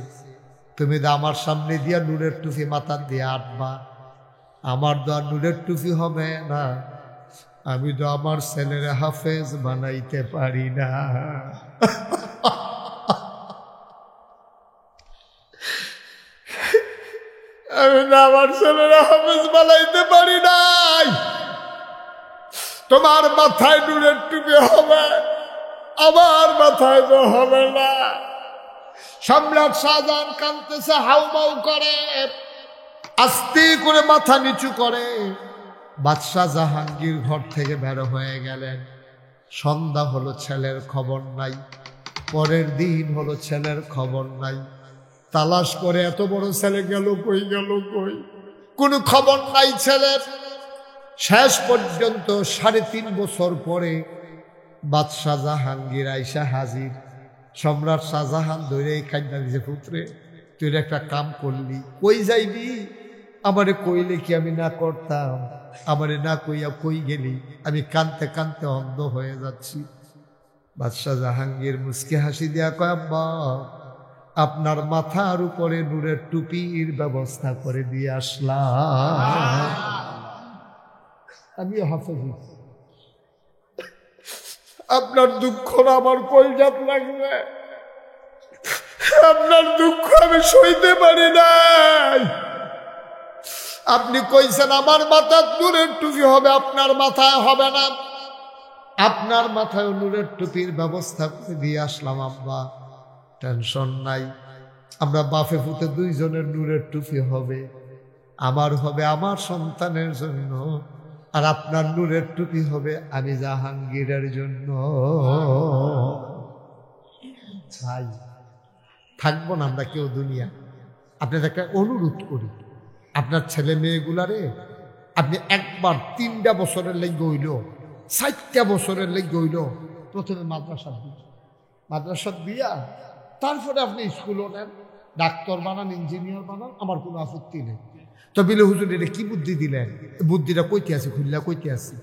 তুমি তো আমার সামনে দিয়া নূরের টুপি মাথা দিয়ে আটবা, আমার তো আর নূরের টুপি হবে না, আমি তো আমার ছেলের হাফেজ বানাইতে পারি না। আমি না আমার ছেলের হাফেজ বানাইতে পারি নাই, তোমার মাথায় নূরের টুপি হবে, আমার মাথায় তো হবে না। সম্রাট শাহজাহান কাঁদতেছে, হাউমাউ করে, আস্তে করে মাথা নিচু করে। বাদশাহ জাহাঙ্গীর ঘর থেকে বের হয়ে গেলেন। সন্ধ্যা হলো, ছেলের খবর নাই। পরের দিন হলো, ছেলের খবর নাই। তালাশ করে এত বড় ছেলে গেল কই, গেল কই, কোনো খবর নাই ছেলের। শেষ পর্যন্ত 3.5 বছর পরে বাদশাহ জাহাঙ্গীর আইসা হাজির। সম্রাট শাহজাহান ধরে কান্না দিছে, পুত্রে তুই একটা কাম করলি, কই যাইবি? আমারে কইলে কি আমি না করতাম? আমারে না কইয়া কই গেলি? আমি কানতে কানতে অন্ধ হয়ে যাচ্ছি। বাদশাহ জাহাঙ্গীর মুচকি হাসি দিয়া কয়, আব্বা আপনার মাথার উপরে নূরের টুপির ব্যবস্থা করে দিয়ে আসলাম, আমি হাফেজ। আপনার দুঃখ আমার কলজাত লাগবে, আপনার দুঃখ আমি সইতে পারি নাই। আপনি কইছেন আমার মাথায় নূরের টুপি হবে, আপনার মাথায় হবে না। আপনার মাথায় নূরের টুপির ব্যবস্থা করে দিয়ে আসলাম আব্বা, টেনশন নাই। আমরা বাপে পুতে দুইজনের নূরের টুপি হবে, আমার হবে আমার সন্তানের জন্য, আর আপনার নূরের টুপি হবে আমি জাহাঙ্গীরের জন্য। ভাই থাকবো না আমরা কেউ দুনিয়া। আপনাদের একটা অনুরোধ করি, আপনার ছেলে মেয়েগুলারে আপনি একবার 3টা বছরের লেগে হইল, 4টা বছরের লেগে হইল প্রথমে মাদ্রাসা দিয়া তারপরে আপনি স্কুলও নেন, ডাক্তার বানান, ইঞ্জিনিয়ার বানান, আমার কোনো আপত্তি নেই। তো বিলে হুজুর এটা কি বুদ্ধি দিলেন? বুদ্ধিটা কইতে আছে, খুললা কইতে আছে।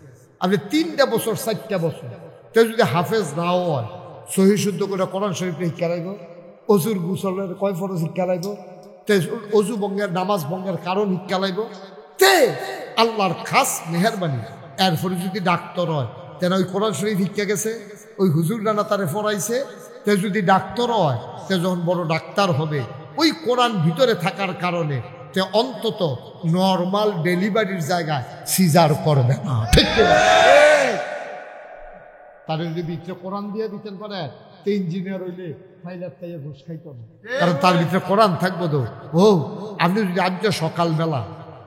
আপনি 3টা বছর 4টা বছর তো যদি হাফেজ নাও হয়, সহি শুদ্ধ করে কোরআন শরীফে শিক্ষা লাগবে, অজুর গুসলের কয় ফরজ শিক্ষা লাগবে, তে অজু ভঙ্গের নামাজ ভঙ্গের কারণ শিক্ষা লাগবে, তে আল্লাহর খাস মেহরবানি। এরপরে যদি ডাক্তার হয় তেন ওই কোরআন শরীফ শিক্ষা গেছে, ওই হুজুর রানা তারে পড়াইছে, তে যদি ডাক্তার হয় তে যখন বড় ডাক্তার হবে ওই কোরআন ভিতরে থাকার কারণে তে অন্তত নর্মাল ডেলিভারির জায়গায় সিজার করবে না। ঠিক তার যদি ভিতরে কোরআন দিয়ে দিতেন পারে তে ইঞ্জিনিয়ার হইলে ফাইলার তাইয়া ঘুষ খাইতো না, কারণ তার ভিতরে কোরআন থাকবো। তো আপনি যদি আজকে সকালবেলা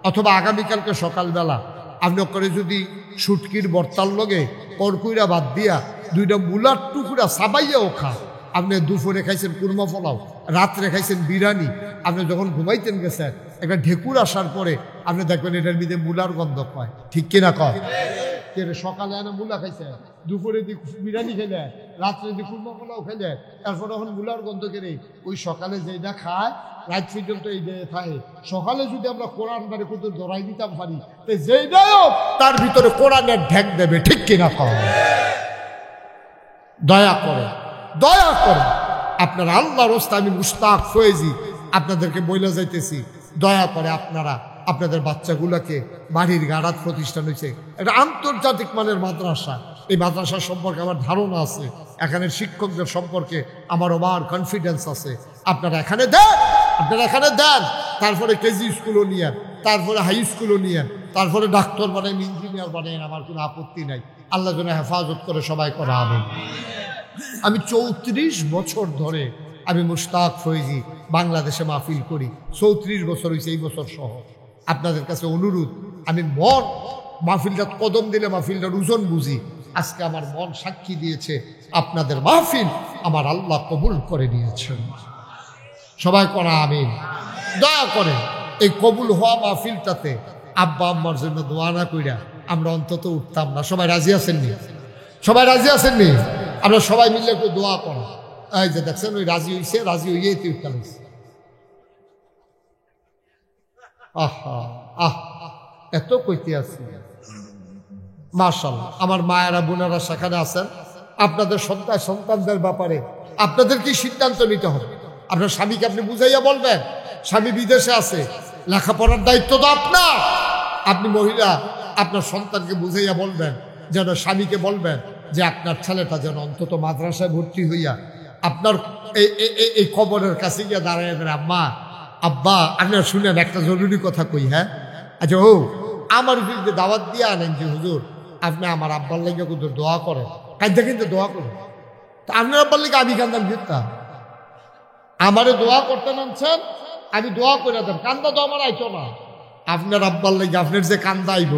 অথবা আগামীকালকে সকালবেলা আপনি করে যদি সুটকির বর্তার লগে কড়কুইরা বাদ দিয়া 2টা মুলার টুকরা সাবাইয়াও খা, আপনি দুপুরে খাইছেন কুরমা পোলাও, রাত্রে খাইছেন বিরিয়ানি, আপনি যখন ঘুমাইতেন গেছেন একটা ঢেকুর আসার পরে আপনি দেখবেন এটার মধ্যে মুলার গন্ধ পায়। ঠিক কিনা কয়? সকালে এনে মুলা খাইছে, দুপুরে দি বিরিয়ানি খেলে, রাত্রে দি কুরমা পোলাও খেলে, তারপর এখন মুলার গন্ধ কেড়ে ওই সকালে যেটা খায় রাত পর্যন্ত এই যে থাকে। সকালে যদি আমরা কোরআন বাড়ি কত ধরাই দিতাম পারি, তো যেটাও তার ভিতরে কোরআনের ঢেক দেবে। ঠিক কিনা কয়? দয়া করে আপনারা আল্লাহর রাস্তায়, আমি মুশতাক ফয়েজি আপনাদেরকে বইলা যাইতেছি, দয়া করে আপনারা আপনাদের বাচ্চাগুলোকে বাড়ির গাড়াত প্রতিষ্ঠান হয়েছে, এটা আন্তর্জাতিক মানের মাদ্রাসা। এই মাদ্রাসা সম্পর্কে আমার ধারণা আছে, এখানের শিক্ষকদের সম্পর্কে আমার ওভার কনফিডেন্স আছে। আপনারা এখানে দেন, তারপরে কেজি স্কুলও নিয়েন, তারপরে হাই স্কুলও নিয়েন, তারপরে ডাক্তার বানান, ইঞ্জিনিয়ার বানান, আমার কোনো আপত্তি নাই। আল্লাহ যেন হেফাজত করে সবাই করা। আমি 34 বছর ধরে আমি মুশতাক ফয়েজি বাংলাদেশে মাহফিল করি, 34 বছর হয়েছে এই বছর সহ। আপনাদের কাছে অনুরোধ, আমি মন মাহফিলটা কদম দিলে মাহফিলটার ওজন বুঝি। আজকে আমার মন সাক্ষী দিয়েছে আপনাদের মাহফিল আমার আল্লাহ কবুল করে নিয়েছেন। সবাই করা আমিন। দয়া করে এই কবুল হওয়া মাহফিলটাতে আব্বা আম্মার জন্য দোয়া না কইরা আমরা অন্তত উঠতাম না। সবাই রাজি আছেননি? আমরা সবাই মিলে একটু দোয়া করো। এই যে দেখছেন ওই রাজি হইয়ে উঠতাম। এত কইতে আছি। মাশাআল্লাহ, আমার মায়েরা বোনেরা সেখানে আছেন। আপনাদের সন্তানদের ব্যাপারে আপনাদের কি সিদ্ধান্ত নিতে হবে? আপনার স্বামীকে আপনি বুঝাইয়া বলবেন, স্বামী বিদেশে আছে, লেখাপড়ার দায়িত্ব তো আপনার। আপনি মহিলা আপনার সন্তানকে বুঝাইয়া বলবেন, যেন স্বামীকে বলবেন যে আপনার ছেলেটা যেন অন্তত মাদ্রাসায় ভর্তি হইয়া আপনার এই কবরের কাছে গিয়ে দাঁড়ায়, আম্মা আব্বা আপনার শুনেন একটা জরুরি কথা কই। হ্যাঁ, আচ্ছা আমার যদি দাওয়াত দিয়ে আনেন যে হুজুর আপনি আমার আব্বার লেগে কিন্তু দোয়া করেন, কাঁদতে কিন্তু দোয়া করেন। তা আপনার আব্বার লেগে আমি কান্দাম ফিরতাম, আমারে দোয়া করতে নামছেন, আমি দোয়া করে দেন, কান্দা তো আমার আইতো না। আপনার আব্বার লেগে আপনার যে কান্দাইব,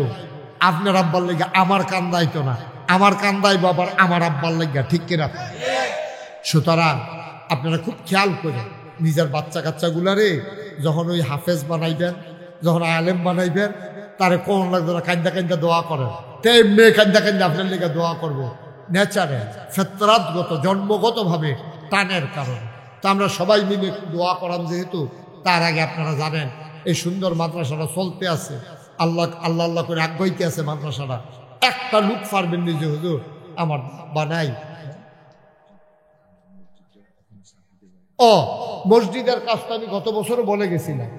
আপনার আব্বার লেগে আমার কান্দাইতো না, আমার কান্দাইব আবার আমার আব্বার লেগে। ঠিক কিনা? সুতরাং আপনারা খুব খেয়াল করেন নিজের বাচ্চা কাচ্চাগুলারে যখন ওই হাফেজ বানাইবেন, যখন আলেম বানাইবেন, তারে কোন লাগবে না কান্দা দোয়া করেন। তেমনি কান্দা আপনার লেগে দোয়া করবো। ন্যাচারাল ফেতরাতগত জন্মগতভাবে টানের কারণে। তা আমরা সবাই মিলে দোয়া করাম যেহেতু, তার আগে আপনারা জানেন এই সুন্দর মাদ্রাসাটা চলতে আছে, আল্লাহ করে আগ্রহীতে আছে মাদ্রাসাটা। একটা লোক পারবেন নিজে হুজুর আমার বানাই। মসজিদের কাজটা আমি গত বছরও বলে গেছিলাম।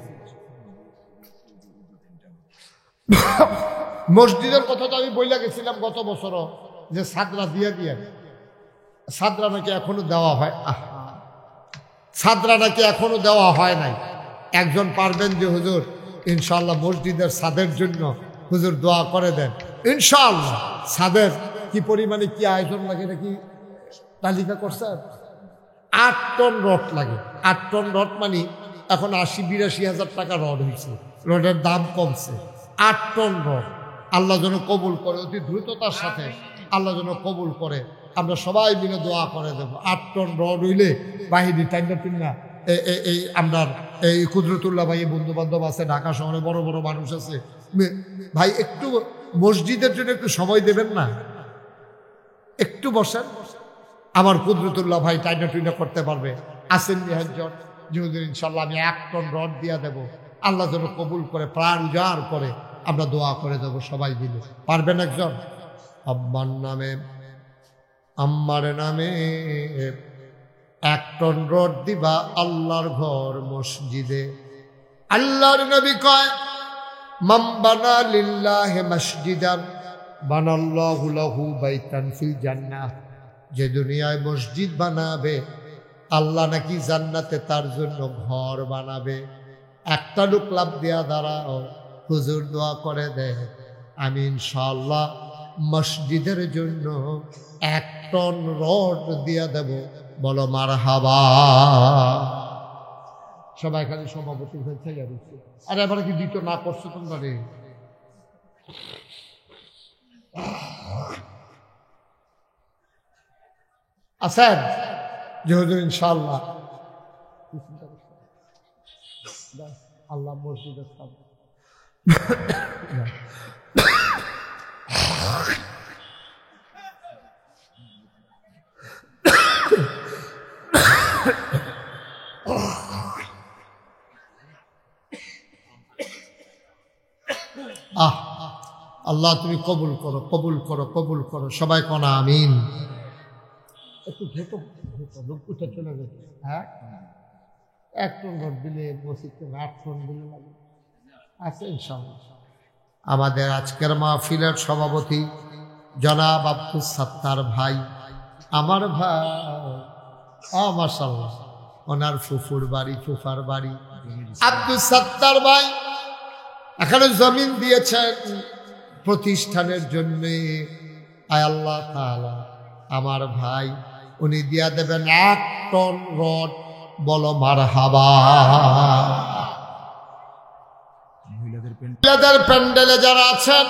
মসজিদের কথা তো আমি বইলা গেছিলাম গত বছরও, যে সাদরা দিয়ে সাদরা নাকি এখনো দেওয়া হয়। সাদরা নাকি এখনো দেওয়া হয় নাই। একজন পারবেন যে হুজুর ইনশাআল্লাহ মসজিদের ছাদের জন্য হুজুর দোয়া করে দেন ইনশাআল্লাহ। ছাদের কি পরিমাণে কি আয়োজন লাগে নাকি তালিকা করছেন? 8 টন রড লাগে। 8 টন রড মানে এখন 80-82 হাজার টাকা রড হয়েছে, রডের দাম কমছে। 8 টন রড আল্লাহ যেন কবুল করে, অতি দ্রুততার সাথে আল্লাহ যেন কবুল করে। আমরা সবাই মিলে দোয়া করে দেব। 8 টন রড হইলে বাহিনী টাইনা এই আপনার এই কুদরতুল্লাহ ভাই বন্ধু বান্ধব আছে, ঢাকা শহরে বড় বড় মানুষ আছে, ভাই একটু মসজিদের জন্য একটু সময় দেবেন না? একটু বসেন, আমার কুদরতুল্লাহ ভাই টাইনা টুইনা করতে পারবে। আসেন নিহাজ্জন যেহুদের ইনশাল্লাহ আমি 1 টন রড দিয়া দেব। আল্লাহ যেন কবুল করে, প্রাণ উজাড় করে আমরা দোয়া করে দেব সবাই মিলে। পারবেন একজন? আম্মার নামে 1 টন রড দিবা আল্লাহর ঘর মসজিদে। আল্লাহর নবী কয় মান বানা লিল্লাহি মসজিদান বানাল্লাহু লাহু বাইতান ফিল জান্নাহ। যে দুনিয়ায় মসজিদ বানাবে আল্লাহ নাকি জান্নাতে তার জন্য ঘর বানাবে। একটা লোক লাভ দিয়া দাঁড়াও, হুজুর দোয়া করে দেয় আমি ইনশাআল্লাহ মসজিদের জন্য 1 টন রড দিয়া দেব। বলো মারহাবা। সবাই খালি সভাপতি হয়েছে। আরে এবার কি দিত না করছো তোমরা রে? আছেন যে হুজুর ইনশাআল্লাহ আল্লাহ মসজিদের সামনে আল্লাহ তুমি কবুল করো, কবুল করো, কবুল করো। সবাই কোনা আমিন। একটু ভেটো লোক উঠে চলে গেছে। হ্যাঁ 1 টন রড দিলে মসজিদকে 8 টন দিলে লাগে আছে ইনশাআল্লাহ। আমাদের আজকের মাহফিলের সভাপতি জনাব আব্দুস সাত্তার ভাই, আমার ভাই, মাশাআল্লাহ, ওনার ফুফুর বাড়ি, ফুফার বাড়ি আব্দুস সাত্তার ভাই এখানে জমিন দিয়েছেন প্রতিষ্ঠানের জন্যে। আয় আল্লাহ তাআলা আমার ভাই উনি দিয়া দেবেন 1 টন রড। বলো মারহাবা। মহিলাদের প্যান্ডেলে যারা আছেন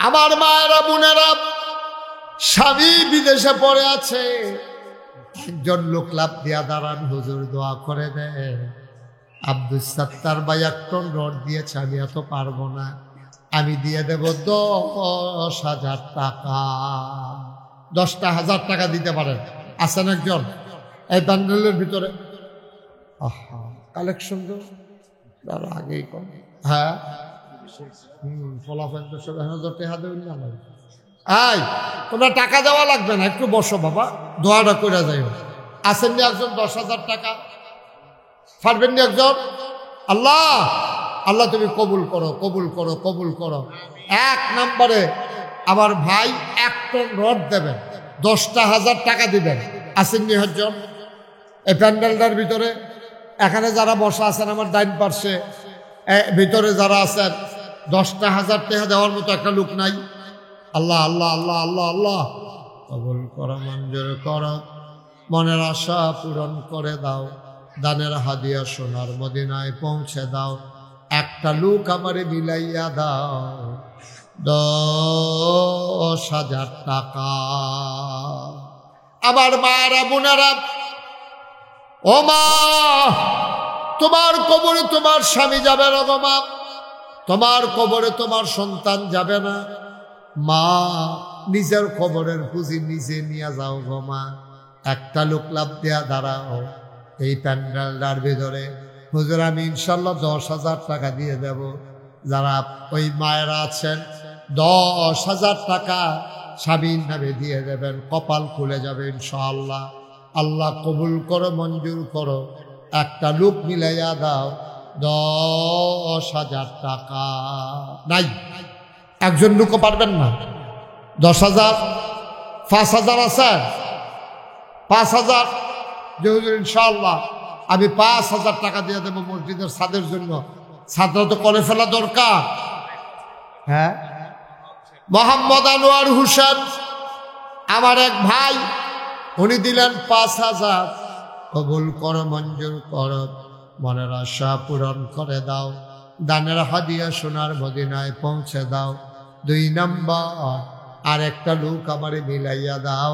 আমার মায়েরা বোনেরা, স্বামী বিদেশে পড়ে আছে, একজন লোক লাভ দিয়া দাঁড়ান, হুজুর দোয়া করে দেয় আব্দুস সাত্তার ভাই 1 টন রড দিয়েছে, আমি এত পারবো না, আমি দিয়ে দেব 10,000 টাকা। 10,000 টাকা দিতে পারেন? আছেন একজন এই প্যান্ডেলের ভিতরে? কালেকশন তো তার আগেই কম। হ্যাঁ ফলাফল তো সব 1,000 টাকা দেবেন না? এই তোমরা টাকা দেওয়া লাগবে না, একটু বসো বাবা, দোয়াটা করে যাই। আসেননি একজন 10,000 টাকা? পারবেন না একজন? আল্লাহ আল্লাহ তুমি কবুল করো, কবুল করো, কবুল করো। 1 নম্বরে আমার ভাই 1 টন রড দেবেন, 10,000 টাকা দিবেন। আসেননি একজন এই প্যান্ডেলটার ভিতরে? এখানে যারা বসা আছেন আমার ডাইন পার্শ্বে ভিতরে যারা আছেন, 10,000 টাকা দেওয়ার মতো একটা লোক নাই? আল্লাহ আল্লাহ আল্লাহ আল্লাহ আল্লাহ কবুল করো, মঞ্জুর করো, মনের আশা পূরণ করে দাও, দানের হাদিয়া সোনার মদিনায় পৌঁছে দাও। একটা লোক আমারে মিলাইয়া দাও 10,000 টাকা। আমার মায়েরা বোনেরা, ও মা, তোমার কবরে তোমার স্বামী যাবে না গো মা, তোমার কবরে তোমার সন্তান যাবে না মা, নিজের কবরের পুঁজি নিজে নিয়ে যাও গো মা। একটা লোক লাভ দেয়া দাঁড়াও এই প্যান্ডেলটার ভিতরে, হুজুর আমি ইনশাল্লাহ 10,000 টাকা দিয়ে দেব। যারা ওই মায়েরা আছেন 10,000 টাকা স্বামীর নামে দিয়ে দেবেন, কপাল খুলে যাবে ইনশাআল্লাহ। আল্লাহ কবুল করো, মঞ্জুর করো। একটা লোক মিলাইয়া দাও 10,000 টাকা। নাই একজন লোকও পারবেন না? 10,000? 5,000 আছে? 5,000 যে হুজুর ইনশাআল্লাহ আমি 5,000 টাকা দিয়ে দেবো মসজিদের ছাদের জন্য। ছাত্র তো করে ফেলা দরকার। হ্যাঁ, মোহাম্মদ আনোয়ার হোসেন আমার এক ভাই, উনি দিলেন 5,000। কবুল কর, মঞ্জুর কর, মনের আশা পূরণ করে দাও, দানের হাদিয়া সোনার মদিনায় পৌঁছে দাও। 2 নম্বর, আর একটা লোক আমারে মিলাইয়া দাও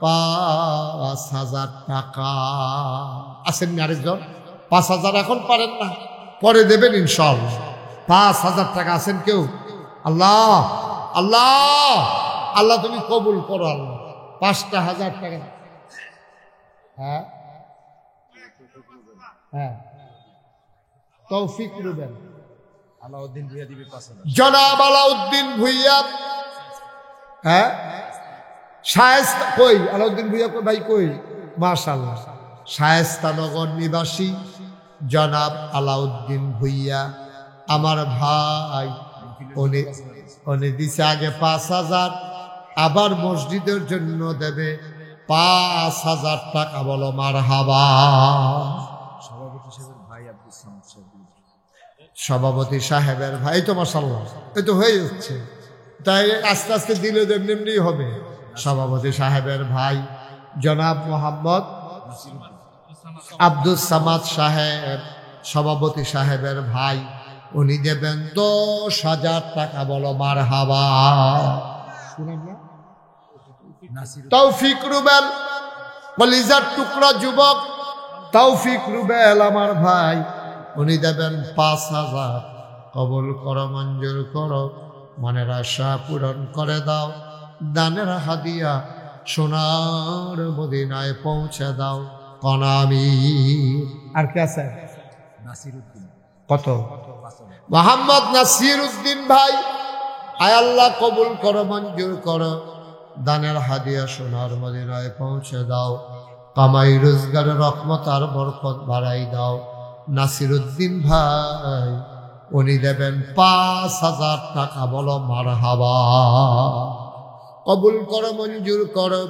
5,000 টাকা। আছেন না আরেকজন? 5,000 এখন পারেন না, পরে দেবেন ইনশাআল্লাহ। 5,000 টাকা আছেন কেউ? আল্লাহ আল্লাহ আল্লাহ তুমি কবুল করো আল্লাহ। 5,000 টাকা। হ্যাঁ হ্যাঁ, তৌফিক রুবেন, আলাউদ্দিন ভুইয়া দিবে 5,000। জনাব আলাউদ্দিন ভুইয়া। হ্যাঁ, শায়েস্তা কই? আলাউদ্দিন ভুইয়া কই ভাই? কই? মাশাআল্লাহ, শায়েস্তানগর নিবাসী জনাব আলাউদ্দিন ভুইয়া আমার ভাই। উনি দিছে আগে 5,000, আবার মসজিদের জন্য দেবে 5,000 টাকা। বলো মারহাবা। সভাপতি সাহেবের ভাই আব্দুল সামাদ সাহেব। সভাপতি সাহেবের ভাই তো মাশাআল্লাহ, এই তো হয়ে যাচ্ছে। তাই আস্তে আস্তে দিলে এমনি এমনি হবে। সভাপতি সাহেবের ভাই জনাব মোহাম্মদ আব্দুল সামাদ সাহেব, সভাপতি সাহেবের ভাই, উনি দেবেন 10,000 টাকা। বলো মারহাবা। তৌফিক রুবেল, কলিজার টুকরা যুবক তৌফিক রুবেল আমার ভাই, উনি দেবেন 5,000। কবুল করো, মঞ্জুর করো, মনের আশা পূরণ করে দাও, দানের হাদিয়া সোনার মদিনায় পৌঁছে দাও। কনামি। আর কে আছে? নাসিরউদ্দিন। কত? মোহাম্মদ নাসির উদ্দিন ভাই, আয় আল্লাহ কবুল করো, মঞ্জুর করো, দানের হাদিয়া সোনার মদিনায় পৌঁছে দাও, কামাই রোজগারের রহমত আর বরকত বাড়াই দাও। নাসির উদ্দিন ভাই, উনি দেবেন 5,000 টাকা। বলো মারহাবা। কবুল করো, মঞ্জুর করো,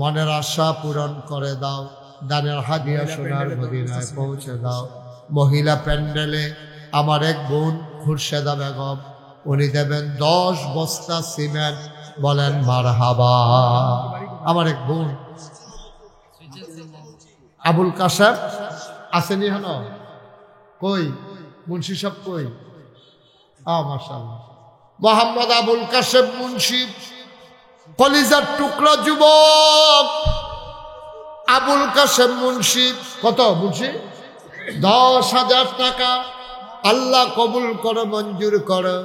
মনের আশা পূরণ করে দাও, দানের হাদিয়া সোনার মদিনায় পৌঁছে দাও। মহিলা প্যান্ডেলে আমার এক বোন খুরশেদা বেগম, উনি দেবেন 10 বস্তা সিমেন্ট। বলেন মারহাবা। আমার এক বোন আবুল কাশেম আসেনি হেন? কই মুন্সি সব কই? মাশাআল্লাহ, মোহাম্মদ আবুল কাশেম মুন্সি, কলিজার টুকরা যুবক আবুল কাশেম মুন্সি। কত মুন্সি? 10,000 টাকা। আল্লাহ কবুল করো, মঞ্জুর করো,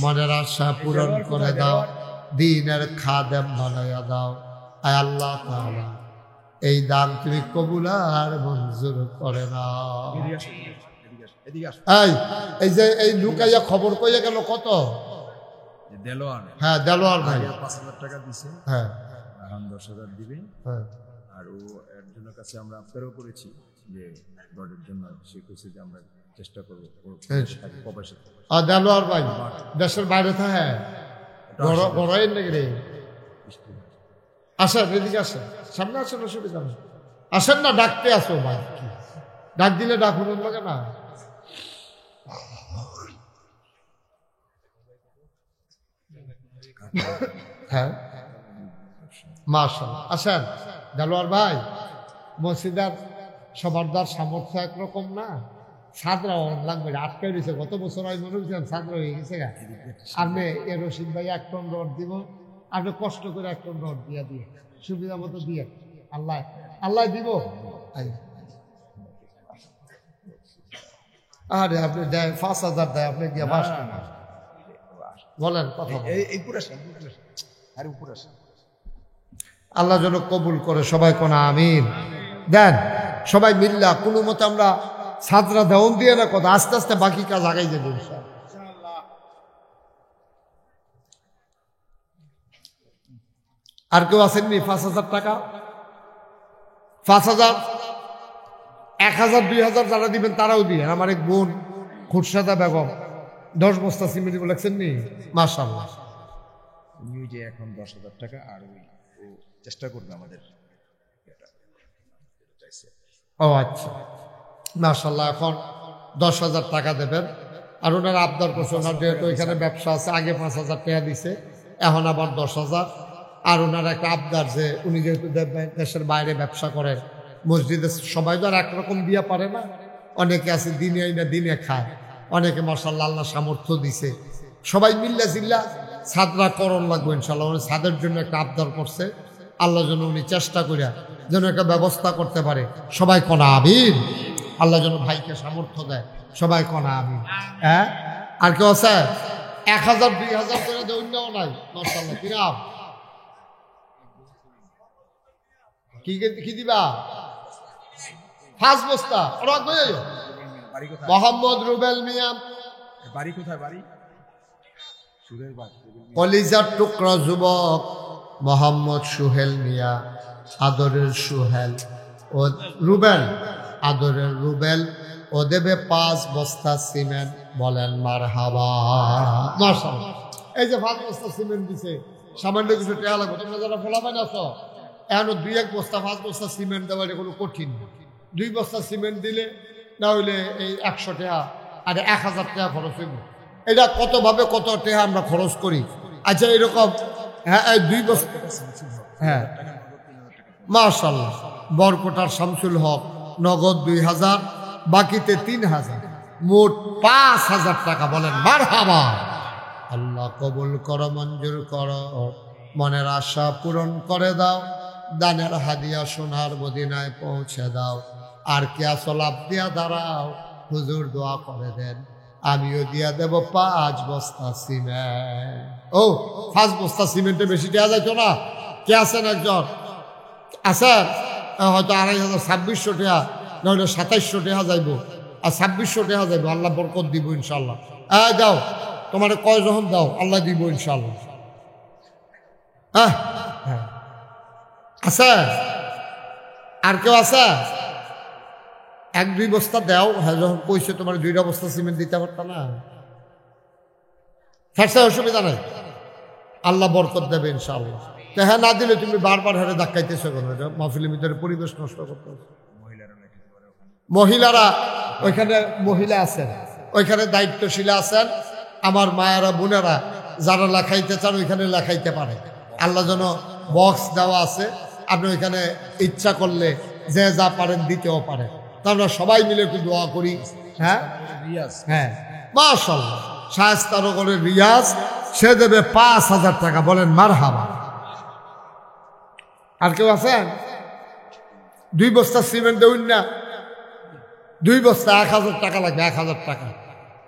মনের আশা পূরণ করে দাও, দ্বীনের খাদেম বানাইয়া দাও। আয় আল্লাহ তাআলা, এই দান তুমি কবুল আর মঞ্জুর করে না। এই যে এই লুকাইয়া খবর কইয়া গেল কত? দেলোয়ার। হ্যাঁ, দেলোয়ার ভাই 5,000 টাকা দিছে। হ্যাঁ, এখন 10,000 দিবে। হ্যাঁ, আর ও একজনের কাছে আমরা আফতারও করেছি যে রডের জন্য, সে কইছে যে আমরা চেষ্টা করবো। আর দেলোয়ার ভাই দেশের বাইরে থাকে, বড় নাকি রে? আসেন, এদিকে আসেন, সামনে আসেন, অসুবিধা নেই। আসেন না, ডাকতে আসো ভাই, ডাক দিলে ডাকুন লাগে না। হ্যাঁ, মাশাআল্লাহ। আসেন দেলোয়ার ভাই, মসজিদের সবারদার সামর্থ্য একরকম না, সাদরা লাগবে, আটকে রয়েছে। গত বছর আমি মনে করছিলাম সাদরা হয়ে গেছে। আপনি এ রশিদ ভাই 1 টন রড দিব, আপনি কষ্ট করে 1 টন রড দিয়ে দিয়ে সুবিধা মতো দিয়ে আল্লাহ আল্লাহ দিব। আরে আপনি দেয় 5,000 দেয়, আপনি দিয়ে 5 টাকা বলেন কথা। আল্লাহ যেন কবুল করে, সবাই কোন আমিন। দেন সবাই মিল্লা কোনো মতে আমরা ছাত্রা দেওয়ান দিয়ে না কথা, আস্তে আস্তে বাকি কাজ আগাই যাবে ইনশাআল্লাহ। আর কেউ আসেননি? 5,000 টাকা, 5,000, 1,000, 2,000 যারা দিবেন তারাও দিয়ে। আমার এক বোন খুরশেদা বেগম 10 বস্তা সিমেন্ট বলেছেন নি, মাশাআল্লাহ। উনি যে এখন 10,000 টাকা, আর ও চেষ্টা করবে আমাদের। ও আচ্ছা, মাশাআল্লাহ। এখন 10,000 টাকা দেবেন, আর ওনারা আবদার করছে, ওনার যেহেতু ওইখানে ব্যবসা আছে, আগে 5,000 টাকা দিছে, এখন আবার 10,000। আর ওনার একটা আবদার যে উনি যেহেতু দেশের বাইরে ব্যবসা করেন, মসজিদে সবাই তো আর একরকম দিয়া পারে না, অনেকে আছে দিনে আইনা দিনে খায়, অনেকে মাশাআল্লাহ আল্লাহ সামর্থ্য দিছে, সবাই মিল্লা জিল্লা ছাদরা করণ লাগবে ইনশাল্লাহ। উনি ছাদের জন্য একটা আবদার করছে, আল্লাহ যেন উনি চেষ্টা করিয়া যেন একটা ব্যবস্থা করতে পারে। সবাই কনা আমিন। আল্লাহ যেন ভাইকে সামর্থ্য দেয়, সবাই কনা আমিন। হ্যাঁ, আর কেউ আছে? 1,000 2,000 করে দৈন্যও নাই মাশাআল্লাহ। কিরাম কি দিবা? 5 বস্তা। মোহাম্মদ রুবেল মিয়া, বাড়ি কোথায়? বাড়ি সুরের বাড়ি, কলিজার টুকরা যুবক মোহাম্মদ সুহেল মিয়া, আদরের সুহেল ও রুবেল, আদরের রুবেল ও দেবে 5 বস্তা সিমেন্ট। বলেন মারহাবা। মাশাআল্লাহ। এই যে 5 বস্তা সিমেন্ট দিছে, সামান্য কিছু টাকা লাগবে। তোমরা যারা ফলাফান আছো, এখন 2-1 বস্তা 5 বস্তা সিমেন্ট দেওয়া এটা কোনো কঠিন না। 2 বস্তা সিমেন্ট দিলে না হইলে এই 100 টাকা আর 1,000 টাকা খরচ হইব। এটা কতভাবে কত টাকা আমরা খরচ করি। আচ্ছা এরকম, হ্যাঁ 2 বস্তা, হ্যাঁ মাশাআল্লাহ। বরকটার শামসুল হক নগদ 2,000, বাকিতে 3,000, মোট 5,000 টাকা। বলেন মারহাবা। আল্লাহ কবুল করো, মঞ্জুর করো, মনের আশা পূরণ করে দাও, দানের হাদিয়া সোনার মদিনায় পৌঁছে দাও। আর কে আসলাপ দিয়া দাঁড়াও, হুজুর দোয়া করে দেন, আমিও দিয়া দেব 5 বস্তা সিমেন্ট। ও 5 বস্তা সিমেন্টে বেশি দেওয়া যাইতো না? কে আছেন? একজন আছেন? হয়তো 2,500 2,600 টাকা, নইলে 2,700 টাকা যাইব, আর 2,600 টাকা যাইব। আল্লাহ বরকত দিব ইনশাল্লাহ। দাও, তোমার কয় যখন দাও আল্লাহ দিব ইনশাল্লাহ। হ্যাঁ হ্যাঁ, আছে? আর কেউ আছে? 1-2 বস্তা দাও। হ্যাঁ, যখন কইছে তোমার 2টা বস্তা সিমেন্ট দিতে পারত না, ফেরসা অসুবিধা নাই, আল্লাহ বরকত দেবে ইনশাআল্লাহ। তো হ্যাঁ, না দিলে তুমি বারবার হারে ধাক্কাইতেছো কেন? এটা মাহফিলের ভিতরে পরিবেশ নষ্ট করতে। মহিলারা ওইখানে মহিলা আছেন, ওইখানে দায়িত্বশীলা আছেন, আমার মায়েরা বোনেরা যারা লেখাইতে চান ওইখানে লেখাইতে পারে। আল্লাহ যেন বক্স দেওয়া আছে, আপনি ওইখানে ইচ্ছা করলে যে যা পারেন দিতেও পারেন। তা আমরা সবাই মিলে একটু দোয়া করি। হ্যাঁ হ্যাঁ, মাশাআল্লাহ। শায়েস্তানগরের রিয়াজ, সে দেবে 5,000 টাকা। বলেন মারহাবা। আর কেউ আছেন? 2 বস্তা সিমেন্ট দেউন না, 2 বস্তা 1,000 টাকা লাগবে। 1,000 টাকা,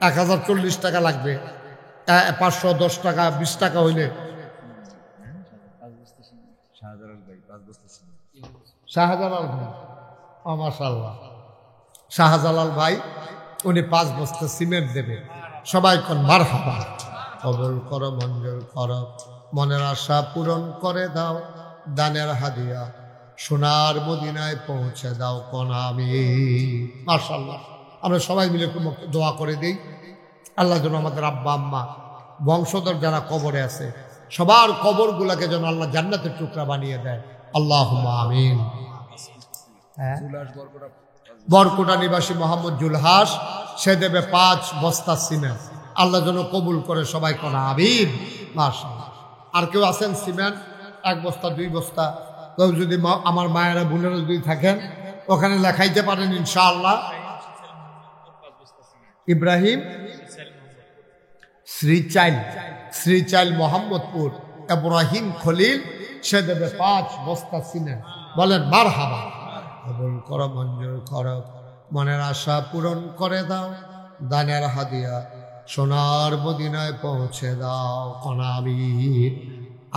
1,040 টাকা লাগবে। 510 টাকা 20 টাকা হইলে শাহজালাল ভাই, মাশাআল্লাহ, শাহজালাল ভাই উনি 5 বস্তা সিমেন্ট দেবে। সবাই কোন মারহাবা। কবুল করো, মঞ্জুর করো, মনের আশা পূরণ করে দাও, দানের হাদিয়া সোনার মদিনায় পৌঁছে দাও। কোন আমিন। মাশাআল্লাহ। আমরা সবাই মিলে একটু দোয়া করে দিই, আল্লাহ যেন আমাদের আব্বা আম্মা বংশধর যারা কবরে আছে সবার কবরগুলাকে যেন আল্লাহ জান্নাতের টুকরা বানিয়ে দেয়। আল্লাহুম্মা আমিন। হ্যাঁ, বরকুটা নিবাসী মোহাম্মদ জুলহাস, সে দেবে 5 বস্তা সিমেন্ট। আল্লাহ যেন কবুল করে। সবাই কোন আমিন। মাশাআল্লাহ। আর কেউ আছেন সিমেন্ট 1 বস্তা 2 বস্তা? কেউ যদি আমার মায়েরা বোনেরা যদি থাকেন ওখানে লেখাইতে পারেন ইনশাআল্লাহ। ইব্রাহিম শ্রীচাইল মোহাম্মদপুর, ইব্রাহিম খলিল, সে দেবে 5 বস্তা সিমেন্ট। বলেন মারহাবা। কবুল করো, মঞ্জুর করো, মনের আশা পূরণ করে দাও, দানের হাদিয়া সোনার মদিনায় পৌঁছে দাও। কোন আমিন।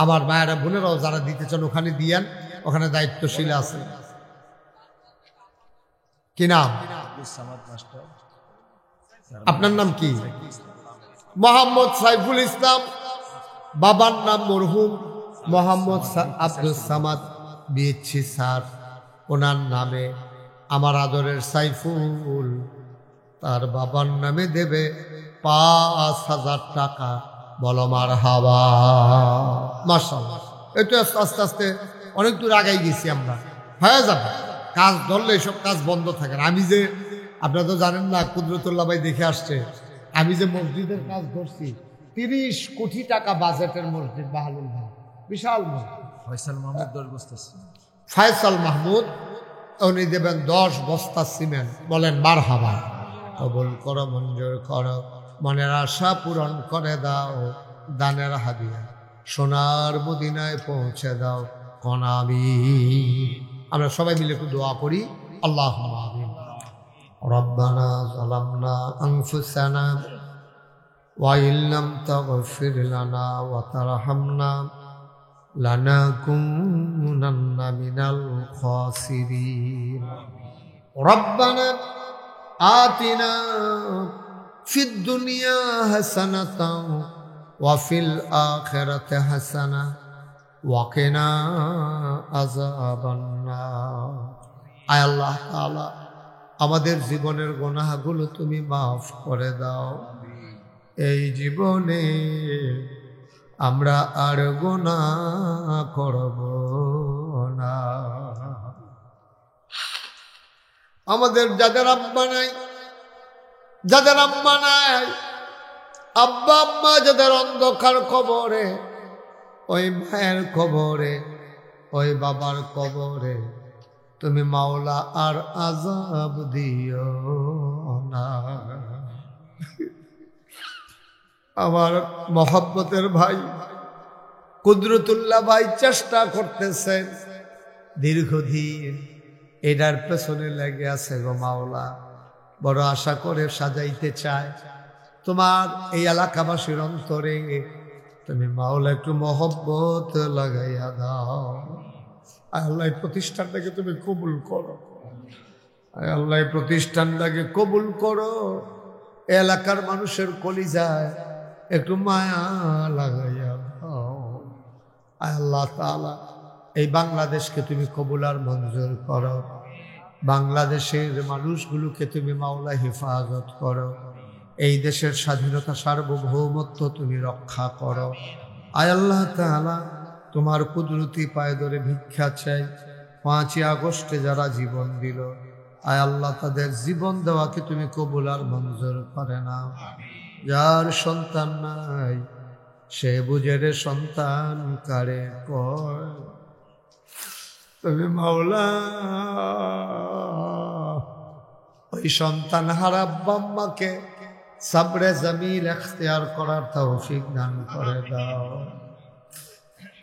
আমার মায়েরা বোনেরাও যারা দিতে চান ওখানে দিয়েন, ওখানে দায়িত্বশীল আছে। কি নাম? আপনার নাম কি? মোহাম্মদ সাইফুল ইসলাম। বাবার নাম মরহুম মোহাম্মদ আব্দুল সামাদ বিএসসি স্যার। ওনার নামে আমার আদরের সাইফুল তার বাবার নামে দেবে 5,000 টাকা। বলো মারহাবা। মাশাআল্লাহ। এটা আস্তে আস্তে অনেক দূর আগাই গেছি আমরা, হয়ে যাবে। কাজ ধরলে এসব কাজ বন্ধ থাকে না। আমি যে, আপনারা তো জানেন না, কুদরতুল্লাহ ভাই দেখে আসছে, আমি যে মসজিদের কাজ করছি 30 কোটি টাকা বাজেটের মসজিদ বাহালুল ভাই, বিশাল মসজিদ। ফয়সাল মাহমুদ 10 বস্তা সিমেন্ট। ফয়সাল মাহমুদ উনি দেবেন 10 বস্তা সিমেন্ট। বলেন মারহাবা। কবুল করো, মঞ্জুর করো, মনের আশা পূরণ করে দাও, দানের হাদিয়া সোনার মদিনায় পৌঁছে দাও, কোন আমিন। আমরা সবাই মিলে একটু দোয়া করি, আল্লাহুম্মা আমিন। রব্বানা যালামনা আনফুসানা ওয়া ইল্লাম তাগফির লানা ওয়া তারহামনা লানাকুনান্না মিনাল খাসিরিন। রব্বানা আতিনা ফিদ দুনিয়া হাসানাতাও ওয়া ফিল আখিরাতি হাসানা ওয়া কিনা আযাবান নার। আয় আল্লাহ তাআলা, আমাদের জীবনের গুনাহগুলো তুমি মাফ করে দাও। এই জীবনে আমরা আর গুনাহ করব না। আমাদের যাদের আব্বা নাই, যাদের আম্মা নাই, আব্বা আম্মা যাদের অন্ধকার কবরে, ওই মায়ের কবরে, ওই বাবার কবরে তুমি মাওলা আর আযাব দিও না। আমার মহব্বতের ভাই কুদরতুল্লাহ ভাই চেষ্টা করতেছেন দীর্ঘদিন, এটার পেছনে লেগে আছে গো মাওলা। বড় আশা করে সাজাইতে চায় তোমার এই এলাকাবাসীর অন্তরে, তুমি মাওলা একটু মহব্বত লাগাইয়া দাও। আল্লাহ এই প্রতিষ্ঠানটাকে তুমি কবুল করো, আল্লাহ এই প্রতিষ্ঠানটাকে কবুল করো। এলাকার মানুষের কলিজায় একটু মায়া লাগাইয়া দাও। আল্লাহ তাআলা এই বাংলাদেশকে তুমি কবুল আর মঞ্জুর করো। বাংলাদেশের মানুষগুলোকে তুমি মাওলা হেফাজত করো। এই দেশের স্বাধীনতা সার্বভৌমত্ব তুমি রক্ষা করো। আয় আল্লাহ তাআলা, তোমার কুদরতি পায়ে ধরে ভিক্ষা চাই। 5ই আগস্টে যারা জীবন দিল, আয় আল্লাহ তাদের জীবন দেওয়াকে তুমি কবুল আর মঞ্জুর করে নাও। যার সন্তান নাই সে বুঝে রে সন্তান কারে কয়। তুমি মাওলা ওই সন্তান হারা বাম্মাকে সাবরে জামিল এখতিয়ার করার তৌফিক দান করে দাও।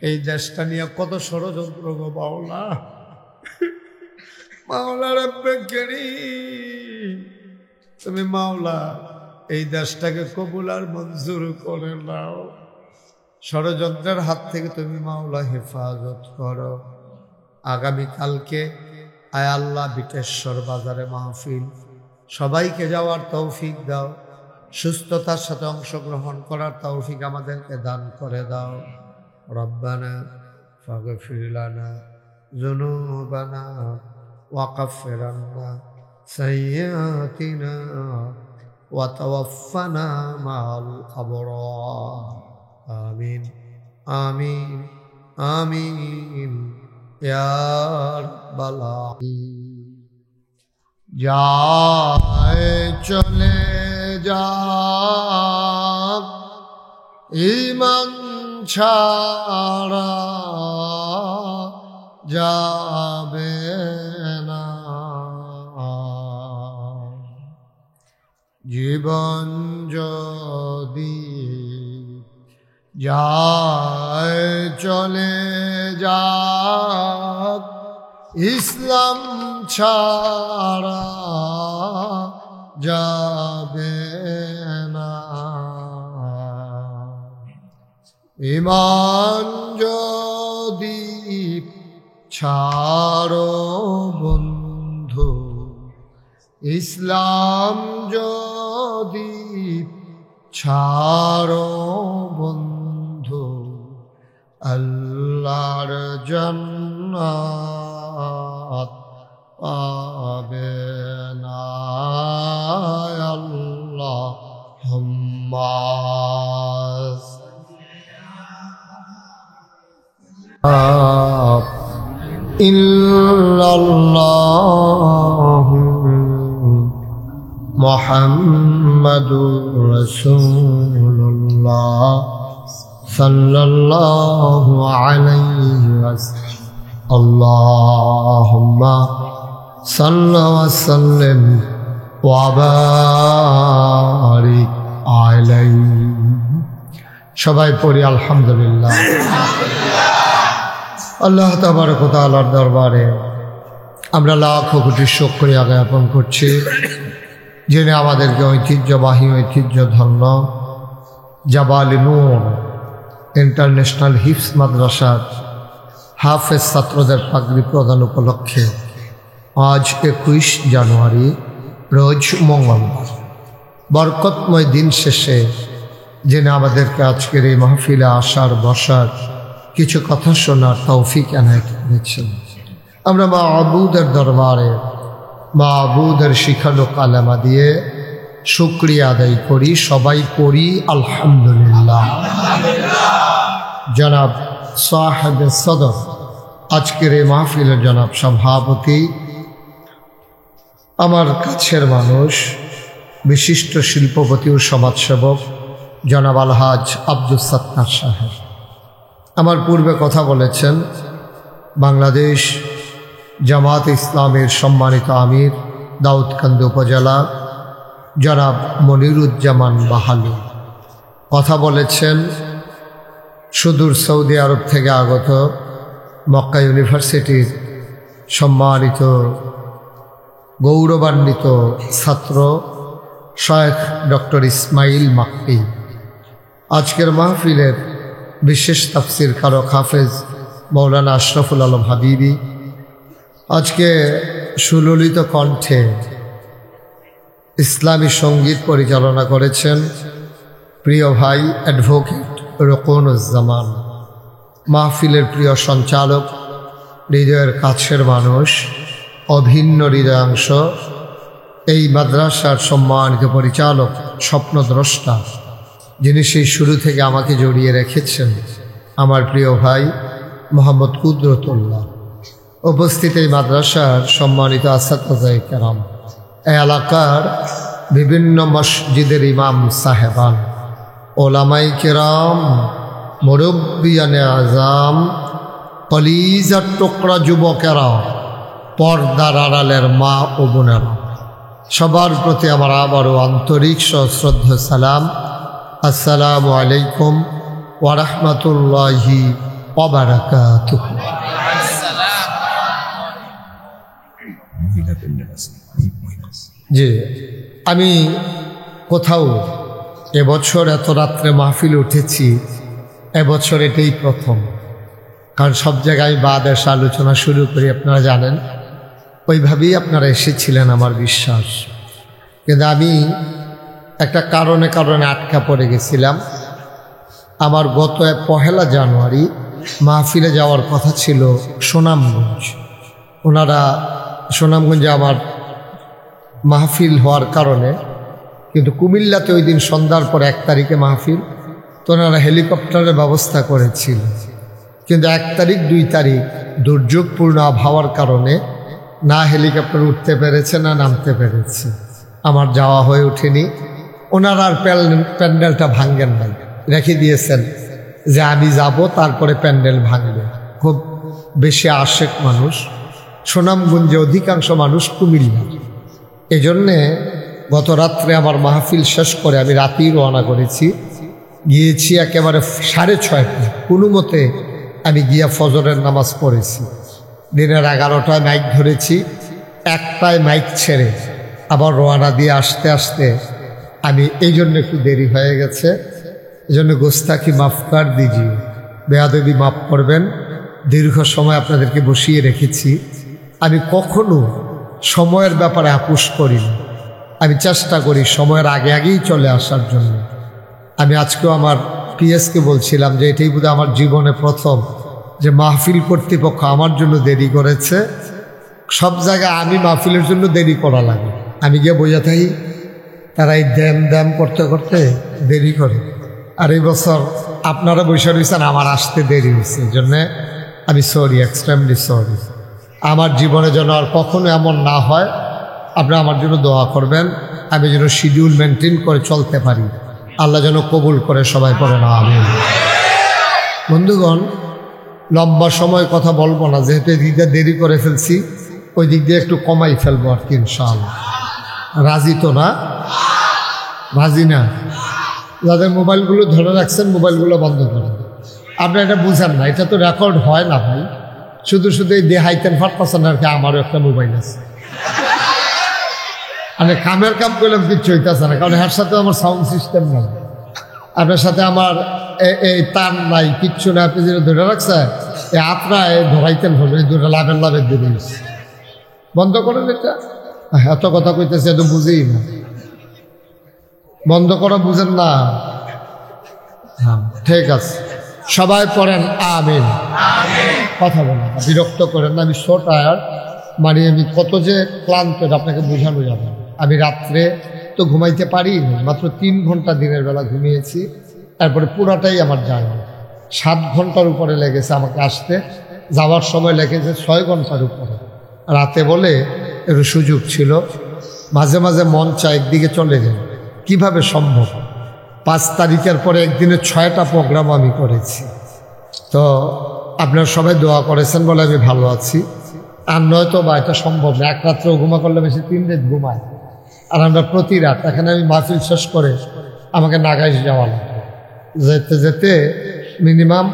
এই দেশটা নিয়ে কত ষড়যন্ত্র গো মাওলা, মাওলা রব্বে কারীম, তুমি মাওলা এই দেশটাকে কবুল আর মঞ্জুর করে নাও। ষড়যন্ত্রের হাত থেকে তুমি মাওলা হেফাজত করো। আগামীকালকে আয় আল্লাহ বিটেশ্বর বাজারে মাহফিল, সবাইকে যাওয়ার তৌফিক দাও। সুস্থতার সাথে অংশগ্রহণ করার তৌফিক আমাদেরকে দান করে দাও। রব্বানা ফাগফির লানা যুনুবানা ওয়া কাফির আন্না সাইয়্যাতিনা ওয়া তাওয়াফানা মা'আল আবরার। আমিন আমিন আমিন ইয়া রাব্বাল আলামিন। যায় চলে যাক ঈমান ছাড়া যাবে না, জীবন যদি যায় চলে যাক ইসলাম ছাড়া যাবে না। ঈমান যদি ছাড়ো বন্ধু, ইসলাম যদি ছাড়ো বন্ধু, আল্লাহর জান্নাত পাবে না। আল্লাহুম্মা ইল্লাল্লাহু মুহাম্মাদুর রাসূলুল্লাহ সাল্লাল্লাহু আলাইহি ওয়াসাল্লাম। আল্লাহুম্মা সাল্লি ওয়া সাল্লিম ওয়া বারিক আলাইহি। সবাই পড়ি আলহামদুলিল্লাহ। আল্লাহ তাবারক ওয়া তাআলার দরবারে আমরা লাখ কোটি শুকরিয়া জ্ঞাপন করছি, যিনি আমাদেরকে ঐতিহ্যবাহী ঐতিহ্যধন্য জাবাল নূর ইন্টারন্যাশনাল হিফজ মাদ্রাসার হাফেজ ছাত্রদের পাগড়ি প্রদান উপলক্ষে আজ 21 জানুয়ারি রোজ মঙ্গলবার বরকতময় দিন শেষে যিনি আমাদেরকে আজকের এই মাহফিলে আসার বসার কিছু কথা শোনার তৌফিক এনায়েত করেছেন। আমরা মাবুদের দরবারে মাবুদের শিখানো কালেমা দিয়ে শুকরিয়া আদায় করি, সবাই পড়ি আলহামদুলিল্লাহ। জনাব সাহেব সদর আজকের এই মাহফিলের জনাব সভাপতি, আমার কাছের মানুষ, বিশিষ্ট শিল্পপতি ও সমাজসেবক জনাব আলহাজ আব্দুস সাত্তার সাহেব আমার পূর্বে কথা বলেছেন। বাংলাদেশ জামাত ইসলামের সম্মানিত আমির দাউদকান্দি উপজেলা জনাব মনিরুজ্জামান বাহালু কথা বলেছেন। সুদূর সৌদি আরব থেকে আগত মক্কা ইউনিভার্সিটির সম্মানিত গৌরবান্বিত ছাত্র শায়েখ ডক্টর ইসমাইল মাক্কি, আজকের মাহফিলের বিশেষ তাফসির কারক হাফেজ মৌলানা আশরাফুল আলম হাবিবি, আজকে সুললিত কণ্ঠে ইসলামী সঙ্গীত পরিচালনা করেছেন প্রিয় ভাই অ্যাডভোকেট রোকনুজ্জামান, মাহফিলের প্রিয় সঞ্চালক, হৃদয়ের কাছের মানুষ, অভিন্ন হৃদয়াংশ, এই মাদ্রাসার সম্মানিত পরিচালক, স্বপ্নদ্রষ্টা, যিনি সেই শুরু থেকে আমাকে জড়িয়ে রেখেছেন, আমার প্রিয় ভাই মোহাম্মদ কুদরতুল্লাহ, উপস্থিত এই মাদ্রাসার সম্মানিত আসাতিজা কেরাম, এই এলাকার বিভিন্ন মসজিদের ইমাম সাহেবান, ওলামাই কেরাম, মুরব্বিয়ানে আজাম, কলিজার টুকরা যুবকেরা, পর্দার আড়ালের মা ও বোনেরা, সবার প্রতি আমার আবারও আন্তরিক সশ্রদ্ধ সালাম। আসসালামু আলাইকুম ওয়া রাহমাতুল্লাহি ওয়া বারাকাতুহু। জি, আমি কোথাও এবছর এত রাত্রে মাহফিল উঠেছি, এবছর এটাই প্রথম। কারণ সব জায়গায় বাদ এসে আলোচনা শুরু করি, আপনারা জানেন, ওইভাবেই আপনারা এসেছিলেন আমার বিশ্বাস। কিন্তু আমি একটা কারণে আটকা পড়ে গেছিলাম। আমার গত 1 জানুয়ারি মাহফিলে যাওয়ার কথা ছিল সুনামগঞ্জ। ওনারা সুনামগঞ্জে আমার মাহফিল হওয়ার কারণে, কিন্তু কুমিল্লাতে ওই দিন সন্ধ্যার পর 1 তারিখে মাহফিল, তো ওনারা হেলিকপ্টারের ব্যবস্থা করেছিল। কিন্তু 1 তারিখ 2 তারিখ দুর্যোগপূর্ণ আবহাওয়ার কারণে না হেলিকপ্টার উঠতে পেরেছে না নামতে পেরেছে, আমার যাওয়া হয়ে ওঠেনি। ওনারা আর প্যান্ডেলটা ভাঙ্গেন নাই, রেখে দিয়েছেন যে আমি যাব, তারপরে প্যান্ডেল ভাঙবে। খুব বেশি আশেক মানুষ সুনামগঞ্জে, অধিকাংশ মানুষ কুমিল্লা। এজন্যে গত রাত্রে আমার মাহফিল শেষ করে আমি রাতেই রওনা করেছি, গিয়েছি একেবারে 6:30, কোনো মতে আমি গিয়া ফজরের নামাজ পড়েছি। দিনের 11টায় মাইক ধরেছি, 1টায় মাইক ছেড়ে আবার রওনা দিয়ে আসতে আসতে আমি এই জন্য একটু দেরি হয়ে গেছে। এই জন্য গোস্তাকি মাফ কর দিজিয়ে, বেয়াদবি মাফ করবেন। দীর্ঘ সময় আপনাদেরকে বসিয়ে রেখেছি। আমি কখনো সময়ের ব্যাপারে আপোষ করি না, আমি চেষ্টা করি সময়ের আগে আগেই চলে আসার জন্য। আমি আজকেও আমার পিএসকে বলছিলাম যে এটাই বোধহয় আমার জীবনে প্রথম যে মাহফিল কর্তৃপক্ষ আমার জন্য দেরি করেছে। সব জায়গায় আমি মাহফিলের জন্য দেরি করা লাগে, আমি গিয়ে বোঝা থাকি, তারা এই দ্যাম করতে করতে দেরি করে। আর এই বছর আপনারা বসে রয়েছেন, আমার আসতে দেরি হয়েছে, এই জন্যে আমি সরি, এক্সট্রিমলি সরি। আমার জীবনে যেন আর কখনো এমন না হয়, আপনারা আমার জন্য দোয়া করবেন। আমি যেন শিডিউল মেনটেন করে চলতে পারি। আল্লাহ যেন কবুল করে, সবাই পড়ে না আমিন। বন্ধুগণ, লম্বা সময় কথা বলবো না, যেহেতু এদিকে দেরি করে ফেলছি, ওই দিক দিয়ে একটু কমাই ফেলবো আর কি ইনশাআল্লাহ। রাজি তো না? রাজি না? যাদের মোবাইলগুলো ধরে রাখছেন মোবাইলগুলো বন্ধ করেন। আপনারা এটা বুঝেন না, এটা তো রেকর্ড হয় না ভাই। শুধু শুধু এই দেহাইতেন ফাটপাচ্ছেন আর কি। আমারও একটা মোবাইল আছে, মানে কামের কাম করলাম কিচ্ছু হইতেছে না, কারণ এর সাথে আমার সাউন্ড সিস্টেম নাই, আপনার সাথে আমার এই তার নাই, কিচ্ছু না। আপনি যেটা ধরে রাখছেন এই আত্রা ধরাইতেন হলো, এই দুটো লাভের দিকে বন্ধ করেন। এটা এত কথা কইতেছে, এত বুঝেই না। বন্ধ করা বুঝেন না? হ্যাঁ ঠিক আছে, সবাই পড়েন আমিন। কথা বলেন না, বিরক্ত করেন না। আমি সো টায়ার্ড, মানে আমি কত যে ক্লান্ত আপনাকে বোঝানো যাবে। আমি রাত্রে তো ঘুমাইতে পারি, মাত্র 3 ঘন্টা দিনের বেলা ঘুমিয়েছি, তারপরে পুরাটাই আমার জার্নি। 7 ঘন্টার উপরে লেগেছে আমাকে আসতে, যাওয়ার সময় লেগেছে 6 ঘন্টার উপরে। রাতে বলে একটু সুযোগ ছিল, মাঝে মাঝে মন চায় একদিকে চলে যায়, কিভাবে সম্ভব? 5 তারিখের পরে একদিনে 6টা প্রোগ্রাম আমি করেছি। তো আপনারা সবাই দোয়া করেছেন বলে আমি ভালো আছি। আর নয়তো বা এটা সম্ভব না, এক রাত্রেও ঘুমা করলে বেশি 3 রাত ঘুমায়। আর আমরা প্রতি রাত, এখানে আমি মাহফিল শেষ করে আমাকে নাগাইশ যাওয়া লাগবে, যেতে যেতে মিনিমাম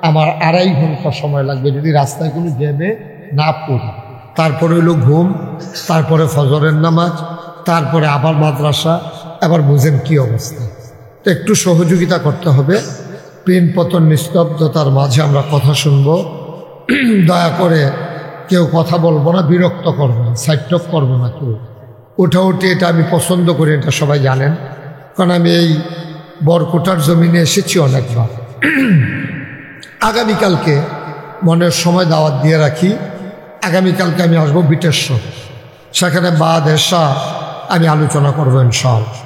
আমার 2.5 ঘন্টা সময় লাগবে যদি রাস্তায় কোনো জ্যামে না পড়ি। তারপরে হলো ঘুম, তারপরে ফজরের নামাজ, তারপরে আবার মাদ্রাসা, আবার বুঝেন কি অবস্থা। তো একটু সহযোগিতা করতে হবে। প্রেম পতন নিস্তব্ধতার মাঝে আমরা কথা শুনবো। দয়া করে কেউ কথা বলবো না, বিরক্ত করবো না, সাইটক করবো না কেউ। উঠে এটা আমি পছন্দ করি, এটা সবাই জানেন, কারণ আমি এই বরকোটার জমিনে এসেছি অনেকবার। আগামীকালকে মনের সময় দাওয়াত দিয়ে রাখি, আগামীকালকে আমি আসবো বিটেশ্বর, সেখানে বাদ এসা আমি আলোচনা করবো ইনশাআল্লাহ।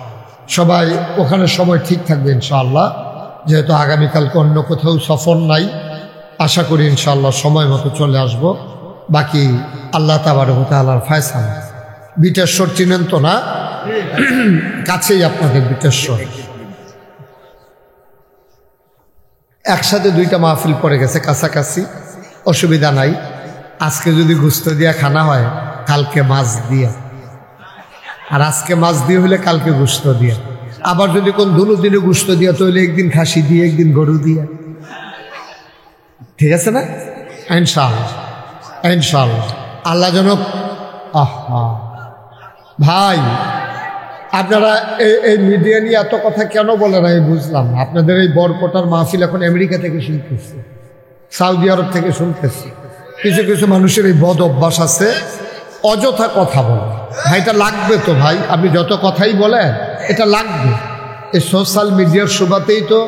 সবাই ওখানে সময় ঠিক থাকবে ইনশাআল্লাহ, যেহেতু আগামীকালকে অন্য কোথাও সফর নাই। আশা করি ইনশাআল্লাহ সময় মতো চলে আসব। বাকি আল্লাহ তাবারক ওয়া তাআলার ফয়সালা। বিটেশ্বর চিনেন তো না? কাছেই আপনাদের বিটেশ্বর। একসাথে 2টা মাহফিল পড়ে গেছে কাছাকাছি, অসুবিধা নাই। আজকে যদি গোস্ত দিয়া খানা হয়, কালকে মাছ দিয়া, আর আজকে মাছ দিয়ে হলে কালকে গোস্ত দিয়া। আবার যদি কোন দুদিনে গোস্ত দিয়া, তাহলে একদিন খাসি দিয়ে, একদিন গরু দিয়া। ঠিক আছে না? ইনশাআল্লাহ ইনশাআল্লাহ। আল্লাহ যেন ভাই, আপনারা এই মিডিয়া নিয়ে এত কথা কেন বলেন আমি বুঝলাম না। আপনাদের এই বরকোটার মাহফিল এখন আমেরিকা থেকে শুনতেছি, সৌদি আরব থেকে শুনতেছি। কিছু কিছু মানুষের এই বদ অভ্যাস আছে, অযথা কথা বলে। ভাই এটা লাগবে তো ভাই, আপনি যত কথাই বলেন এটা লাগবে। এই সোশ্যাল মিডিয়ার সুবাদেই তো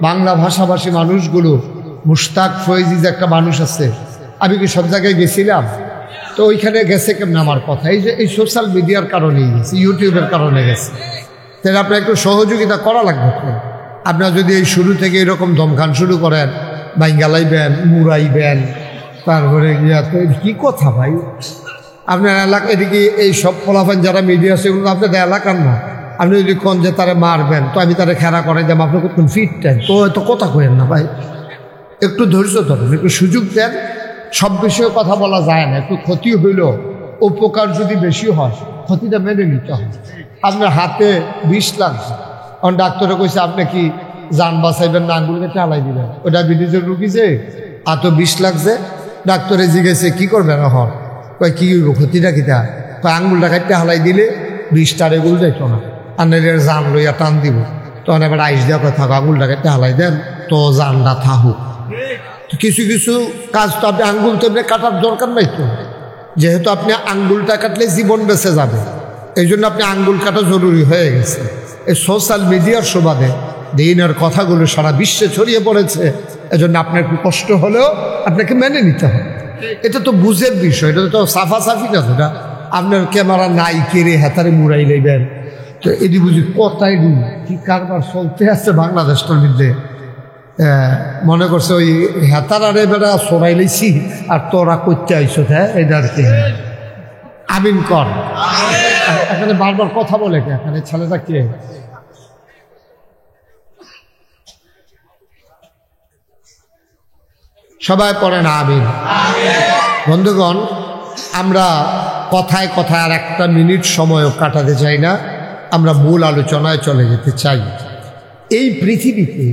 বাংলা ভাষাভাষী মানুষগুলো, মুশতাক ফয়েজি যে একটা মানুষ আছে, আমি কি সব জায়গায় গেছিলাম? তো ওইখানে গেছে কেমন আমার কথা? এই যে এই সোশ্যাল মিডিয়ার কারণেই গেছে, ইউটিউবের কারণে গেছে। তাহলে আপনার একটু সহযোগিতা করা লাগবে। আপনারা যদি এই শুরু থেকে এরকম ধমকান শুরু করেন, বাইঙ্গালাইবেন, মুড়াইবেন, তারপরে গিয়া, তো কী কথা ভাই? আপনার এলাকা এদিকে এই সব ফলাফল যারা মিডিয়া সেগুলো আপনাদের এলাকার না। আপনি যদি কোন যে তারা মারবেন, তো আমি তারা খেলা করে যাবো, আপনি কোন ফিট টাইম তো এত কথা করেন না ভাই। একটু ধৈর্য ধরেন, একটু সুযোগ দেন। সব বিষয়ে কথা বলা যায় না। একটু ক্ষতি হইল, উপকার যদি বেশি হয়, ক্ষতিটা মেনে নিতে হয়। আপনার হাতে 20 লাগছে, কারণ ডাক্তারে কইছে আপনি কি যান বাঁচাইবেন না, আঙ্গুলকে চালাই দিবেন। ওটা বিদেশের রুগী যে এত 20 লাগছে, ডাক্তারে জিজ্ঞেসে কি করবেন এখন? কয় কি ক্ষতিটা কিটা? কয় আঙ্গুলটা কাটতে হালাই দিলে 20টার এগুল যাইতো না, আর জান লইয়া টান দিব। তখন এবার আইস দেওয়া কথা, আঙুলটা কাটতে হালাই দেন তো জানটা থাকুক। কিছু কিছু কাজ তো আপনি আঙ্গুল তো কাটার দরকার নাই তো, যেহেতু আপনি আঙ্গুলটা কাটলে জীবন বেঁচে যাবে, এই জন্য আপনি আঙ্গুল কাটা জরুরি হয়ে গেছে। এই সোশ্যাল মিডিয়ার সুবাদে দিনের কথাগুলো সারা বিশ্বে ছড়িয়ে পড়েছে, এজন্য আপনার একটু কষ্ট হলেও আপনাকে মেনে নিতে হবে। এটা তো বুঝের বিষয়, এটা তো সাফাসাফি না। এটা আপনার ক্যামেরা নাই, কেড়ে হাতারে মুড়াই লইবেন, তো এটি বুঝি কথাই কি কারবার চলতে আছে বাংলাদেশটার মধ্যে। মনে করছে ওই হেতারারে বেড়া সরাই লইছি আর তোরা করতে আইসো। হ্যাঁ, এটা আর কি। আমিন কর। এখানে বারবার কথা বলে কে? এখানে ছেলেটা কে? সবাই পড়েন আমিন। বন্ধুগণ, আমরা কথায় কথায় আর একটা মিনিট সময়ও কাটাতে চাই না, আমরা মূল আলোচনায় চলে যেতে চাই। এই পৃথিবীতে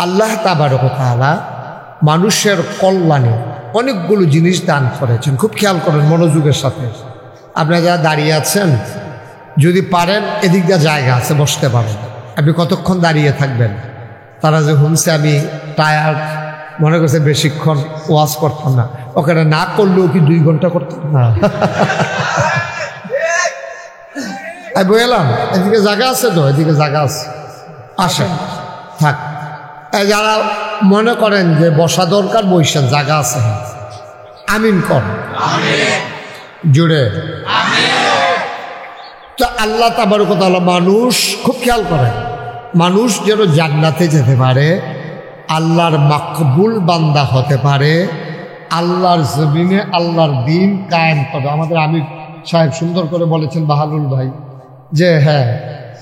আল্লাহ তাবারক ওয়া তাআলা মানুষের কল্যাণে অনেকগুলো জিনিস দান করেছেন। খুব খেয়াল করেন মনোযোগের সাথে। আপনারা যারা দাঁড়িয়ে আছেন, যদি পারেন এদিক দিয়ে জায়গা আছে, বসতে পারেন। আপনি কতক্ষণ দাঁড়িয়ে থাকবেন? তারা যে শুনছে আমি টায়ার্ড, মনে করছে বেশিক্ষণ ওয়াজ করতাম না, ওখানে না করলেও কি 2 ঘন্টা করতাম না? আমি বললাম এদিকে জায়গা আছে তো, এদিকে জায়গা আছে, আসেন থাক। যারা মনে করেন যে বসা দরকার বসেন, জায়গা আছে। আমিন কর জুড়ে। তো আল্লাহ তাবারক ওয়া তাআলা মানুষ, খুব খেয়াল করেন, মানুষ যেন জান্নাতে যেতে পারে, আল্লাহর মাকবুল বান্দা হতে পারে, আল্লাহর জমিনে আল্লাহর দিন কায়েম করে। আমাদের আমির সাহেব সুন্দর করে বলেছেন, বাহালুল ভাই, যে হ্যাঁ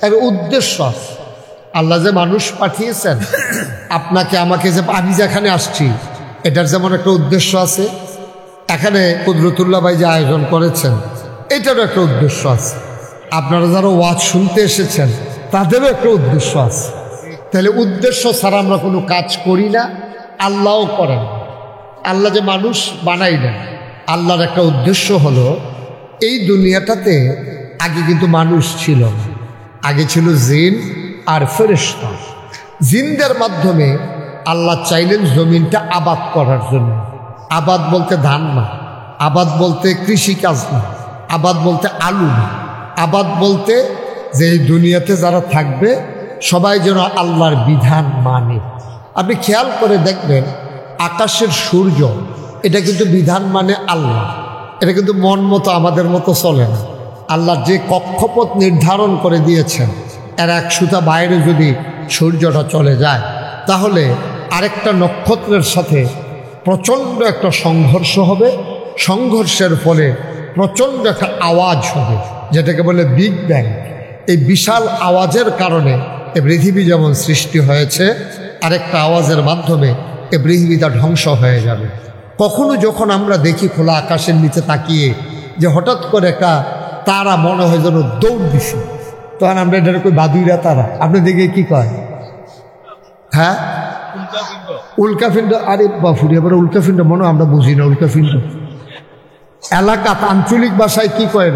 এর উদ্দেশ্য আছে। আল্লাহ যে মানুষ পাঠিয়েছেন, আপনাকে আমাকে, যে আমি যেখানে আসছি এটার যেমন একটা উদ্দেশ্য আছে, এখানে কুদরতুল্লাহ ভাই যে আয়োজন করেছেন এটারও একটা উদ্দেশ্য আছে, আপনারা যারা ওয়াজ শুনতে এসেছেন তাদেরও একটা উদ্দেশ্য আছে। তাহলে উদ্দেশ্য ছাড়া আমরা কোনো কাজ করি না, আল্লাহও করেন। আল্লাহ যে মানুষ বানাইলেন, আল্লাহর একটা উদ্দেশ্য হলো, এই দুনিয়াটাতে আগে কিন্তু মানুষ ছিল না, আগে ছিল জিন আর ফেরেশতা। জিনদের মাধ্যমে আল্লাহ চাইলেন জমিনটা আবাদ করার জন্য। আবাদ বলতে ধান না, আবাদ বলতে কৃষিকাজ না, আবাদ বলতে আলু না, আবাদ বলতে যে এই দুনিয়াতে যারা থাকবে সবাই যেন আল্লাহর বিধান মানে। আপনি খেয়াল করে দেখবেন আকাশের সূর্য, এটা কিন্তু বিধান মানে আল্লাহ, এটা কিন্তু মন মতো আমাদের মতো চলে না। আল্লাহ যে কক্ষপথ নির্ধারণ করে দিয়েছেন, এর এক সুতা বাইরে যদি সূর্যটা চলে যায়, তাহলে আরেকটা নক্ষত্রের সাথে প্রচণ্ড একটা সংঘর্ষ হবে। সংঘর্ষের ফলে প্রচণ্ড একটা আওয়াজ হবে, যেটাকে বলে বিগ ব্যাং। এই বিশাল আওয়াজের কারণে এ পৃথিবী যেমন সৃষ্টি হয়েছে, আরেকটা আওয়াজের মাধ্যমে এ পৃথিবীটা ধ্বংস হয়ে যাবে। কখনো যখন আমরা দেখি খোলা আকাশের নিচে তাকিয়ে যে হঠাৎ করে একটা তারা মনে হয় যেন দৌড় দিছে, তখন আমরা এটার কই বাদুইরা তারা। আপনি দেখে কি কয়? হ্যাঁ, উল্কাপিণ্ড। আরে বাফুরি, এবার উল্কাপিণ্ড মনে আমরা বুঝি না। উল্কাপিণ্ড এলাকা আঞ্চলিক ভাষায় কি কয়?